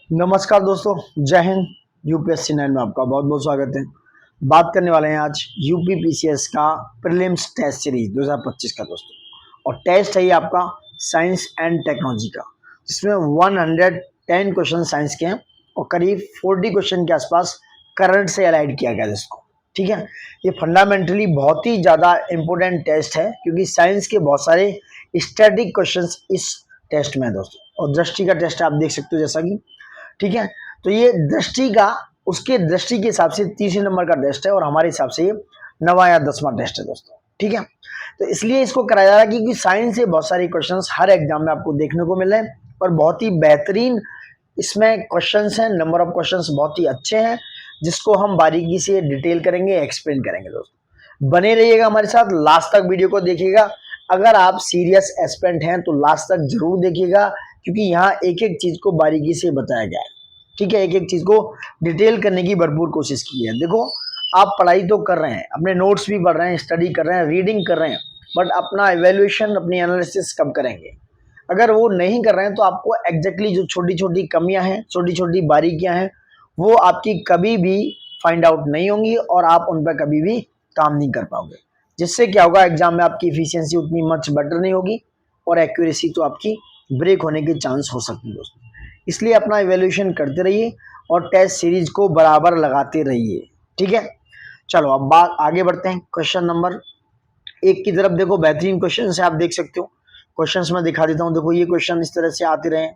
नमस्कार दोस्तों, जय हिंद। यूपीएससी 9 में आपका बहुत बहुत स्वागत है। बात करने वाले हैं आज यूपी पीसीएस का प्रीलिम्स टेस्ट सीरीज 2025 का दोस्तों। और टेस्ट है ये आपका साइंस एंड टेक्नोलॉजी का, जिसमें 110 क्वेश्चन साइंस के हैं और करीब 40 क्वेश्चन के आसपास करंट से अलाइड किया गया है इसको। ठीक है, ये फंडामेंटली बहुत ही ज़्यादा इंपॉर्टेंट टेस्ट है क्योंकि साइंस के बहुत सारे स्टैटिक क्वेश्चंस इस टेस्ट में है दोस्तों। और दृष्टि का टेस्ट आप देख सकते हो जैसा कि, ठीक है, तो ये दृष्टि का उसके दृष्टि के हिसाब से 30 नंबर का टेस्ट है और हमारे हिसाब से ये 9वां या 10वां टेस्ट है दोस्तों। ठीक है, तो इसलिए इसको कराया जा रहा है क्योंकि साइंस से बहुत सारे क्वेश्चंस हर एग्जाम में आपको देखने को मिल रहे हैं और बहुत ही बेहतरीन इसमें क्वेश्चंस हैं। नंबर ऑफ क्वेश्चंस बहुत ही अच्छे हैं जिसको हम बारीकी से डिटेल करेंगे, एक्सप्लेन करेंगे दोस्तों। बने रहिएगा हमारे साथ, लास्ट तक वीडियो को देखिएगा। अगर आप सीरियस एस्पिरेंट हैं तो लास्ट तक जरूर देखिएगा क्योंकि यहाँ एक एक चीज को बारीकी से बताया गया है। ठीक है, एक एक चीज को डिटेल करने की भरपूर कोशिश की है। देखो, आप पढ़ाई तो कर रहे हैं, अपने नोट्स भी पढ़ रहे हैं, स्टडी कर रहे हैं, रीडिंग कर रहे हैं, बट अपना इवेल्युएशन, अपनी एनालिसिस कब करेंगे? अगर वो नहीं कर रहे हैं तो आपको एग्जैक्टली जो छोटी छोटी कमियां हैं, छोटी छोटी बारीकियां हैं, वो आपकी कभी भी फाइंड आउट नहीं होंगी और आप उन पर कभी भी काम नहीं कर पाओगे। जिससे क्या होगा, एग्जाम में आपकी इफिशियंसी उतनी मच बेटर नहीं होगी और एक्यूरेसी तो आपकी ब्रेक होने के चांस हो सकती है दोस्तों। इसलिए अपना इवेल्युएशन करते रहिए और टेस्ट सीरीज को बराबर लगाते रहिए। ठीक है, चलो अब बात आगे बढ़ते हैं। क्वेश्चन नंबर 1 की तरफ देखो, बेहतरीन क्वेश्चन है, आप देख सकते हो। क्वेश्चंस में दिखा देता हूँ। देखो, ये क्वेश्चन इस तरह से आते रहे,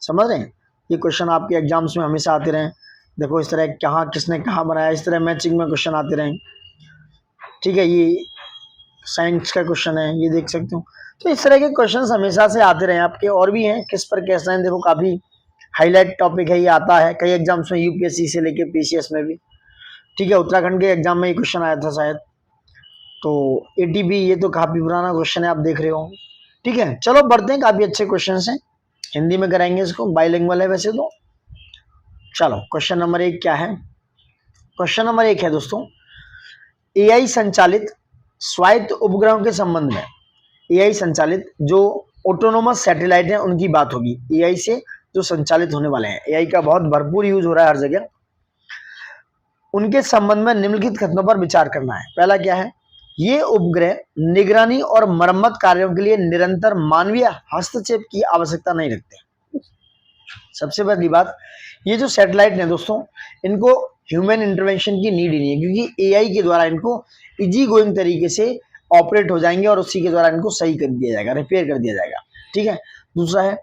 समझ रहे हैं? ये क्वेश्चन आपके एग्जाम्स में हमेशा आते रहे। देखो इस तरह कहाँ किसने कहाँ बनाया, इस तरह मैचिंग में क्वेश्चन आते रहे। ठीक है, ये साइंस का क्वेश्चन है, ये देख सकते हो। तो इस तरह के क्वेश्चंस हमेशा से आते रहे आपके, और भी हैं किस पर कैसे हैं। देखो, काफी हाईलाइट टॉपिक है, ये आता है कई एग्जाम्स में, यूपीएससी से लेके पीसीएस में भी। ठीक है, उत्तराखंड के एग्जाम में ये क्वेश्चन आया था शायद, तो एटीपी, ये तो काफी पुराना क्वेश्चन है, आप देख रहे हो। ठीक है, चलो बढ़ते हैं, काफी अच्छे क्वेश्चन हैं, हिंदी में कराएंगे इसको, बाइलिंगुअल है वैसे तो। चलो क्वेश्चन नंबर 1 क्या है? क्वेश्चन नंबर 1 है दोस्तों, एआई संचालित स्वायत्त उपग्रहों के संबंध में। एआई संचालित जो ऑटोनोमस सैटेलाइट हैं उनकी बात होगी, एआई से जो संचालित होने वाले हैं। एआई का बहुत भरपूर यूज हो रहा है हर जगह। उनके संबंध में निम्नलिखित कथनों पर विचार करना है। पहला क्या है, ये उपग्रह निगरानी और मरम्मत कार्यों के लिए निरंतर मानवीय हस्तक्षेप की आवश्यकता नहीं रखते। सबसे पहली बात, ये जो सैटेलाइट है दोस्तों, इनको ह्यूमन इंटरवेंशन की नीड ही नहीं है क्योंकि एआई के द्वारा इनको इजी गोइंग तरीके से ऑपरेट हो जाएंगे और उसी के द्वारा इनको सही कर दिया जाएगा, रिपेयर कर दिया जाएगा। ठीक है, दूसरा है,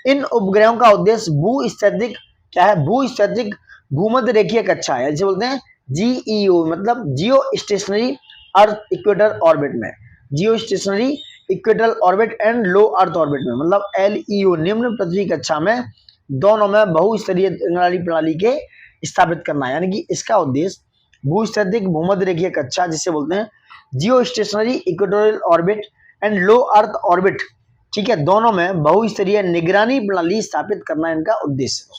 इन उपग्रहों का उद्देश्य भूस्थितिक क्या है, भूस्थितिक भूमध्य रेखीय कक्षा है, जिसे बोलते हैं जीईओ, मतलब जियो स्टेशनरी अर्थ इक्वेटर ऑर्बिट में, जियो stationery equator orbit and low earth orbit में, मतलब एलईओ, निम्न पृथ्वी कक्षा में, दोनों में बहुस्तरीय प्रणाली के स्थापित करना है। यानी कि इसका उद्देश्य भूस्थितिक भूमध्य रेखीय कक्षा, जिसे बोलते हैं जियो stationery equatorial orbit and low earth orbit, ठीक है, दोनों में बहुस्तरीय निगरानी प्रणाली स्थापित करना इनका उद्देश्य है।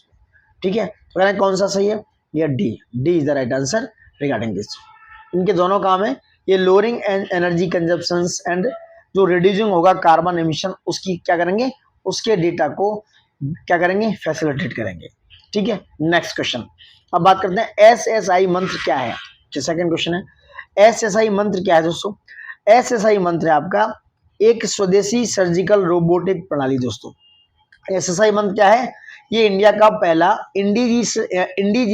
ठीक है, तो कहना कौन सा सही है? ये D is the right answer regarding this. इनके दोनों काम है, ये lowering and energy consumptions and जो रिड्यूसिंग होगा कार्बन एमिशन, उसकी क्या करेंगे, उसके डेटा को क्या करेंगे, फैसिलिटेट करेंगे। ठीक है, नेक्स्ट क्वेश्चन। अब बात करते हैं एसएसआई मंत्र क्या है। सेकंड क्वेश्चन है, एसएसआई मंत्र क्या है दोस्तों? एसएसआई मंत्र है आपका एक स्वदेशी सर्जिकल रोबोटिक प्रणाली दोस्तों। एसएसआई मंत्र क्या है? ये इंडिया का पहला इंडिजीनियसली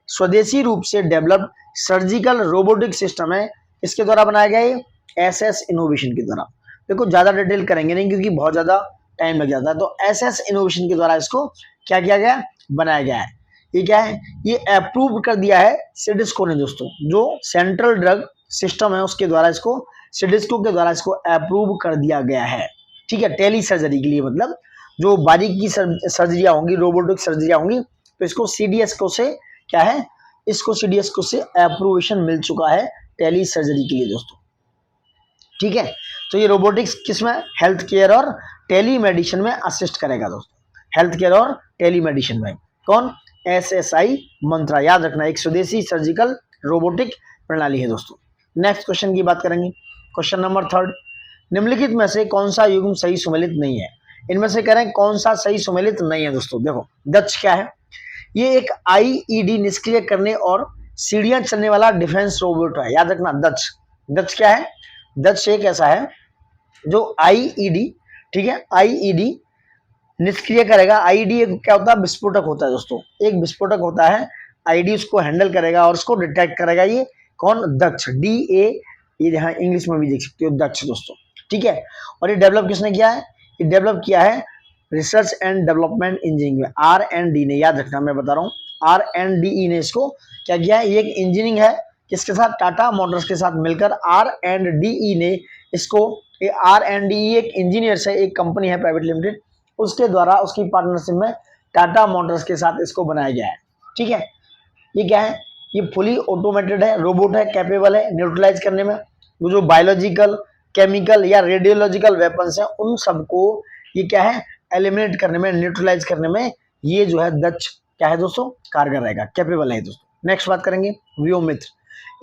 स्वदेशी रूप से डेवलप्ड सर्जिकल रोबोटिक सिस्टम है। इसके द्वारा बनाया गया है एसएस इनोवेशन के द्वारा। देखो, ज्यादा डिटेल करेंगे नहीं क्योंकि बहुत ज्यादा टाइम लग जाता है, तो एसएस इनोवेशन के द्वारा इसको क्या किया गया, बनाया गया है। ये क्या है, ये अप्रूव कर दिया है सिडिस्को ने दोस्तों, जो सेंट्रल ड्रग सिस्टम है उसके द्वारा इसको, सिडिस्को के द्वारा इसको अप्रूव कर दिया गया है। ठीक है, टेली सर्जरी के लिए, मतलब जो बारीकी सर्जरियां होंगी, रोबोटिक सर्जरियां होंगी, तो इसको सीडीएसको से क्या है, इसको सीडीएसको से अप्रूवेशन मिल चुका है टेली सर्जरी के लिए दोस्तों। ठीक है, तो ये रोबोटिक्स किसमें, हेल्थ केयर और टेली मेडिसिन में असिस्ट करेगा दोस्तों, हेल्थ केयर और टेली मेडिसिन में। कौन? एसएसआई मंत्रा, याद रखना, एक स्वदेशी सर्जिकल रोबोटिक प्रणाली है दोस्तों। नेक्स्ट क्वेश्चन की बात करेंगे, क्वेश्चन नंबर 3, निम्नलिखित में से कौन सा युग्म सही सुमेलित नहीं है? इनमें से कह रहे हैं कौन सा सही सुमेलित नहीं है दोस्तों। देखो दक्ष क्या है, ये एक आईईडी निष्क्रिय करने और सीढ़ियां चलने वाला डिफेंस रोबोट है। याद रखना दक्ष, दक्ष क्या है, दक्ष एक ऐसा है जो आईईडी, ठीक है, आईईडी निष्क्रिय करेगा। आईडी एक क्या होता है, विस्फोटक होता है दोस्तों, एक विस्फोटक होता है, आईडी उसको हैंडल करेगा और उसको डिटेक्ट करेगा। ये कौन, दक्ष, डी ए, ये यहाँ इंग्लिश में भी देख सकते हो दक्ष दोस्तों, ठीक है। और ये डेवलप किसने किया है, ये डेवलप किया है रिसर्च एंड डेवलपमेंट इंजीनियरिंग में, R&D ने। याद रखना मैं बता रहा हूँ, R&DE ने इसको क्या किया है, ये एक इंजीनियरिंग है किसके साथ, टाटा मोटर्स के साथ मिलकर R&DE ने इसको, R&DE एक इंजीनियर्स है, एक कंपनी है प्राइवेट लिमिटेड, उसके द्वारा उसकी पार्टनरशिप में टाटा मोटर्स के साथ इसको बनाया गया है, ठीक है। ये क्या है, ये फुली ऑटोमेटेड है, रोबोट है, कैपेबल है न्यूट्रलाइज करने में। वो जो बायोलॉजिकल, केमिकल या रेडियोलॉजिकल वेपन्स हैं उन सबको ये क्या है, एलिमिनेट करने में, न्यूट्रलाइज करने में ये जो है दक्ष क्या है दोस्तों, कारगर रहेगा, कैपेबल है दोस्तों। नेक्स्ट बात करेंगे व्योममित्र।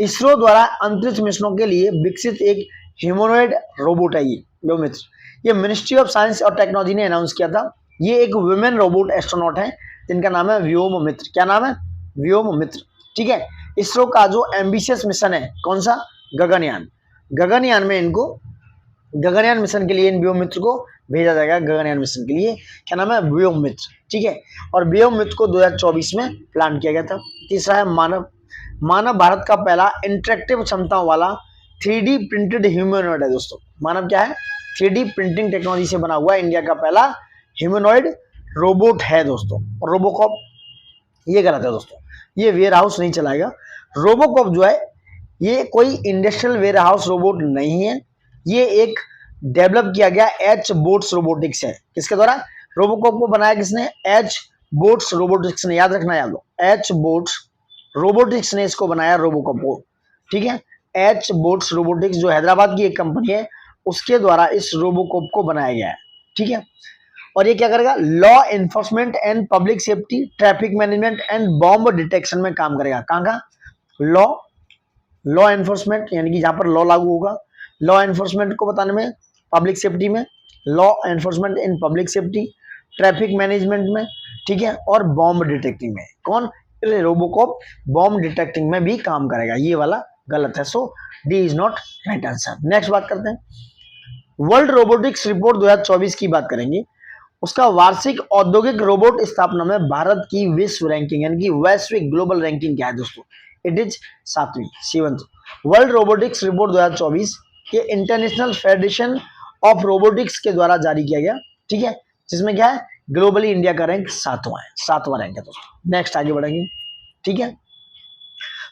इसरो द्वारा अंतरिक्ष मिशनों के लिए विकसित एक ह्यूमनॉइड रोबोट है ये व्योममित्र। ये मिनिस्ट्री ऑफ साइंस और टेक्नोलॉजी ने अनाउंस किया था। ये एक वुमेन रोबोट एस्ट्रोनॉट है जिनका नाम है व्योममित्र। क्या नाम है, व्योममित्र, ठीक है। इसरो का जो एम्बिशियस मिशन है कौन सा, गगनयान। गगनयान में इनको, गगनयान मिशन के लिए इन व्योममित्र को भेजा जाएगा, गगनयान मिशन के लिए क्या नाम है, व्योममित्र, ठीक है। और व्योममित्र को 2024 में प्लान किया गया था। तीसरा है मानव। मानव भारत का पहला इंटरेक्टिव क्षमताओं वाला 3D प्रिंटेड ह्यूमनॉइड है दोस्तों। मानव क्या है, 3D प्रिंटिंग टेक्नोलॉजी से बना हुआ इंडिया का पहला ह्यूमनॉइड रोबोट है दोस्तों। रोबोकॉप ये गलत है दोस्तों, ये वेयर हाउस नहीं चलाएगा। रोबोकॉप जो है ये कोई इंडस्ट्रियल वेयर हाउस रोबोट नहीं है, ये एक डेवलप किया गया एच बोट्स रोबोटिक्स है। किसके द्वारा, रोबोकॉप को बनाया किसने, एच बोट्स रोबोटिक्स ने। याद रखना, याद लो, एच बोट्स रोबोटिक्स ने इसको बनाया रोबोकॉप को, ठीक है। एच बोट्स रोबोटिक्स जो हैदराबाद की एक कंपनी है उसके द्वारा इस रोबोकॉप को बनाया गया है, ठीक है। और ये क्या करेगा, law enforcement and public safety, traffic management and bomb detection में काम करेगा। कहाँ का, लॉ एनफोर्समेंट यानी कि जहां पर लॉ लागू होगा, लॉ एनफोर्समेंट को बताने में, पब्लिक सेफ्टी में, law enforcement in public safety, traffic management में, ठीक है, और बॉम्ब डिटेक्टिंग में। कौन, रोबोकॉप बॉम्ब डिटेक्टिंग में भी काम करेगा। ये वाला गलत है, so D is not right answer. Next बात करते हैं वर्ल्ड रोबोटिक्स रिपोर्ट 2024 की बात करेंगे। उसका वार्षिक औद्योगिक रोबोट स्थापना में भारत की विश्व रैंकिंग यानी कि वैश्विक ग्लोबल रैंकिंग क्या है दोस्तों, इट इज 7वीं, 7th। वर्ल्ड रोबोटिक्स रिपोर्ट 2024 ये इंटरनेशनल फेडरेशन ऑफ रोबोटिक्स के द्वारा जारी किया गया, ठीक है, जिसमें क्या है, ग्लोबली इंडिया का रैंक 7वां है, 7वां रैंक है दोस्तों। नेक्स्ट आगे बढ़ेंगे, ठीक है।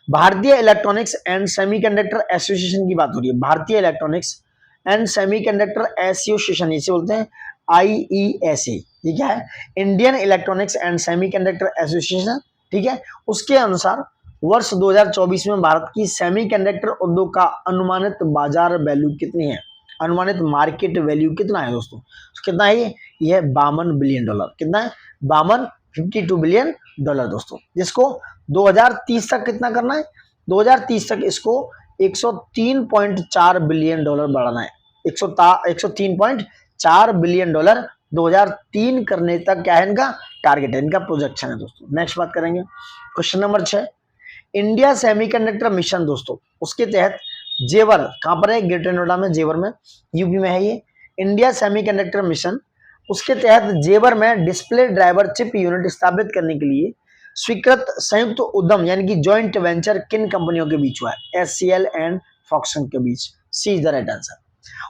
भारतीय इलेक्ट्रॉनिक्स एंड सेमीकंडक्टर एसोसिएशन की बात हो रही है। भारतीय इलेक्ट्रॉनिक्स एंड सेमीकंडक्टर एसोसिएशन, इसे बोलते हैं IESA। ये क्या है, Indian electronics and semiconductor association, ठीक है। उसके अनुसार वर्ष 2024 में भारत की सेमीकंडक्टर उद्योग का अनुमानित बाजार वैल्यू कितनी है, अनुमानित मार्केट वैल्यू कितना है दोस्तों, कितना है ये है 52 बिलियन डॉलर। कितना है, 52 बिलियन डॉलर दोस्तों, जिसको 2030 तक कितना करना है, 2030 तक इसको 103.4 बिलियन डॉलर बढ़ाना है। 103.4 बिलियन डॉलर 2003 करने तक क्या है इनका टारगेट है, इनका प्रोजेक्शन है दोस्तों। नेक्स्ट बात करेंगे question number 6, India semiconductor mission दोस्तों, उसके तहत जेवर कहां पर है, ग्रेटर नोएडा में, जेवर में, यूपी में है ये इंडिया सेमीकंडक्टर मिशन। उसके तहत जेवर में डिस्प्ले ड्राइवर चिप यूनिट स्थापित करने के लिए स्वीकृत संयुक्त उद्यम यानी कि जॉइंट वेंचर किन कंपनियों के बीच हुआ है, SCL एंड फॉक्सकॉन के बीच, सी इज द राइट आंसर।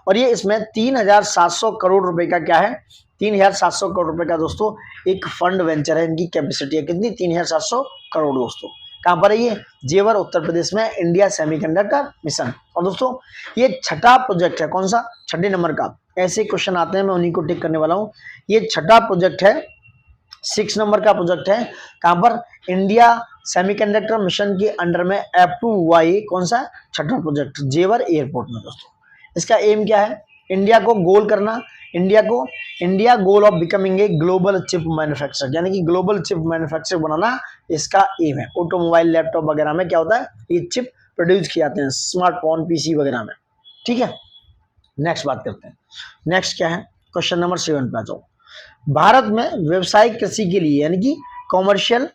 और ये इसमें 3700 करोड़ रुपए का क्या है, 3700 करोड़ रुपए का दोस्तों एक फंड वेंचर है। इनकी कैपेसिटी है कितनी, 3700 करोड़ दोस्तों। कहां पर है ये, जेवर उत्तर प्रदेश में, इंडिया सेमीकंडक्टर मिशन। और दोस्तों ये छठा प्रोजेक्ट है, कौन सा, 6 नंबर का। ऐसे क्वेश्चन आते हैं, मैं उन्हीं को टिक करने वाला हूं। ये छठा प्रोजेक्ट है, 6 नंबर का प्रोजेक्ट है। कहां पर, इंडिया सेमीकंडक्टर मिशन के अंडर में अप्रूव हुआ ये कौन सा, छठा प्रोजेक्ट, जेवर एयरपोर्ट में दोस्तों। इसका एम क्या है, इंडिया को गोल करना, India goal of becoming a global chip manufacturer, यानी कि ग्लोबल चिप मैन्युफैक्चरर बनाना इसका एम है। ऑटोमोबाइल, लैपटॉप वगैरह में क्या होता है, ये चिप प्रोड्यूस किए जाते हैं, स्मार्टफोन, PC वगैरह में, ठीक है। नेक्स्ट बात करते हैं, नेक्स्ट क्या है क्वेश्चन नंबर 7 पे आ जाओ। भारत में व्यवसायिक कृषि के लिए यानी कि कॉमर्शियल,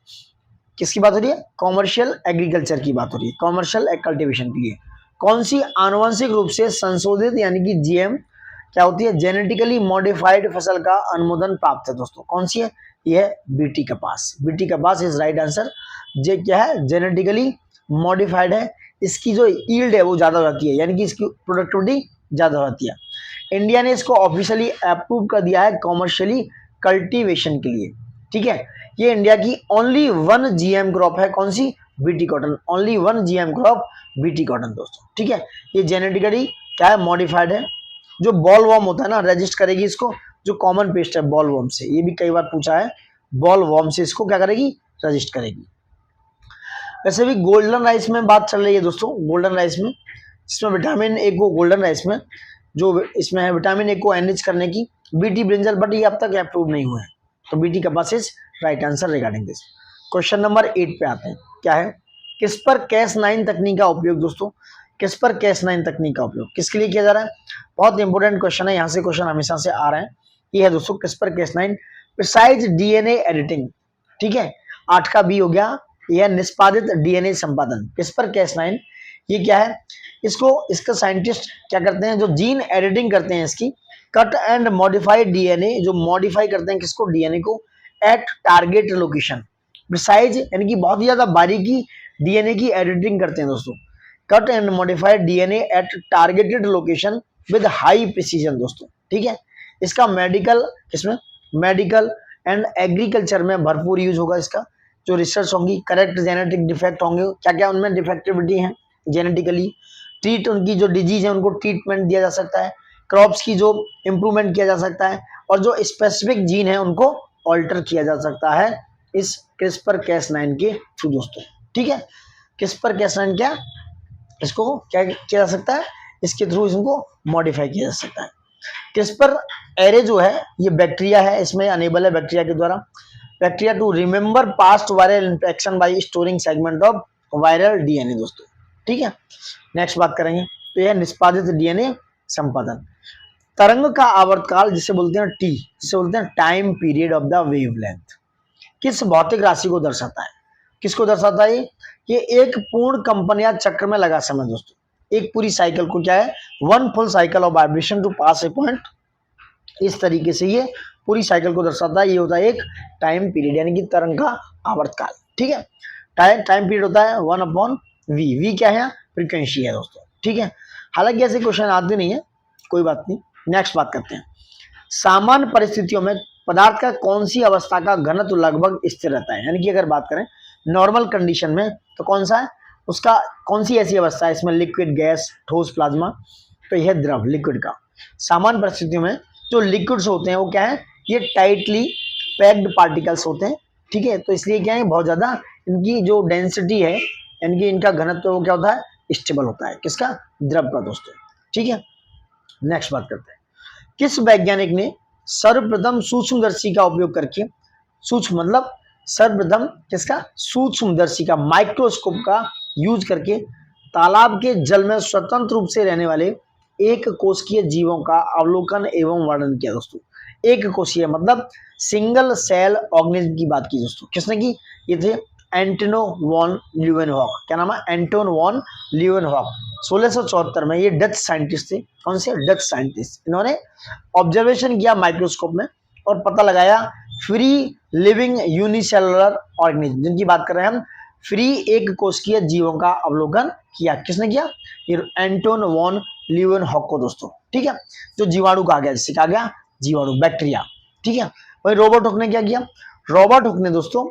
किसकी बात हो रही है, कॉमर्शियल एग्रीकल्चर की बात हो रही है, कॉमर्शियल कल्टीवेशन के लिए कौन सी आनुवंशिक रूप से संशोधित यानी कि जीएम क्या होती है, जेनेटिकली मॉडिफाइड फसल का अनुमोदन प्राप्त है दोस्तों, कौन सी है, ये है बीटी कपास। बीटी कपास इज राइट आंसर। ये क्या है, जेनेटिकली मॉडिफाइड है, इसकी जो यील्ड है वो ज्यादा हो जाती है, यानी कि इसकी प्रोडक्टिविटी ज्यादा हो जाती है। इंडिया ने इसको ऑफिशियली अप्रूव कर दिया है कॉमर्शियली कल्टीवेशन के लिए, ठीक है। ये इंडिया की ओनली वन जीएम क्रॉप है, कौन सी, BT cotton, only one GM crop BT cotton दोस्तों, ठीक है। ये जेनेटिकली क्या है, मॉडिफाइड है। जो बॉल वॉर्म होता है ना, रजिस्ट करेगी इसको, जो कॉमन पेस्ट है बॉल वॉर्म से, ये भी कई बार पूछा है, बॉल वॉर्म से इसको क्या करेगी, रजिस्ट करेगी। वैसे भी गोल्डन राइस में बात चल रही है दोस्तों, गोल्डन राइस में जिसमें विटामिन ए को, गोल्डन राइस में जो इसमें है विटामिन ए को एनरिच करने की, बीटी ब्रिंजल, बट ये अब तक अप्रूव नहीं हुए हैं, तो बीटी कपास is right answer regarding this. Question number 8 पे आते हैं, क्या है, CRISPR-Cas9 तकनीक का उपयोग दोस्तों, CRISPR-Cas9 तकनीक का उपयोग किसके लिए किया जा रहा है, बहुत इंपॉर्टेंट क्वेश्चन है, यहाँ से क्वेश्चन हमेशा से आ रहे हैं। ये है दोस्तों CRISPR-Cas9 प्रिसाइज डीएनए एडिटिंग, ठीक है, 8 का बी हो गया, यह निष्पादित डीएनए संपादन। CRISPR-Cas9 ये क्या है, इसको इसका साइंटिस्ट क्या करते हैं, जो जीन एडिटिंग करते हैं इसकी, कट एंड मॉडिफाइड डीएनए, जो मॉडिफाई करते हैं किसको, डीएनए को, एट टारगेट लोकेशन, प्रिसाइज यानी कि बहुत ही ज्यादा बारीकी डीएनए की एडिटिंग करते हैं दोस्तों, cut and modified DNA at targeted location with high precision दोस्तों, ठीक है। इसका मेडिकल, इसमें मेडिकल एंड एग्रीकल्चर में भरपूर यूज होगा इसका, जो रिसर्च होंगी, करेक्ट जेनेटिक डिफेक्ट होंगे, क्या क्या उनमें डिफेक्टिविटी है जेनेटिकली, ट्रीट उनकी जो डिजीज है उनको ट्रीटमेंट दिया जा सकता है, क्रॉप्स की जो इम्प्रूवमेंट किया जा सकता है, और जो स्पेसिफिक जीन है उनको ऑल्टर किया जा सकता है इस CRISPR-Cas9 के थ्रू दोस्तों, ठीक है। CRISPR-Cas9 क्या, इसको क्या किया जा सकता है, इसके थ्रू इसको मॉडिफाई किया जा सकता है। CRISPR एरे जो है ये बैक्टीरिया है, इसमें अनेबल है बैक्टीरिया के द्वारा, bacteria to remember past viral infection by storing segment of viral DNA दोस्तों, ठीक है। नेक्स्ट बात करेंगे, तो यह निष्पादित डीएनए संपादन। तरंग का आवर्तकाल जिसे बोलते हैं टी, जिसे बोलते हैं time period of the wavelength, किस भौतिक राशि को दर्शाता है, किसको दर्शाता है, ये एक पूर्ण कंपन या चक्र में लगा समय दोस्तों, एक पूरी साइकिल को क्या है, one full cycle of vibration to pass a point, इस तरीके से ये पूरी साइकिल को दर्शाता है। ये होता है एक टाइम पीरियड यानी कि तरंग का आवर्तकाल, ठीक है। टाइम पीरियड होता है 1/v, वी क्या है, फ्रीक्वेंसी है दोस्तों, ठीक है। हालांकि ऐसे क्वेश्चन आते नहीं है, कोई बात नहीं। नेक्स्ट बात करते हैं, सामान्य परिस्थितियों में पदार्थ का कौन सी अवस्था का घनत्व लगभग स्थिर रहता है, यानी कि अगर बात करें नॉर्मल कंडीशन में तो कौन सा है, उसका कौन सी ऐसी अवस्था है, इसमें लिक्विड, गैस, ठोस, प्लाज्मा, तो यह द्रव, लिक्विड का। सामान्य परिस्थितियों में जो लिक्विड्स होते हैं वो क्या है, ये टाइटली पैक्ड पार्टिकल्स होते हैं, ठीक है, तो इसलिए क्या है, बहुत ज्यादा इनकी जो डेंसिटी है यानी कि इनका घनत्व वो क्या होता है, स्टेबल होता है, किसका, द्रव का दोस्तों, ठीक है। नेक्स्ट बात करते हैं, किस वैज्ञानिक ने सर्वप्रथम सूक्ष्मदर्शी का उपयोग करके, सूक्ष्म मतलब सर्वप्रथम किसका, सूक्ष्मदर्शी का, माइक्रोस्कोप का यूज करके तालाब के जल में स्वतंत्र रूप से रहने वाले एक कोशिकीय जीवों का अवलोकन एवं वर्णन किया दोस्तों। एक कोशिकीय मतलब सिंगल सेल ऑर्गेनिज्म की बात की दोस्तों, किसने की, ये थे एंटोन वॉन ल्यूवेनहॉक, क्या नाम है, एंटोन वॉन ल्यूवेनहॉक। 1674 में ये डच साइंटिस्ट थे, कौन से, डच साइंटिस्ट, इन्होंने ऑब्जर्वेशन किया माइक्रोस्कोप में और पता लगाया फ्री लिविंग यूनिसेलुलर ऑर्गेनिज्म, जिनकी बात कर रहे हैं हम, फ्री एक कोशिकीय जीवों का अवलोकन किया, किसने किया, ये एंटोन वॉन ल्यूवेनहॉक को दोस्तों, ठीक है। जो जीवाणु कहा गया, जिससे कहा गया जीवाणु, बैक्टीरिया, ठीक है। वही रॉबर्ट हुक ने क्या किया, रॉबर्ट हुक ने दोस्तों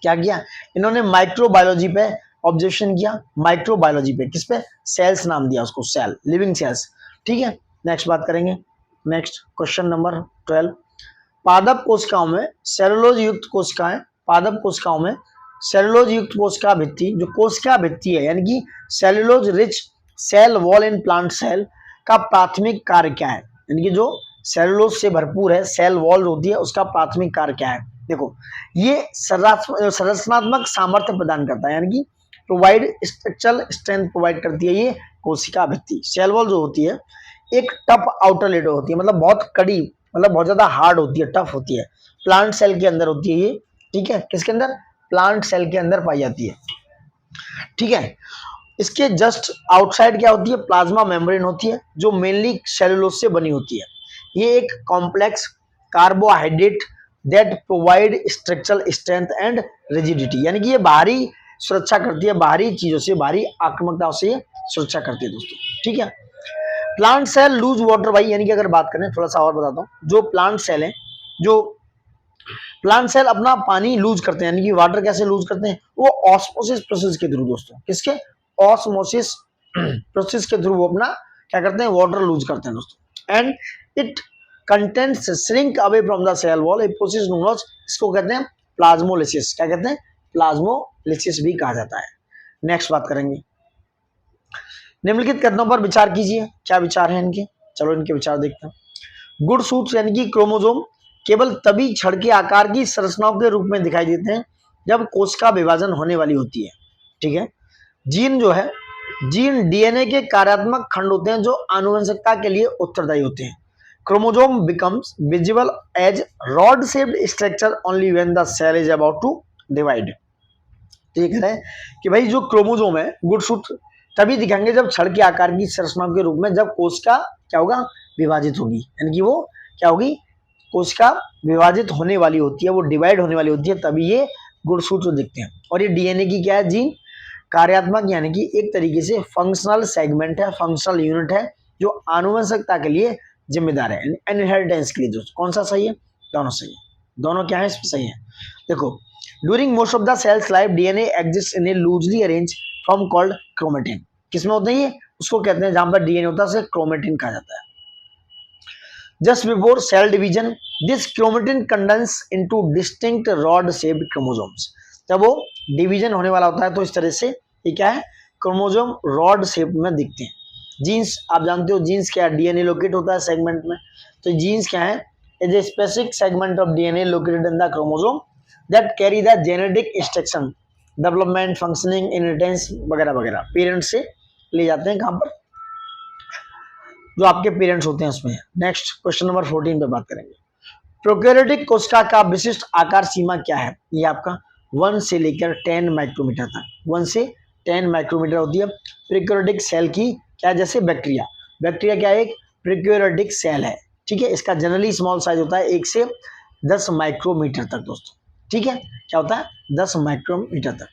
क्या किया, इन्होंने माइक्रोबायोलॉजी पे ऑब्जर्वेशन किया, माइक्रोबायोलॉजी पे, किस पे, सेल्स नाम दिया उसको, सेल, लिविंग सेल्स, ठीक है। नेक्स्ट बात करेंगे, नेक्स्ट क्वेश्चन नंबर 12, पादप कोशिकाओं में सेलुलोज युक्त कोशिकाएं, पादप कोशिकाओं में सेलुलोज युक्त कोशिका भित्ति, जो कोशिका भित्ति है यानी कि cellulose rich cell wall in plant cell का प्राथमिक कार्य क्या है, यानी कि जो सेलुलोज से भरपूर है, सेल वॉल होती है, उसका प्राथमिक कार्य क्या है, देखो ये संरचनात्मक सामर्थ्य प्रदान करता है, यानी कि प्रोवाइड स्ट्रक्चरल स्ट्रेंथ प्रोवाइड करती है ये कोशिका भित्ति। सेल वॉल जो होती है एक टफ आउटर लेयर होती है, मतलब बहुत कड़ी मतलब बहुत ज्यादा हार्ड होती है, टफ होती है, प्लांट सेल के अंदर होती है ये, ठीक है, किसके अंदर, प्लांट सेल के अंदर पाई जाती है, ठीक है। इसके जस्ट आउटसाइड क्या होती है, प्लाज्मा मेम्ब्रेन होती है जो मेनली सेलुलोज से बनी होती है। ये एक complex carbohydrate that provide structural strength and rigidity, यानी कि ये बाहरी सुरक्षा करती है, बाहरी चीजों से, बाहरी आक्रामकताओं से ये सुरक्षा करती है दोस्तों, ठीक है। प्लांट सेल लूज वाटर भाई, यानी कि अगर बात करें, थोड़ा सा और बताता हूँ, जो प्लांट सेल है, जो प्लांट सेल अपना पानी लूज करते हैं, यानी कि वाटर कैसे लूज करते हैं, वो ऑस्मोसिस प्रोसेस के थ्रू दोस्तों, किसके, ऑस्मोसिस प्रोसेस के थ्रू वो अपना क्या करते हैं, वाटर लूज करते हैं दोस्तों। And it contents shrink away from the cell wall, a process known as, इसको कहते हैं प्लाज्मोलिसिस, क्या कहते हैं, प्लाज्मोलिसिस भी कहा जाता है। नेक्स्ट बात करेंगे, निम्नलिखित कथनों पर विचार कीजिए, क्या विचार है इनके, चलो इनके विचार देखते हैं। गुड सूट्स यानी कि क्रोमोसोम केवल तभी छड़ के आकार की संरचनाओं के रूप में दिखाई देते हैं जब कोश का विभाजन होने वाली होती है, ठीक है। जीन जो है, जीन डीएनए के कार्यात्मक खंड होते हैं जो आनुवंशिकता के लिए उत्तरदायी होते हैं। Chromosome becomes visible as rod shaped structure only when the cell is about to divide. तो ये कह रहे हैं कि भाई जो क्रोमोसोम है, गुड सूट तभी दिखाएंगे जब छड़ के आकार की संरचनाओं के रूप में, जब कोश का क्या होगा, विभाजित होगी, यानी कि वो क्या होगी, कोश का विभाजित होने वाली होती है, वो डिवाइड होने वाली होती है, तभी ये गुणसूत्र दिखते हैं। और ये डीएनए की क्या है, जीन कार्यात्मक यानी कि एक तरीके से फंक्शनल सेगमेंट है, फंक्शनल यूनिट है जो आनुवंशिकता के लिए जिम्मेदार है, इनहेरिटेंस के लिए। दोस्तों कौन सा सही है, दोनों सही है, दोनों क्या है इसमें सही है। देखो, during most of the cell's life DNA exist in a loosely arrange form called chromatin. किसमें होते हैं ये, उसको कहते हैं, जहां पर डीएनए होता है उसे क्रोमेटिन कहा जाता है। Just before cell division, this chromatin condense into distinct rod-shaped chromosomes. जब वो डिवीजन होने वाला होता है तो इस तरह से ये क्या है, क्रोमोसोम रॉड शेप में दिखते हैं। जीन्स आप जानते हो, जीन्स क्या है, डीएनए लोकेट होता है सेगमेंट में, तो जीन्स क्या है, is a specific segment of DNA located in the chromosome that carry the genetic instruction, development, functioning, inheritance वगैरह वगैरह, पेरेंट्स से ले जाते हैं कहां पर, जो आपके पेरेंट्स होते हैं उसमें। नेक्स्ट क्वेश्चन नंबर 14 पे बात करेंगे। प्रोकैरियोटिक कोशिका का विशिष्ट आकार सीमा क्या है, ये आपका 1 से लेकर 10 माइक्रोमीटर तक, 1 से 10 माइक्रोमीटर होती है प्रोकैरियोटिक सेल की, क्या, जैसे बैक्टीरिया, बैक्टीरिया क्या है, एक प्रोकैरियोटिक सेल है, ठीक है। इसका जनरली स्मॉल साइज होता है 1 से 10 माइक्रोमीटर तक दोस्तों, ठीक है, क्या होता है, 10 माइक्रोमीटर तक।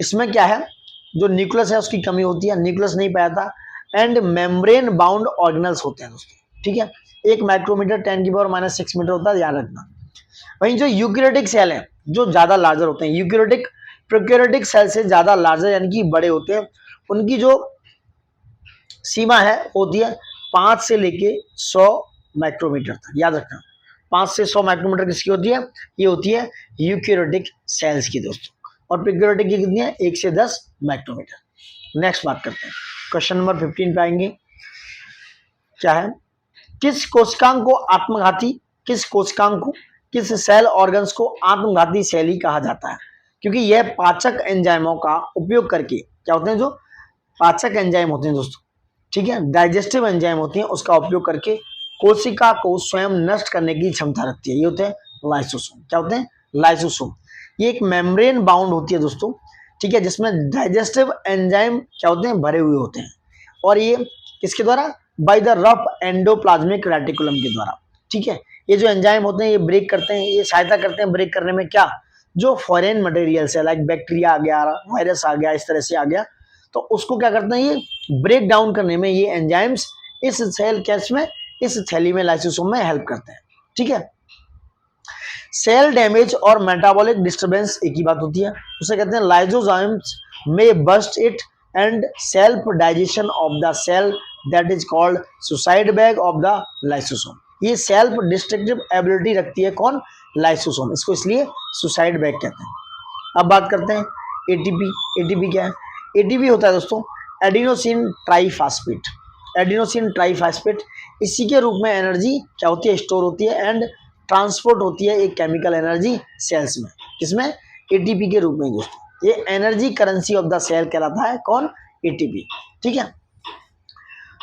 इसमें क्या है, जो न्यूक्लियस है उसकी कमी होती है, न्यूक्लियस नहीं पाया था, एंड मेम्ब्रेन बाउंड ऑर्गेनल्स होते हैं दोस्तों, ठीक है। 1 माइक्रोमीटर 10⁻⁻6 मीटर होता है, ध्यान रखना। वहीं जो यूकैरियोटिक सेल है जो ज्यादा लार्जर होते हैं, यूकैरियोटिक प्रोकैरियोटिक सेल से ज्यादा लार्जर यानी कि बड़े होते हैं, उनकी जो सीमा है होती है 5 से लेके 100 माइक्रोमीटर तक, याद रखना। 5 से 100 माइक्रोमीटर किसकी होती है, ये होती है यूकैरियोटिक सेल्स की दोस्तों, और प्रोकैरियोटिक की कितनी है, 1 से 10 माइक्रोमीटर। नेक्स्ट बात करते हैं, क्वेश्चन नंबर 15 पे आएंगे, क्या है, किस कोशिकांग को आत्मघाती, किस कोशिकांग को, किस सेल ऑर्गन्स को आत्मघाती सेल ही कहा जाता है, क्योंकि यह पाचक एंजाइमों का उपयोग करके, क्या होते हैं, जो पाचक एंजाइम होते हैं दोस्तों, ठीक है, डाइजेस्टिव एंजाइम होती हैं, उसका उपयोग करके कोशिका को स्वयं नष्ट करने की क्षमता रखती है, ये होते हैं लाइसोसोम, क्या होते हैं, लाइसोसोम। ये एक मेम्ब्रेन बाउंड होती है दोस्तों, ठीक है, जिसमें डाइजेस्टिव एंजाइम क्या होते हैं, भरे हुए होते हैं, और ये किसके द्वारा, by the rough endoplasmic reticulum के द्वारा, ठीक है। ये जो एंजाइम होते हैं ये ब्रेक करते हैं, ये सहायता करते हैं ब्रेक करने में, क्या, जो फॉरेन मटेरियल्स है, लाइक बैक्टीरिया आ गया, वायरस आ गया, इस तरह से आ गया, तो उसको क्या करते हैं, ये ब्रेक डाउन करने में ये एंजाइम्स इस सेल कैच में, इस थैली में, लाइसोसोम में हेल्प करते हैं, ठीक है। सेल डैमेज और मेटाबॉलिक डिस्टर्बेंस एक ही बात होती है, उसे कहते हैं लाइसोजाइम्स में burst it and self digestion of the cell that is called suicide bag of the lysosome. ये सेल्फ डिस्ट्रक्टिव एबिलिटी रखती है कौन, लाइसोसोम, इसको इसलिए सुसाइड बैग कहते हैं। अब बात करते हैं एटीपी। एटीपी क्या है, एटीपी होता है दोस्तों एडिनोसिन ट्राइफॉस्फेट, एडिनोसिन ट्राइफॉस्फेट, इसी के रूप में एनर्जी क्या होती है, स्टोर होती है एंड ट्रांसपोर्ट होती है एक केमिकल एनर्जी सेल्स में, किसमें, एटीपी के रूप में दोस्तों। ये energy currency of the cell कहलाता है कौन, एटीपी, ठीक है।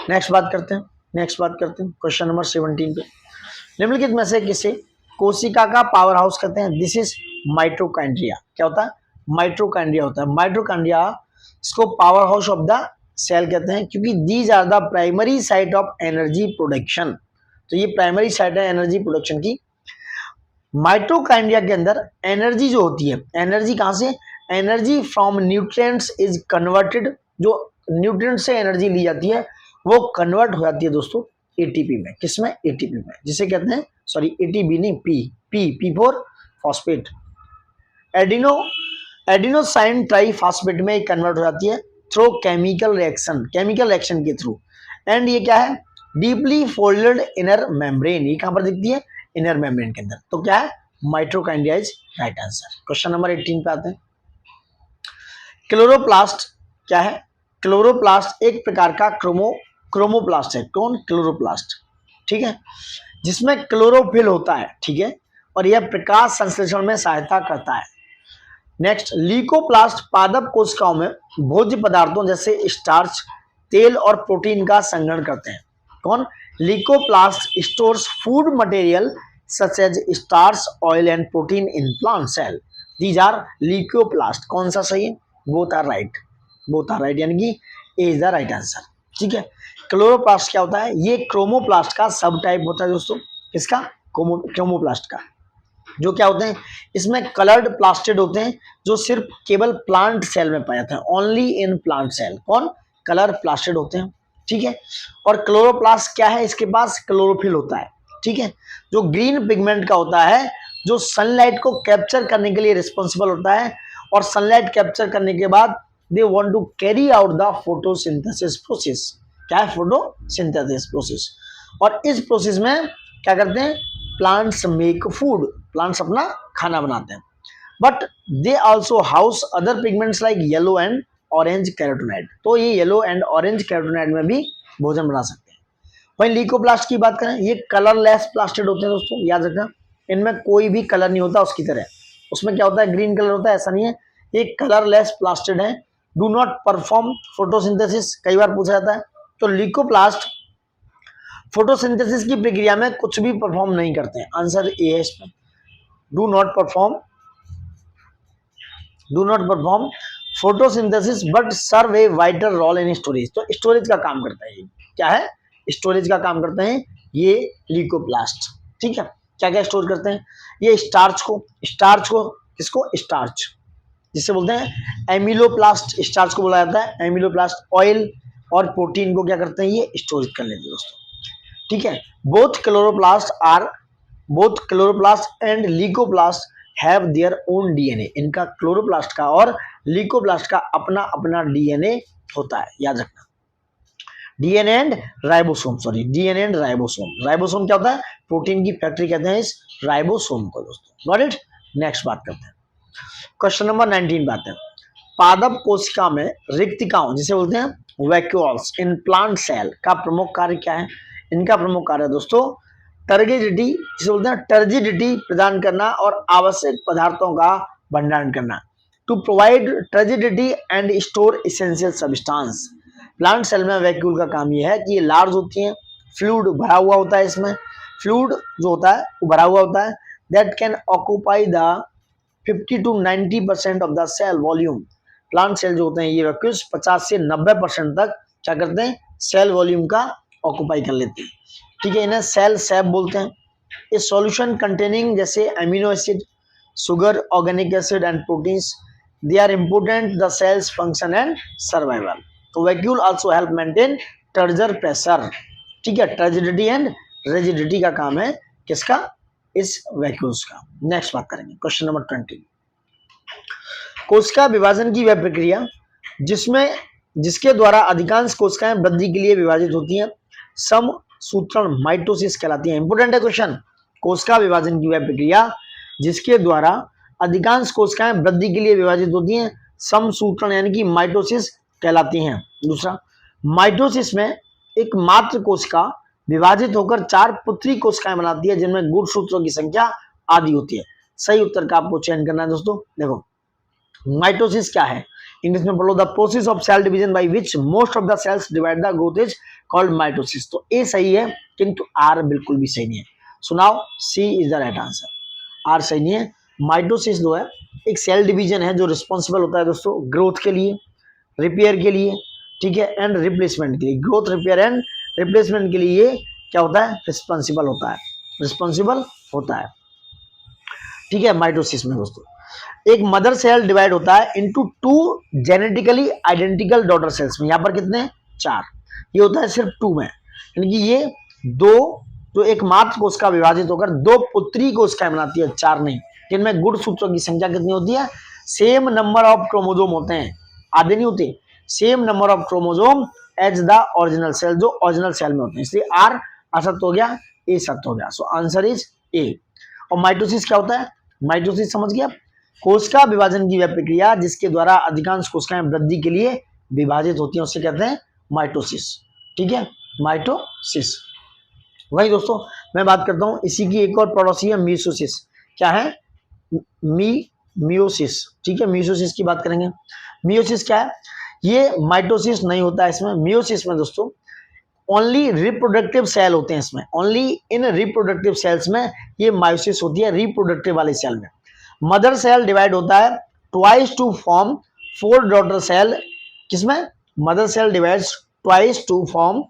नेक्स्ट बात करते हैं क्वेश्चन नंबर 17 पे। निम्नलिखित में से किसे कोशिका का पावर हाउस कहते हैं? This is mitochondria. क्या होता है? माइटोकॉन्ड्रिया होता है। माइटोकॉन्ड्रिया इसको power house of the cell कहते हैं, क्योंकि these are the primary site of energy production. तो ये प्राइमरी साइट है एनर्जी प्रोडक्शन की। माइटोकॉन्ड्रिया के अंदर एनर्जी जो होती है, एनर्जी कहां से? Energy from nutrients is converted. जो न्यूट्रिएंट से एनर्जी ली जाती है वो कन्वर्ट हो जाती है दोस्तों एटीपी में। किसमें? एटीपी में, जिसे कहते हैं, सॉरी एटीपी नहीं, P for phosphate. Adenosine triphosphate में कन्वर्ट हो जाती है थ्रू केमिकल रिएक्शन के थ्रू। एंड ये क्या है? Deeply folded inner membrane. ये कहां पर दिखती है? इनर मेम्ब्रेन के अंदर। तो क्या है? Mitochondria is right answer. Question number 18 पे आते हैं। क्लोरोप्लास्ट क्या है? क्लोरोप्लास्ट एक प्रकार का क्रोमोप्लास्ट है। कौन? क्लोरोप्लास्ट। ठीक है, जिसमें क्लोरोफिल होता है। ठीक है, और यह प्रकाश संश्लेषण में सहायता करता है। नेक्स्ट, ल्यूकोप्लास्ट पादप कोशिकाओं में भोज्य पदार्थों जैसे स्टार्च, तेल और प्रोटीन का संग्रहण करते हैं। कौन? Leucoplast stores food material such as starch, oil and protein in plant cell. These are leucoplast. कौन सा सही है? Both are right. Both are right, यानी कि A is the right answer. ठीक है, क्लोरोप्लास्ट क्या होता है? ये क्रोमोप्लास्ट का सब टाइप होता है दोस्तों। किसका? क्रोमोप्लास्ट का। जो क्या होते हैं? इसमें कलर्ड प्लास्टिड होते हैं, जो सिर्फ केवल प्लांट सेल में पाए जाते हैं। Only in plant cell. कौन? कलर प्लास्टिड होते हैं। ठीक है, और क्लोरोप्लास्ट क्या है? इसके पास क्लोरोफिल होता है। ठीक है, जो ग्रीन पिगमेंट का होता है, जो सनलाइट को कैप्चर करने के लिए रिस्पॉन्सिबल होता है, और सनलाइट कैप्चर करने के बाद they want to carry out the photosynthesis process. क्या है? Photosynthesis process. और इस प्रोसेस में क्या करते हैं? Plants make food. प्लांट्स अपना खाना बनाते हैं। But they also house other pigments like yellow and orange carotenoid. तो ये येलो एंड ऑरेंज कैरोटीनॉइड में भी भोजन बना सकते हैं। वहीं ल्यूकोप्लास्ट की बात करें, ये कलरलेस प्लास्टिड होते हैं दोस्तों, याद रखना। इनमें कोई भी कलर नहीं होता उसकी तरह। उसमें क्या होता है? ग्रीन कलर होता है, ऐसा नहीं है। ये कलरलेस प्लास्टिड है। डू नॉट परफॉर्म फोटोसिंथेसिस, कई बार पूछा जाता है। तो ल्यूकोप्लास्ट फोटोसिंथेसिस की प्रक्रिया में कुछ भी परफॉर्म नहीं करते हैं। आंसर ए है इसमें। Do not perform photosynthesis but serve a vital role in storage. तो स्टोरेज का काम करता है ये। क्या है? स्टोरेज का काम करते हैं ये ल्यूकोप्लास्ट। ठीक है, क्या क्या स्टोर करते हैं? ये स्टार्च को किसको? स्टार्च, जिसे बोलते हैं एमिलोप्लास्ट। स्टार्च को बोला जाता है एमिलोप्लास्ट। ऑयल और प्रोटीन को क्या करते हैं? ये स्टोरेज कर लेते हैं दोस्तों। ठीक है, both chloroplast and leucoplast have their own DNA. इनका क्लोरोप्लास्ट का और ल्यूकोप्लास्ट का अपना अपना डीएनए होता है, याद रखना। DNA and ribosome. राइबोसोम क्या होता है? प्रोटीन की फैक्ट्री कहते हैं इस राइबोसोम को दोस्तों। Got it? नेक्स्ट बात करते हैं, क्वेश्चन नंबर 19 बात है। पादप कोशिका में रिक्तिकाओं, जिसे बोलते हैं वैक्यूल्स इन प्लांट सेल, का प्रमुख कार्य क्या है? इनका प्रमुख कार्य दोस्तों टर्जिडिटी, जिसे बोलते हैं टर्जिडिटी प्रदान करना और आवश्यक पदार्थों का भंडारण करना। To provide turgidity and store essential substance. Plant cell में वैक्यूल का काम यह है कि ये लार्ज होती हैं, फ्लूइड भरा हुआ होता है। इसमें फ्लूइड जो होता है वो भरा हुआ होता है। That can occupy the 50 to 90% of the cell volume. Plant cell जो होते हैं ये वैक्यूल्स 50 से 90% तक क्या करते हैं? सेल वॉल्यूम का ऑक्यूपाई कर लेते हैं। ठीक है, इन्हें सेल सैप बोलते हैं। ए सॉल्यूशन कंटेनिंग जैसे amino acid, sugar, organic acid and proteins, they are important the cells function and survival. तो vacuole also help maintain turgor pressure. ठीक है, टर्जिडिटी एंड रिजिडिटी का काम है किसका? इस वैक्यूल्स का। नेक्स्ट बात करेंगे, क्वेश्चन नंबर 20। कोशिका विभाजन की वह प्रक्रिया जिसके द्वारा अधिकांश कोशिकाएं वृद्धि के लिए विभाजित होती हैं, समसूत्रण माइटोसिस कहलाती है। इंपोर्टेंट है क्वेश्चन। कोशिका विभाजन की वह प्रक्रिया जिसके द्वारा अधिकांश कोशिकाएं वृद्धि के लिए विभाजित होती हैं, समसूत्रण यानी कि माइटोसिस कहलाती हैं। दूसरा, माइटोसिस में एक मात्र कोशिका विभाजित होकर 4 पुत्री कोशिकाएं बनाती है, जिनमें गुणसूत्रों की संख्या आदि होती है। सही उत्तर का आपको चयन करना है दोस्तों। देखो, माइटोसिस क्या है? इंग्लिश में बोलो, the process of cell division by which most of the cells divide the growth is called mitosis. तो ए सही है, किंतु आर बिल्कुल भी सही नहीं है। So now C is the right answer, आर सही नहीं है। माइटोसिस जो है एक सेल डिवीजन है जो रिस्पॉन्सिबल होता है दोस्तों ग्रोथ के लिए, रिपेयर के लिए, ठीक है, एंड रिप्लेसमेंट के लिए। ग्रोथ, रिपेयर एंड रिप्लेसमेंट के लिए ये क्या होता है, रिस्पॉन्सिबल होता है, रिस्पॉन्सिबल होता है, ठीक है। माइटोसिस में दोस्तों एक मदर सेल डिवाइड होता है into two genetically identical daughter cells में। यहाँ पर कितने, 4, ये होता है सिर्फ 2 में, यानी कि ये 2 जो एक मात्र कोशिका विभाजित होकर 2 पुत्री कोशिकाएं बनाती है, 4 नहीं, जिनमें गुणसूत्रों की संख्या कितनी होती है, सेम नंबर ऑफ क्रोमोजोम होते हैं, आधे नहीं होते, same number of chromosome as the original cell, जो ओरिजिनल सेल में होते हैं, इसलिए आर असत्य हो गया, ए सत्य हो गया, सो आंसर इज ए। और माइटोसिस क्या होता है, माइटोसिस समझ गया, कोशिका विभाजन की वह प्रक्रिया जिसके द्वारा अधिकांश कोशिकाएं वृद्धि के लिए विभाजित होती हैं, उसे कहते हैं माइटोसिस, ठीक है, माइटोसिस। वही दोस्तों मैं बात करता हूं इसी की एक और पड़ोसी है मियोसिस। क्या है, मियोसिस, ठीक है, मियोसिस की बात करेंगे। मियोसिस क्या है, ये माइटोसिस नहीं होता है इसमें, मियोसिस में दोस्तों ओनली रिप्रोडक्टिव सेल होते हैं इसमें, ओनली इन रिप्रोडक्टिव सेल्स में ये मायोसिस होती है, रिप्रोडक्टिव वाले सेल में। मदर सेल डिवाइड होता है twice to form 4 daughter cell, किसमें, mother cell divides twice to form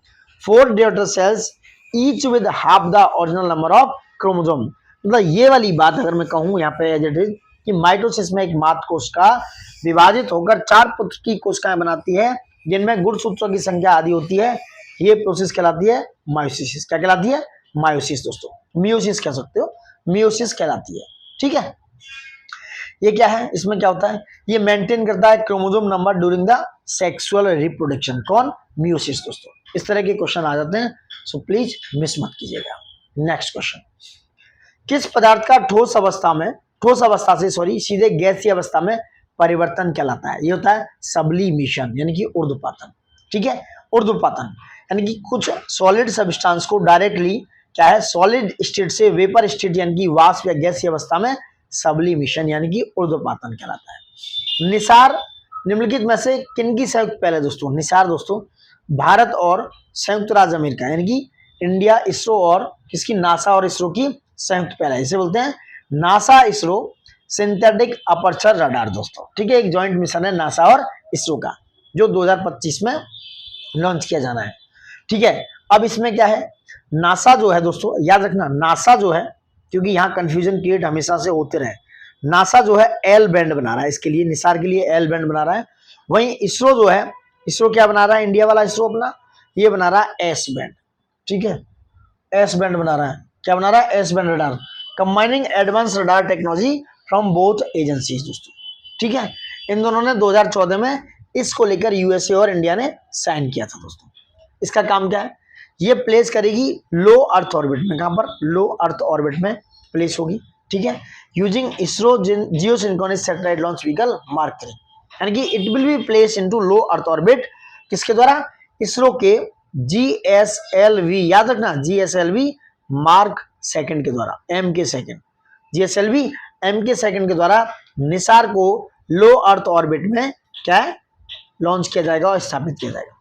4 daughter cells each with half the original number of chromosome. मतलब ये वाली बात अगर मैं कहूँ यहाँ पे एज इट इज कि माइटोसिस में एक मात्र कोशिका विभाजित होकर 4 पुत्र की कोशिकाएं बनाती है जिनमें गुणसूत्रों की संख्या आदि होती है, ये प्रोसेस कहलाती है मायोसिस। क्या कहलाती है, मायोसिस दोस्तों, मियोसिस कह सकते हो, मियोसिस कहलाती है, ठीक है। ये क्या है, इसमें क्या होता है, ये मेंटेन करता है chromosome number during the sexual reproduction, कौन, मियोसिस दोस्तों। इस तरह के क्वेश्चन आ जाते हैं, सो प्लीज मिस मत कीजिएगा। नेक्स्ट क्वेश्चन, किस पदार्थ का ठोस अवस्था से सीधे गैसीय अवस्था में परिवर्तन कहलाता है, ये होता है सब्लिमेशन, यानी कि ऊर्ध्वपातन, ठीक है, ऊर्ध्वपातन, यानी कि कुछ सॉलिड सब्सटेंस को डायरेक्टली क्या है, सॉलिड स्टेट से वेपर स्टेट यानी कि वाष्प या गैसीय अवस्था में सब्लिमेशन यानी कि ऊर्ध्वपातन कहलाता है। निसार निम्नलिखित में से किनकी संयुक्त पहल है दोस्तों, निसार दोस्तों भारत और संयुक्त राज्य अमेरिका, यानी कि इंडिया, इसरो और किसकी, नासा और इसरो की संयुक्त पहल है, इसे बोलते हैं NASA ISRO synthetic aperture radar दोस्तों, ठीक है, एक जॉइंट मिशन है नासा और इसरो का जो 2025 में लॉन्च किया जाना है, ठीक है। अब इसमें क्या है, नासा जो है दोस्तों, याद रखना नासा जो है, क्योंकि यहाँ कंफ्यूजन क्रिएट हमेशा से होते रहे, नासा जो है एल बैंड बना रहा है इसके लिए, निसार के लिए एल बैंड बना रहा है। वहीं इसरो जो है, इसरो क्या बना रहा है, इंडिया वाला इसरो अपना ये बना रहा है एस बैंड, ठीक है, एस बैंड बना रहा है, क्या बना रहा है, S band radar, combining advance radar technology from both agencies दोस्तों, ठीक है। इन दोनों ने 2014 में इसको लेकर यूएसए और इंडिया ने साइन किया था दोस्तों। इसका काम क्या है, ये प्लेस करेगी लो अर्थ ऑर्बिट में, कहां पर, लो अर्थ ऑर्बिट में प्लेस होगी, ठीक है, using ISRO geosynchronous satellite launch vehicle mark 3, यानी कि it will be place into low earth orbit, किसके द्वारा, इसरो के GSLV, याद रखना GSLV मार्क 2 के द्वारा, M के सेकंड, GSLV M के सेकंड के द्वारा निसार को लो अर्थ ऑर्बिट में क्या है, लॉन्च किया जाएगा और स्थापित किया जाएगा।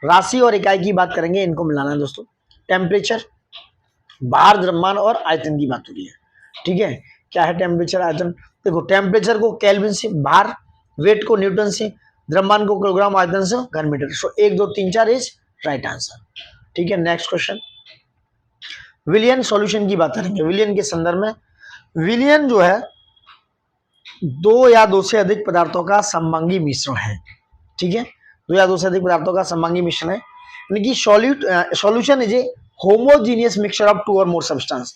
राशि और इकाई की बात करेंगे, इनको मिलाना है दोस्तों। टेम्परेचर, भार, द्रव्यमान और आयतन की बात हो रही है, ठीक है। क्या है टेम्परेचर, आयतन, देखो टेम्परेचर को केल्विन से, भार, वेट को न्यूटन से, द्रव्यमान को किलोग्राम, आयतन से घन metre. So 1 2 3 4 is right answer, ठीक है। नेक्स्ट क्वेश्चन, विलियन सॉल्यूशन की बात करेंगे। विलियन के संदर्भ में, विलियन जो है 2 या 2 से अधिक पदार्थों का सममांगी मिश्रण है, ठीक है, 2 या 2 से अधिक पदार्थों का सममांगी मिश्रण है, यानी कि solution is a homogeneous mixture of 2 और मोर सब्सटेंस।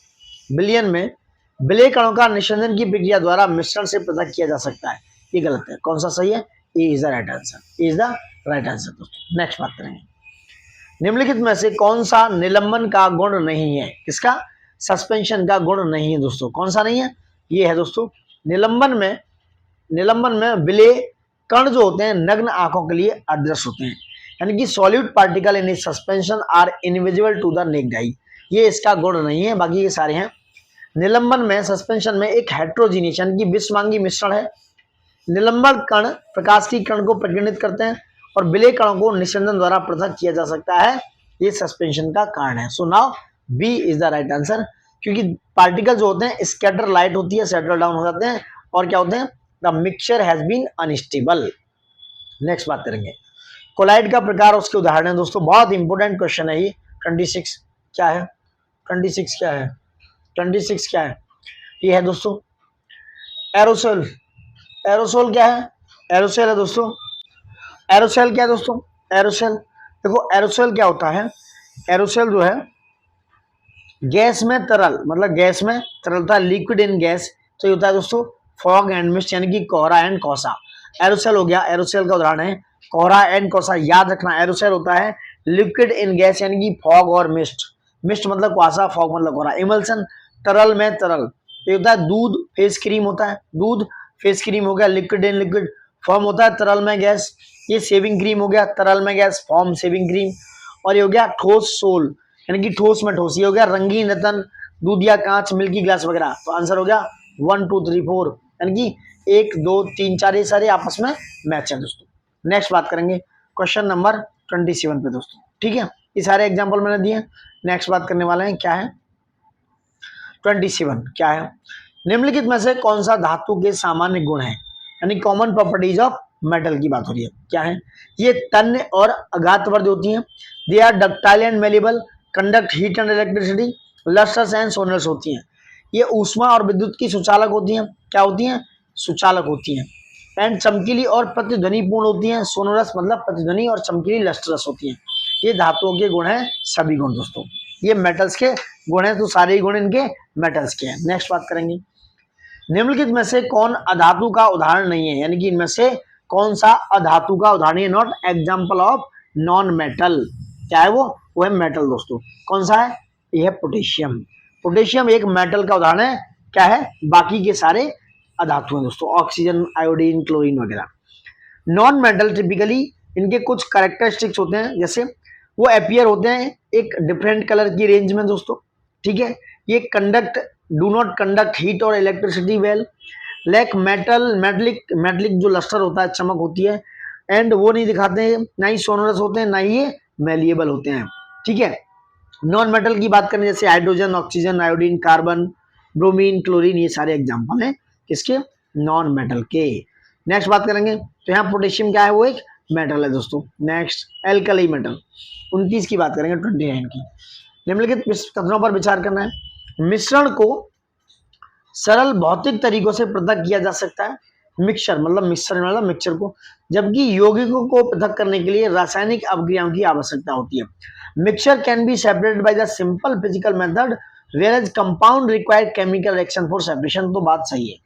विलियन में विलय कणों का निषेधन की प्रक्रिया द्वारा मिश्रण से पृथक किया जा सकता है, ये गलत है, कौन सा सही है, A is the right answer, A is the right answer दोस्तों। नेक्स्ट बात करेंगे, निम्नलिखित में से कौन सा निलंबन का गुण नहीं है, किसका, सस्पेंशन का गुण नहीं है दोस्तों, कौन सा नहीं है, ये है दोस्तों निलंबन में विलय कण जो होते हैं नग्न आंखों के लिए अदृश्य होते हैं, यानी कि solute particle in suspension are invisible to the naked eye, ये इसका गुण नहीं है, बाकी ये सारे हैं। निलंबन में, सस्पेंशन में एक हेट्रोजीनियस यानी कि विषमांगी मिश्रण है। निलंबन कण प्रकाश की कण को प्रकीर्णित करते हैं और विलय कणों को निस्यंदन द्वारा पृथक किया जा सकता है, ये सस्पेंशन का कारण है। So now B is the right answer, क्योंकि पार्टिकल जो होते हैं स्कैटर लाइट होती है, सेटल डाउन हो जाते हैं और क्या होते हैं, the mixture has been unstable. Next बात करेंगे कोलाइड का प्रकार, उसके उदाहरण है दोस्तों। बहुत इंपॉर्टेंट क्वेश्चन है ये। 26 क्या है, 26 क्या है, 26 क्या है, ये है दोस्तों एरोसोल। एरोसोल क्या है, एरोसोल है दोस्तों। एरोसोल क्या है दोस्तों, एरोसोल देखो एरोसोल क्या होता है, एरोसोल जो है गैस में तरल, मतलब गैस में तरलता, लिक्विड इन गैस, तो ये होता है दोस्तों फॉग एंड मिस्ट, यानी कि कोहरा एंड कोसा। एरोसोल हो गया, एरोसोल का उदाहरण है कोहरा एंड कोसा। याद रखना एरोसोल होता है लिक्विड इन गैस यानी कि फॉग और मिस्ट, मिस्ट मतलब कुआसा, फॉग मतलब कोहरा। इमल्सन तरल में तरल, ये होता है दूध, फेस क्रीम होता है, दूध फेस क्रीम हो गया, लिक्विड इन लिक्विड। फॉर्म होता है तरल में गैस, ये सेविंग क्रीम हो गया, तरल में गैस, फॉर्म सेविंग क्रीम। और ये हो गया ठोस सोल, यानी कि ठोस में ठोस, ये हो गया रंगीन रतन, दूध या कांच, मिल्की ग्लास वगैरह। तो आंसर हो गया 1 2 3 4, यानी कि 1 2 3 4 ये सारे आपस में मैच है दोस्तों। नेक्स्ट बात करेंगे क्वेश्चन नंबर 27 पे दोस्तों, ठीक है। ये सारे एग्जाम्पल मैंने दिए। नेक्स्ट बात करने वाले हैं, क्या है 27 क्या है, निम्नलिखित में से कौन सा धातु के सामान्य गुण है, यानी कॉमन प्रॉपर्टीज ऑफ मेटल की बात हो रही है। क्या है, ये तन्य और अघातवर्ध होती हैं, they are ductile and malleable, conduct heat and electricity, lustrous and sonorous होती हैं। ये ऊष्मा और विद्युत की सुचालक होती हैं, क्या होती हैं, सुचालक होती हैं। एंड चमकीली और प्रतिध्वनि पूर्ण होती हैं, सोनरस मतलब प्रतिध्वनि और चमकीली लस्टरस होती हैं। ये धातुओं के गुण हैं, सभी गुण दोस्तों, ये मेटल्स के गुण हैं, तो सारे गुण इनके मेटल्स के हैं। नेक्स्ट बात करेंगे निम्नलिखित में से कौन अधातु का उदाहरण नहीं है, यानी कि इनमें से कौन सा अधातु का उदाहरण है, not example of non metal. क्या है वो है मेटल दोस्तों। कौन सा है, यह है पोटेशियम। पोटेशियम एक मेटल का उदाहरण है, क्या है, बाकी के सारे अधातु हैं दोस्तों, ऑक्सीजन, आयोडीन, क्लोरीन वगैरह। नॉन मेटल टिपिकली इनके कुछ कैरेक्टरिस्टिक्स होते हैं, जैसे वो अपीयर होते हैं एक डिफरेंट कलर की रेंज में दोस्तों, ठीक है। ये conduct, do not conduct heat और electricity well, lack metal, metallic जो लस्टर होता है, चमक होती है, एंड वो नहीं दिखाते हैं, ना ही सोनरस होते हैं, ना ही ये मेलिएबल होते हैं, ठीक है। नॉन मेटल की बात करें जैसे hydrogen, oxygen, iodine, carbon, bromine, chlorine, ये सारे एग्जाम्पल हैं किसके, नॉन मेटल के। नेक्स्ट बात करेंगे तो यहाँ पोटेशियम क्या है, वो एक मेटल है दोस्तों। नेक्स्ट एल्कली मेटल 29 की बात करेंगे, 29 की। निम्नलिखित कथनों पर विचार करना है, मिश्रण को सरल भौतिक तरीकों से पृथक किया जा सकता है, मिक्सचर मतलब मिश्रण मतलब मिक्सचर को, जबकि यौगिकों को पृथक करने के लिए रासायनिक अभिक्रियाओं की आवश्यकता होती है। Mixture can be separated by the simple physical method whereas compound require chemical reaction for separation. तो बात सही है,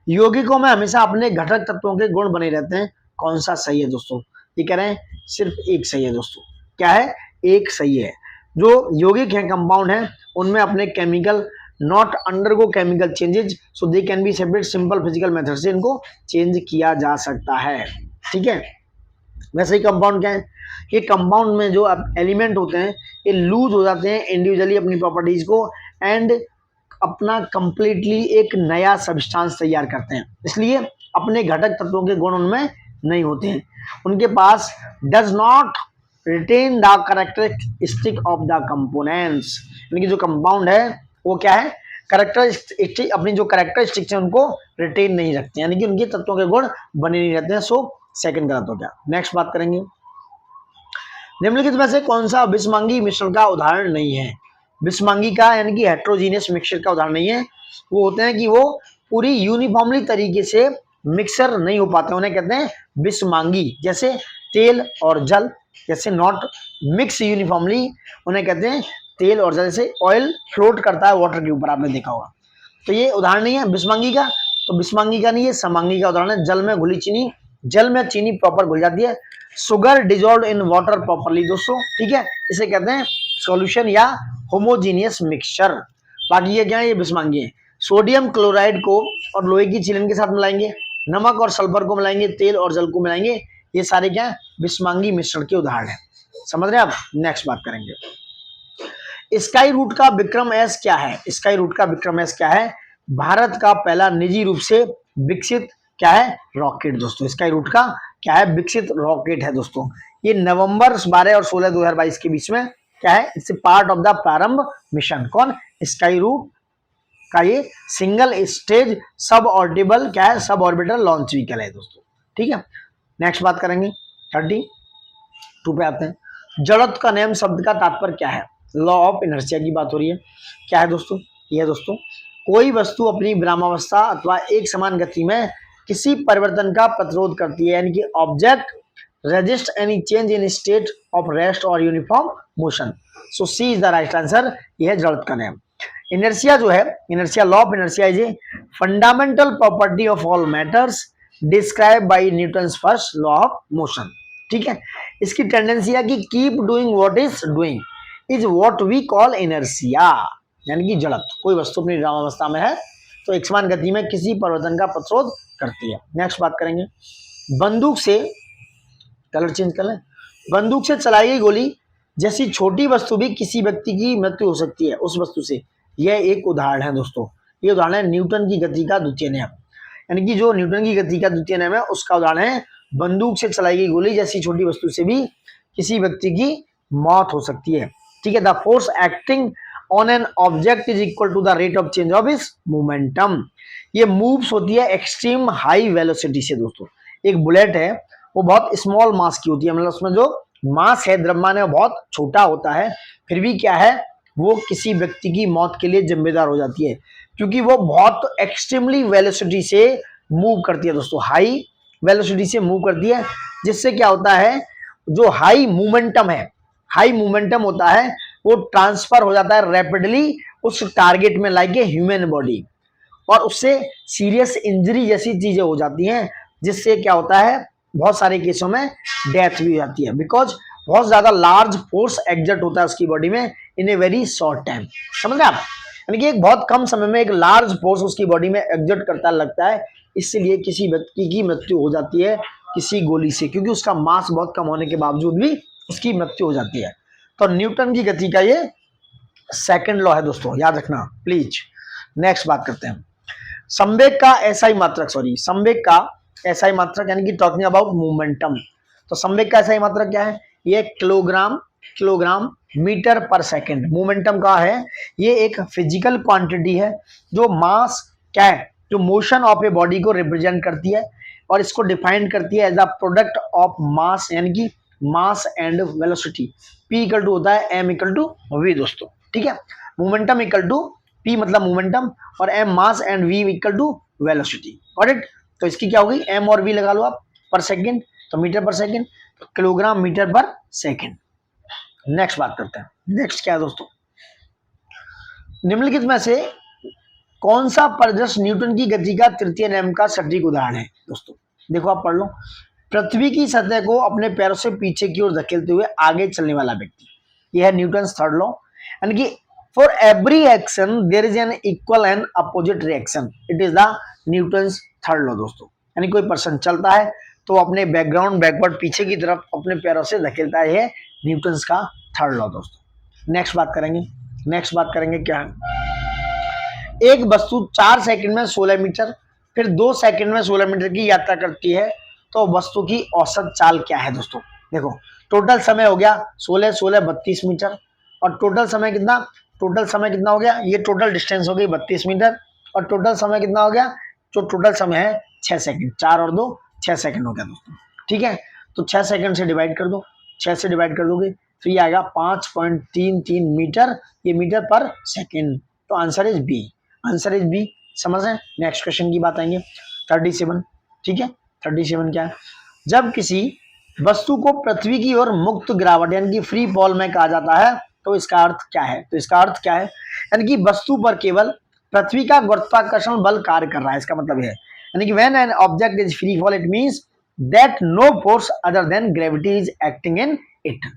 यौगिकों में हमेशा अपने घटक तत्वों के गुण बने रहते हैं। कौन सा सही है दोस्तों, ये कह रहे हैं सिर्फ एक सही है दोस्तों। क्या है, एक सही है। जो यौगिक है, कंपाउंड है, उनमें अपने chemical not undergo chemical changes, so they can be separate simple physical method से इनको चेंज किया जा सकता है, ठीक है। वैसे ही कंपाउंड क्या है, ये कंपाउंड में जो एलिमेंट होते हैं ये लूज हो जाते हैं इंडिविजुअली अपनी प्रॉपर्टीज को, एंड अपना कंप्लीटली एक नया सब्सटेंस तैयार करते हैं, इसलिए अपने घटक तत्वों के गुण उनमें नहीं होते हैं। उनके पास does not retain the characteristic of the components, यानी कि जो कंपाउंड है वो क्या है, कैरेक्टरिस्टिक, अपनी जो कैरेक्टरिस्टिक्स है उनको रिटेन नहीं रखते, यानी कि उनके तत्वों के गुण बने नहीं रहते हैं। सो सेकंड गलत हो गया। नेक्स्ट बात करेंगे निम्नलिखित में से कौन सा विषमांगी मिश्रण का उदाहरण नहीं है। विषमांगी का यानी कि हेट्रोजीनियस मिक्सचर का उदाहरण नहीं है। वो होते हैं कि वो पूरी यूनिफॉर्मली तरीके से मिक्सर नहीं हो पाते, उन्हें कहते हैं विषमांगी। जैसे तेल और जल, जैसे नॉट मिक्स यूनिफॉर्मली, उन्हें कहते हैं तेल और जल। जैसे ऑयल फ्लोट करता है वाटर के ऊपर, आपने देखा होगा, तो ये उदाहरण नहीं है विषमांगी का। तो विषमांगी का नहीं है, समांगी का उदाहरण है। जल में घुली चीनी, जल में चीनी प्रॉपर घुल जाती है। Sugar dissolve in water properly दोस्तों, ठीक है, इसे कहते हैं सॉल्यूशन या होमोजीनियस मिक्सचर। बाकी ये क्या है, ये विषमांगी है। सोडियम क्लोराइड को और लोहे की चिलन के साथ मिलाएंगे, नमक और सल्फर को मिलाएंगे, तेल और जल को मिलाएंगे, ये सारे क्या है, विषमांगी मिश्रण के उदाहरण है। समझ रहे हैं आप। नेक्स्ट बात करेंगे स्काई रूट का विक्रम एस क्या है। स्काई रूट का विक्रम एस क्या है, भारत का पहला निजी रूप से विकसित क्या है, रॉकेट दोस्तों। स्काई रूट का क्या है, विकसित रॉकेट है दोस्तों। ये नवंबर 12 और 16 2022 के बीच में क्या है, इट्स पार्ट ऑफ द प्रारंभ मिशन। कौन, स्काई रूट का ये सिंगल स्टेज सब ऑर्बिटल क्या है, सब ऑर्बिटल लॉन्च व्हीकल है दोस्तों। ठीक है, नेक्स्ट बात करेंगे 32 पे आते हैं। जड़त्व का नियम शब्द का तात्पर्य क्या है? लॉ ऑफ इनर्शिया की बात हो रही है। क्या है दोस्तों? ये है दोस्तों, कोई वस्तु अपनी विरामावस्था अथवा एक समान गति में किसी परिवर्तन का प्रतिरोध करती है, यानी कि object resist any change in state of rest और uniform motion. So C is the right answer. यह है जड़त्व का नियम। इनर्शिया जो है, inertia, law of inertia is a fundamental property of all matters describe by Newton's first law of motion. ठीक है, इसकी टेंडेंसी है कि keep doing what is doing is what we call inertia, यानी कि जड़त्व। कोई वस्तु अपनी विरामावस्था में है तो एक समान गति में किसी परिवर्तन का प्रतिरोध करती है। नेक्स्ट बात करेंगे, बंदूक से, कलर चेंज कर लें, बंदूक से चलाई गई गोली जैसी छोटी वस्तु भी किसी व्यक्ति की मृत्यु हो सकती है उस वस्तु से। यह एक उदाहरण है दोस्तों, ये उदाहरण है न्यूटन की गति का द्वितीय नियम, यानी कि जो न्यूटन की गति का द्वितीय नियम है उसका उदाहरण है बंदूक से चलाई गई गोली जैसी छोटी वस्तु से भी किसी व्यक्ति की मौत हो सकती है। ठीक है, the force acting on an object is equal to the rate of change of its momentum. ये मूव्स होती है एक्सट्रीम हाई वेलोसिटी से दोस्तों। एक बुलेट है वो बहुत स्मॉल मास की होती है, मतलब उसमें जो मास है, द्रव्यमान है, वो बहुत छोटा होता है, फिर भी क्या है, वो किसी व्यक्ति की मौत के लिए जिम्मेदार हो जाती है, क्योंकि वो बहुत एक्सट्रीमली वेलोसिटी से मूव करती है दोस्तों, हाई वेलोसिटी से मूव करती है, जिससे क्या होता है, जो हाई मोमेंटम है, हाई मोमेंटम होता है, वो ट्रांसफर हो जाता है रैपिडली उस टारगेट में, लाइक ए ह्यूमन बॉडी, और उससे सीरियस इंजरी जैसी चीजें हो जाती हैं, जिससे क्या होता है, बहुत सारे केसों में डेथ भी हो जाती है, बिकॉज बहुत ज्यादा लार्ज फोर्स एग्जर्ट होता है उसकी बॉडी में इन ए वेरी शॉर्ट टाइम। समझ रहे आप, यानी कि एक बहुत कम समय में एक लार्ज फोर्स उसकी बॉडी में एग्जर्ट करता लगता है, इसलिए किसी व्यक्ति की मृत्यु हो जाती है किसी गोली से, क्योंकि उसका मास बहुत कम होने के बावजूद भी उसकी मृत्यु हो जाती है। तो न्यूटन की गति का ये सेकंड लॉ है दोस्तों, याद रखना प्लीज। नेक्स्ट बात करते हैं, संवेग का एसआई मात्रक, संवेग का एसआई मात्रक, यानी कि टॉकिंग अबाउट मोमेंटम। तो संवेग का एसआई मात्रक क्या है? ये किलोग्राम मीटर पर सेकंड। मोमेंटम का है, ये एक फिजिकल क्वांटिटी है जो मास क्या है, जो मोशन ऑफ ए बॉडी को रिप्रेजेंट करती है, और इसको डिफाइन करती है as a product of mass, यानी कि mass and velocity. P equal to होता है M इक्वल टू V दोस्तों। ठीक है, मोमेंटम इक्वल टू P मतलब मोमेंटम, और M mass and V equal to velocity. Alright, तो इसकी क्या होगी, M और V लगा लो आप, पर सेकंड, तो मीटर पर सेकंड, तो किलोग्राम मीटर पर सेकंड। नेक्स्ट बात करते हैं, नेक्स्ट क्या है दोस्तों, निम्नलिखित में से कौन सा परिदृश्य न्यूटन की गति का तृतीय नियम का सटीक उदाहरण है दोस्तों? देखो आप पढ़ लो, पृथ्वी की सतह को अपने पैरों से पीछे की ओर धकेलते हुए आगे चलने वाला व्यक्ति, यह है न्यूटन थर्ड लॉ, यानी कि for every action there is an equal and opposite reaction, it is the Newton third law दोस्तों। यानी कोई पर्सन चलता है तो अपने बैकग्राउंड बैकवर्ड पीछे की तरफ अपने पैरों से धकेलता है, यह न्यूटन का थर्ड लॉ दोस्तों। नेक्स्ट बात करेंगे क्या है, एक वस्तु 4 सेकंड में 16 मीटर, फिर 2 सेकंड में 16 मीटर की यात्रा करती है, तो वस्तु की औसत चाल क्या है दोस्तों? देखो, टोटल समय हो गया 16 16 32 मीटर, और टोटल समय कितना हो गया, ये टोटल डिस्टेंस हो गई 32 मीटर, और टोटल समय कितना हो गया, जो टोटल समय है 6 सेकंड, 4 और 2 6 सेकंड हो गया दोस्तों। ठीक है, तो 6 सेकंड से डिवाइड कर दो, 6 से डिवाइड कर दोगे तो ये आएगा 5.33 मीटर, ये मीटर पर सेकंड, तो आंसर इज बी। समझ रहे हैं? नेक्स्ट क्वेश्चन की बात आएंगे 37। ठीक है, 37 क्या है, जब किसी वस्तु को पृथ्वी की ओर मुक्त गिरावट यानी कि फ्री फॉल में कहा जाता है, तो इसका अर्थ क्या है? यानी कि वस्तु पर केवल पृथ्वी का गुरुत्वाकर्षण बल कार्य कर रहा है, इसका मतलब है, यानी कि when an object is free fall it means that no force other than gravity is acting in it,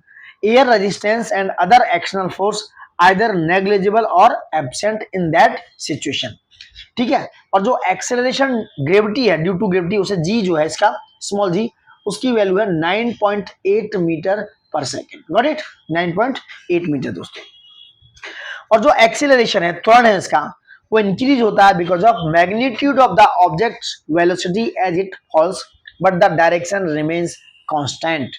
air resistance and other external force either negligible और एब्सेंट इन दैट सिचुएशन। ठीक है, और जो एक्सेलरेशन ग्रेविटी है, due to gravity, उसे g जो है इसका स्मॉल जी, उसकी वैल्यू है 9.8 मीटर पर सेकेंड। गॉट इट, 9.8 मीटर दोस्तों। और जो एक्सेलरेशन है, त्वरण है इसका, वो इंक्रीज होता है because of magnitude of the object velocity as it falls but the direction remains constant.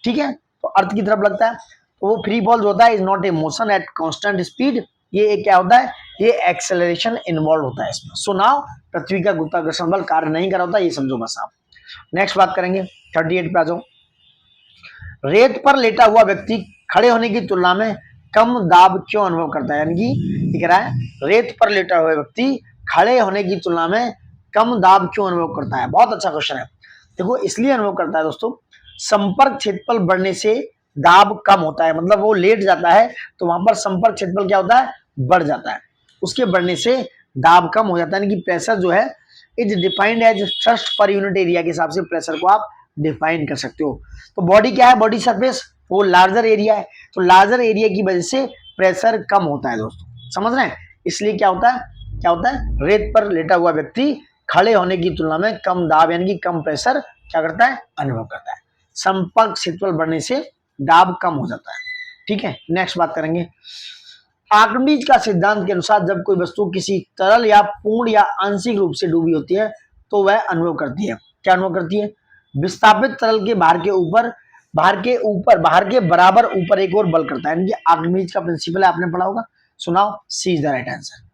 ठीक है, तो अर्थ की तरफ लगता है, तो वो फ्री फॉल जो होता है is not a motion at constant speed, ये क्या होता है, ये एक्सेलरेशन इन्वॉल्व होता है इसमें। सो नाउ पृथ्वी का गुरुत्वाकर्षण बल कार्य नहीं कर रहा होता, ये समझो बस आप। नेक्स्ट बात करेंगे 38 पे आ जाओ। रेत पर लेटा हुआ व्यक्ति खड़े होने की तुलना में कम दाब क्यों अनुभव करता है, यानी कि दिख रहा है रेत पर लेटा हुआ व्यक्ति खड़े होने की तुलना में कम दाब क्यों अनुभव करता है। बहुत अच्छा क्वेश्चन है। देखो इसलिए अनुभव करता है दोस्तों, संपर्क क्षेत्रफल बढ़ने से दाब कम होता है, मतलब वो लेट जाता है तो वहां पर संपर्क क्षेत्रफल क्या होता है, बढ़ जाता है, उसके बढ़ने से दाब कम हो जाता है, यानी कि प्रेशर जो है is defined as thrust per unit area के हिसाब से प्रेशर को आप डिफाइन कर सकते हो। तो बॉडी क्या है, बॉडी सरफेस वो लार्जर एरिया है, तो लार्जर एरिया की वजह से प्रेशर कम होता है दोस्तों, समझ रहे हैं। इसलिए क्या होता है, क्या होता है, रेत पर लेटा हुआ व्यक्ति खड़े होने की तुलना में कम दाब यानी कि कम प्रेशर क्या करता है, अनुभव करता है। संपर्क क्षेत्रफल बढ़ने से दाब कम हो जाता है। ठीक है, नेक्स्ट बात करेंगे। आर्किमिडीज का सिद्धांत के अनुसार जब कोई वस्तु किसी तरल या पूर्ण या आंशिक रूप से डूबी होती है तो वह अनुभव करती है, क्या अनुभव करती है, विस्थापित तरल के बाहर के बराबर ऊपर एक और बल करता है, यानी कि आर्किमिडीज का प्रिंसिपल है, आपने पढ़ा होगा। सुनाओ, सी इज द राइट आंसर।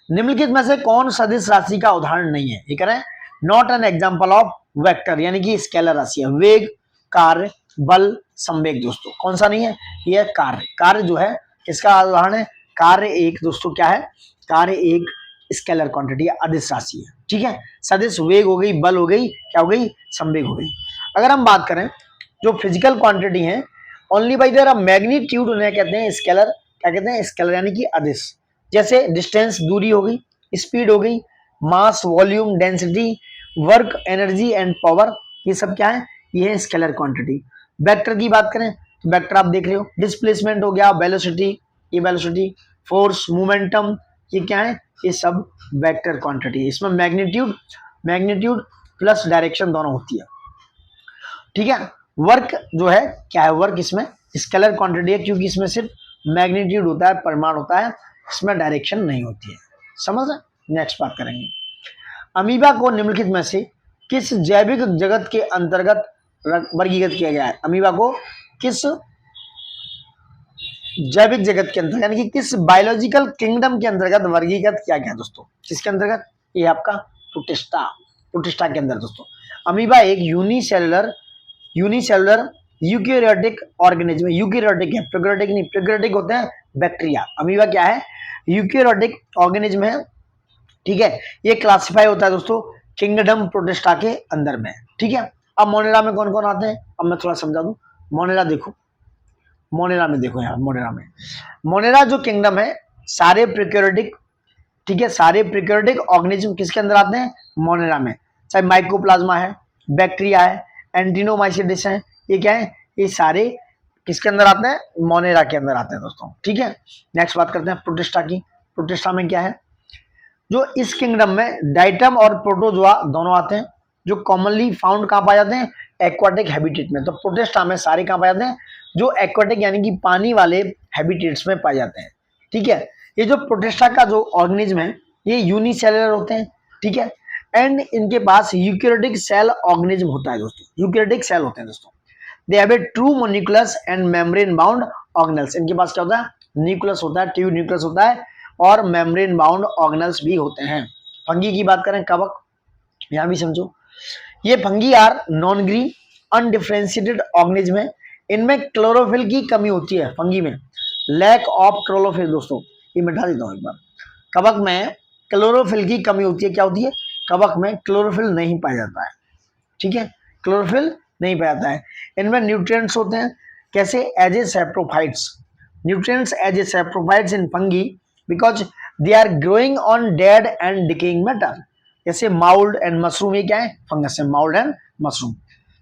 निम्नलिखित में से कौन सदिश राशि का उदाहरण नहीं है, ये कह रहे हैं not an example of vector, यानी कि स्केलर राशि है। वेग, कार्य, बल, संवेग दोस्तों कौन सा नहीं है, ये कार्य। कार्य जो है किसका उदाहरण है, कार्य एक दोस्तों क्या है, कार्य एक स्केलर क्वांटिटी है, अदिश राशि है। ठीक है, सदिश वेग हो गई, बल हो गई, क्या हो गई, संवेग हो गई। अगर हम बात करें जो फिजिकल क्वांटिटी है ओनली बाई देयर मैग्नीट्यूड उन्हें कहते हैं स्केलर, क्या कहते हैं, स्केलर यानी कि अदिश। जैसे डिस्टेंस दूरी हो गई, स्पीड हो गई, mass, volume, density, work, energy and power, ये सब क्या है, ये है स्केलर क्वांटिटी। वेक्टर की बात करें तो वेक्टर आप देख रहे हो, डिस्प्लेसमेंट हो गया, वेलोसिटी, ये वेलोसिटी, फोर्स, मोमेंटम, ये क्या है, ये सब वेक्टर क्वांटिटी है। इसमें मैग्नीट्यूड प्लस डायरेक्शन दोनों होती है। ठीक है, वर्क जो है क्या है, वर्क इसमें स्केलर क्वांटिटी है क्योंकि इसमें सिर्फ मैग्नीट्यूड होता है, परिमाण होता है, इसमें डायरेक्शन नहीं होती है, समझ रहे। नेक्स्ट बात करेंगे। अमीबा को निम्नलिखित में से किस जैविक जगत के अंतर्गत वर्गीकृत किया गया है, अमीबा को किस जैविक जगत के अंतर्गत यानी कि किस बायोलॉजिकल किंगडम के अंतर्गत वर्गीकृत किया गया दोस्तों, किसके अंतर्गत, ये आपका प्रोटिस्टा के अंदर दोस्तों। अमीबा एक यूनिसेलुलर यूकेरियोटिक ऑर्गेनिज्म, यूकेरियोटिक है, प्रोकैरियोटिक नहीं, प्रोकैरियोटिक होते हैं बैक्टीरिया, अमीबा क्या है, यूकेरियोटिक ऑर्गेनिज्म है। ठीक है, ये क्लासिफाई होता है दोस्तों किंगडम प्रोटिस्टा के अंदर में। ठीक है, अब मोनेरा में कौन कौन आते हैं, अब मैं थोड़ा समझा दूं। मोनेरा देखो, मोनेरा में देखो यार, मोनेरा जो किंगडम है सारे प्रोकैरियोटिक, ठीक है, सारे प्रोकैरियोटिक ऑर्गेनिज्म किसके अंदर आते हैं, मोनेरा में, चाहे माइकोप्लाज्मा है, बैक्टीरिया है, एंटीनोमाइसीडिस है, ये क्या है, ये सारे किसके अंदर आते हैं, मोनेरा के अंदर आते हैं दोस्तों। ठीक है, नेक्स्ट बात करते हैं प्रोटिस्टा की। प्रोटिस्टा में क्या है, जो इस किंगडम में डाइटम और प्रोटोजोआ दोनों आते हैं, जो कॉमनली फाउंड कहाँ पाए जाते हैं, एक्वाटिक हैबिटेट में। तो प्रोटिस्टा में सारे कहाँ पाए जाते हैं, जो एक्वाटिक यानी कि पानी वाले हैबिटेट्स में पाए जाते हैं। ठीक है, ये जो प्रोटिस्टा का जो ऑर्गेनिज्म है ये यूनिसेलुलर होते हैं। ठीक है, एंड इनके पास यूकैरियोटिक सेल ऑर्गेनिज्म होता है दोस्तों, यूकैरियोटिक सेल होते हैं दोस्तों। They have a true nucleus and membrane bound organelles, इनके पास क्या होता है, न्यूक्लियस होता है, ट्रू न्यूक्लियस होता है और मेम्ब्रेन बाउंड ऑर्गेनल्स भी होते हैं। फंगी की बात करें, कवक, यहां भी समझो, ये fungi are non green undifferentiated organism है, इनमें क्लोरोफिल की कमी होती है, फंगी में लैक ऑफ क्लोरोफिल दोस्तों, ये मिटा देता हूं एक बार। कवक में क्लोरोफिल की कमी होती है, क्या होती है, कवक में क्लोरोफिल नहीं पाया जाता है। ठीक है, क्लोरोफिल नहीं पाया जाता है। इनमें न्यूट्रिएंट्स होते हैं, कैसे, as a saprophytes, nutrients as a saprophytes in fungi because they are growing on dead and decaying matter. जैसे माउल्ड एंड मशरूम, ये क्या है, फंगस है, mould and mushroom.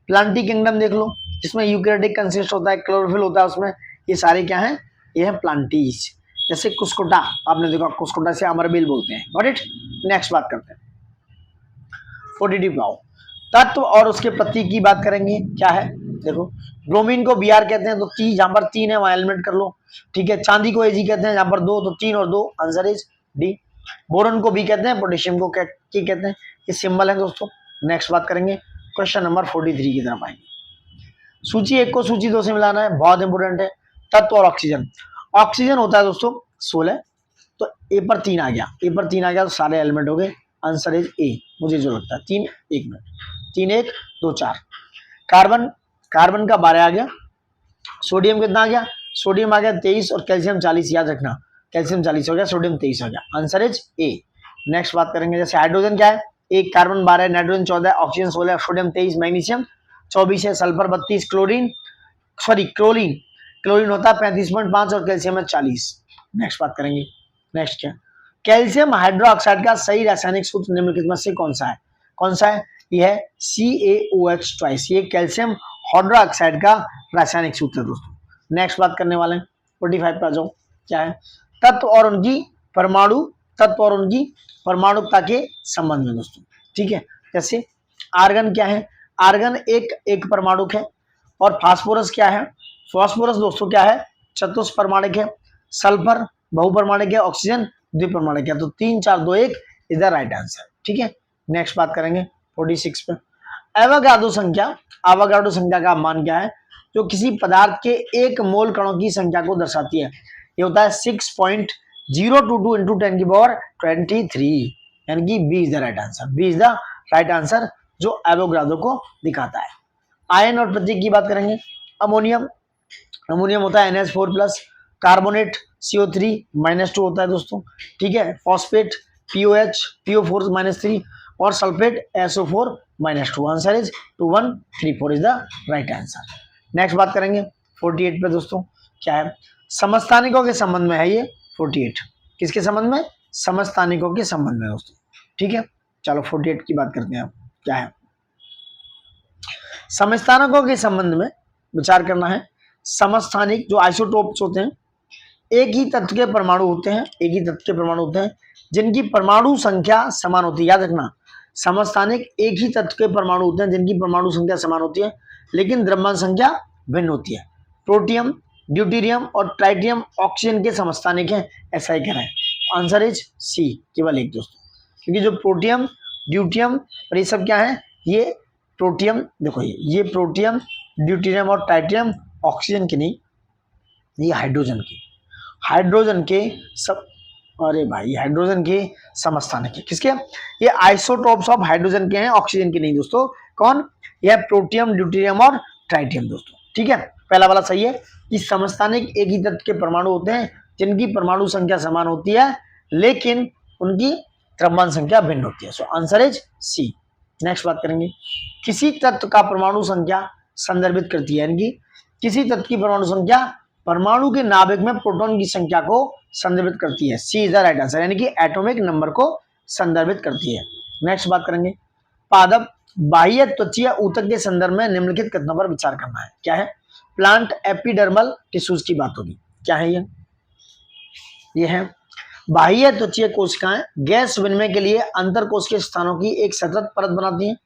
Plantae kingdom देख लो, जिसमें यूकैरियोटिक कंसिस्ट होता है, क्लोरोफिल होता है उसमें, ये सारे क्या हैं, ये है प्लांटीज। जैसे कुस्कुटा, आपने देखा कुस्कुटा से अमरबेल बोलते हैं। Got it. नेक्स्ट बात करते हैं 42 पाओ, तत्व और उसके प्रतीक की बात करेंगे। क्या है, देखो ब्रोमीन को Br कहते हैं, तो ती जहां पर 3 है वहां एलिमेंट कर लो। ठीक है, चांदी को Ag कहते हैं, जहां पर 2 तो 3 और 2, आंसर इज डी। बोरन को B कहते हैं, पोटेशियम को क्या कहते हैं, ये सिंबल है दोस्तों। नेक्स्ट बात करेंगे, क्वेश्चन नंबर 43 की तरफ आएंगे। सूची 1 को सूची 2 से मिलाना है, बहुत इंपोर्टेंट है। तत्व और ऑक्सीजन, ऑक्सीजन होता है दोस्तों 16, तो ए पर 3 आ गया, ए पर 3 आ गया तो सारे एलिमेंट हो गए, आंसर इज ए। मुझे जो लगता है 3, 1 मिनट, 3 1 2 4। कार्बन, कार्बन का 12 आ गया। सोडियम कितना आ गया, सोडियम आ गया 23 और कैल्शियम 40, याद रखना कैल्शियम 40 हो गया, सोडियम 23 हो गया, आंसर इज ए। नेक्स्ट बात करेंगे, जैसे हाइड्रोजन क्या है, 1, carbon 12, nitrogen 14, oxygen 16, sodium 23, magnesium 24 है, सल्फर 32, क्लोरीन क्लोरीन क्लोरीन होता है 35.5 और कैल्शियम है 40। नेक्स्ट बात करेंगे, नेक्स्ट क्या, कैल्शियम हाइड्रोक्साइड का सही रासायनिक सूत्र निम्नलिखित में से कौन सा है, कौन सा है, यह है CaOH ट्वाइस, ये कैल्शियम हाइड्रोक्साइड का रासायनिक सूत्र है दोस्तों। नेक्स्ट बात करने वाले हैं 45 पे आ जाओ, क्या है, तत्व और उनकी परमाणु, तत्व और उनकी परमाणुकता के संबंध में दोस्तों, ठीक है। जैसे आर्गन क्या है, आर्गन एक परमाणुक है, और फास्फोरस क्या है, फास्फोरस दोस्तों क्या है, चतुष्परमाणिक है, सल्फर बहुपरमाणिक है, ऑक्सीजन द्विपरमाणिक है, तो 3 4 2 1 इज द राइट आंसर, ठीक है। नेक्स्ट बात करेंगे 46 पे, एवोगाड्रो संख्या, एवोगाड्रो संख्या का मान क्या है, जो किसी पदार्थ के 1 मोल कणों की संख्या को दर्शाती है, ये होता है 6.022 इंटू 10 की पावर 23, यानी कि B is the right answer, B is the right answer जो एवोगाड्रो को दिखाता है। आयन और प्रतीक की बात करेंगे, अमोनियम, अमोनियम होता है NH4+, कार्बोनेट CO3-2 होता है दोस्तों, ठीक है, फॉस्फेट POH PO4-3 और sulphate SO4-2, answer is 2134 is the right answer. Next बात करेंगे 48 पे दोस्तों, क्या है, समस्थानिकों के संबंध में है ये 48, किसके संबंध में, समस्थानिकों के संबंध में दोस्तों, ठीक है। चलो 48 की बात करते हैं, क्या है, समस्थानिकों के संबंध में विचार करना है। समस्थानिक जो आइसोटोप्स होते हैं, एक ही तत्व के परमाणु होते हैं, एक ही तत्व के परमाणु होते हैं जिनकी परमाणु संख्या समान होती है, याद रखना समस्थानिक एक ही तत्व के परमाणु होते हैं जिनकी परमाणु संख्या समान होती है लेकिन द्रव्यमान संख्या भिन्न होती है। प्रोटियम, ड्यूटेरियम और ट्राइटियम ऑक्सीजन के समस्थानिक हैं, ऐसा ही कह रहे हैं, आंसर इज सी, केवल एक दोस्तों, क्योंकि जो प्रोटियम, ड्यूटियम और ये सब क्या है, ये प्रोटियम, देखो ये प्रोटियम, ड्यूटेरियम और ट्राइटियम ऑक्सीजन के नहीं, ये हाइड्रोजन के सब, अरे भाई हाइड्रोजन के समस्थानिक है, किसके, ये आइसोटोप्स ऑफ हाइड्रोजन के हैं, ऑक्सीजन के नहीं दोस्तों। कौन, यह प्रोटियम, ड्यूटेरियम और ट्राइटियम दोस्तों, ठीक है। पहला वाला सही है कि समस्थानिक एक ही तत्व के परमाणु होते हैं जिनकी परमाणु संख्या समान होती है लेकिन उनकी द्रव्यमान संख्या भिन्न होती है, so answer is C. Next बात करेंगे, किसी तत्व का परमाणु संख्या संदर्भित करती है, यानी किसी तत्व की परमाणु संख्या परमाणु के नाभिक में प्रोटॉन की संख्या को संदर्भित करती है, सी इज द राइट आंसर, यानी कि एटॉमिक नंबर को संदर्भित करती है। नेक्स्ट बात करेंगे, पादप, बाह्य त्वचीय ऊतक के संदर्भ में निम्नलिखित कथनों पर विचार करना है, क्या है, प्लांट एपिडर्मल टिश्यूज की बात होगी, क्या है ये है बाह्य त्वचीय कोशिकाएं गैस विनिमय के लिए अंतर कोशिकीय स्थानों की एक सतत परत बनाती हैं।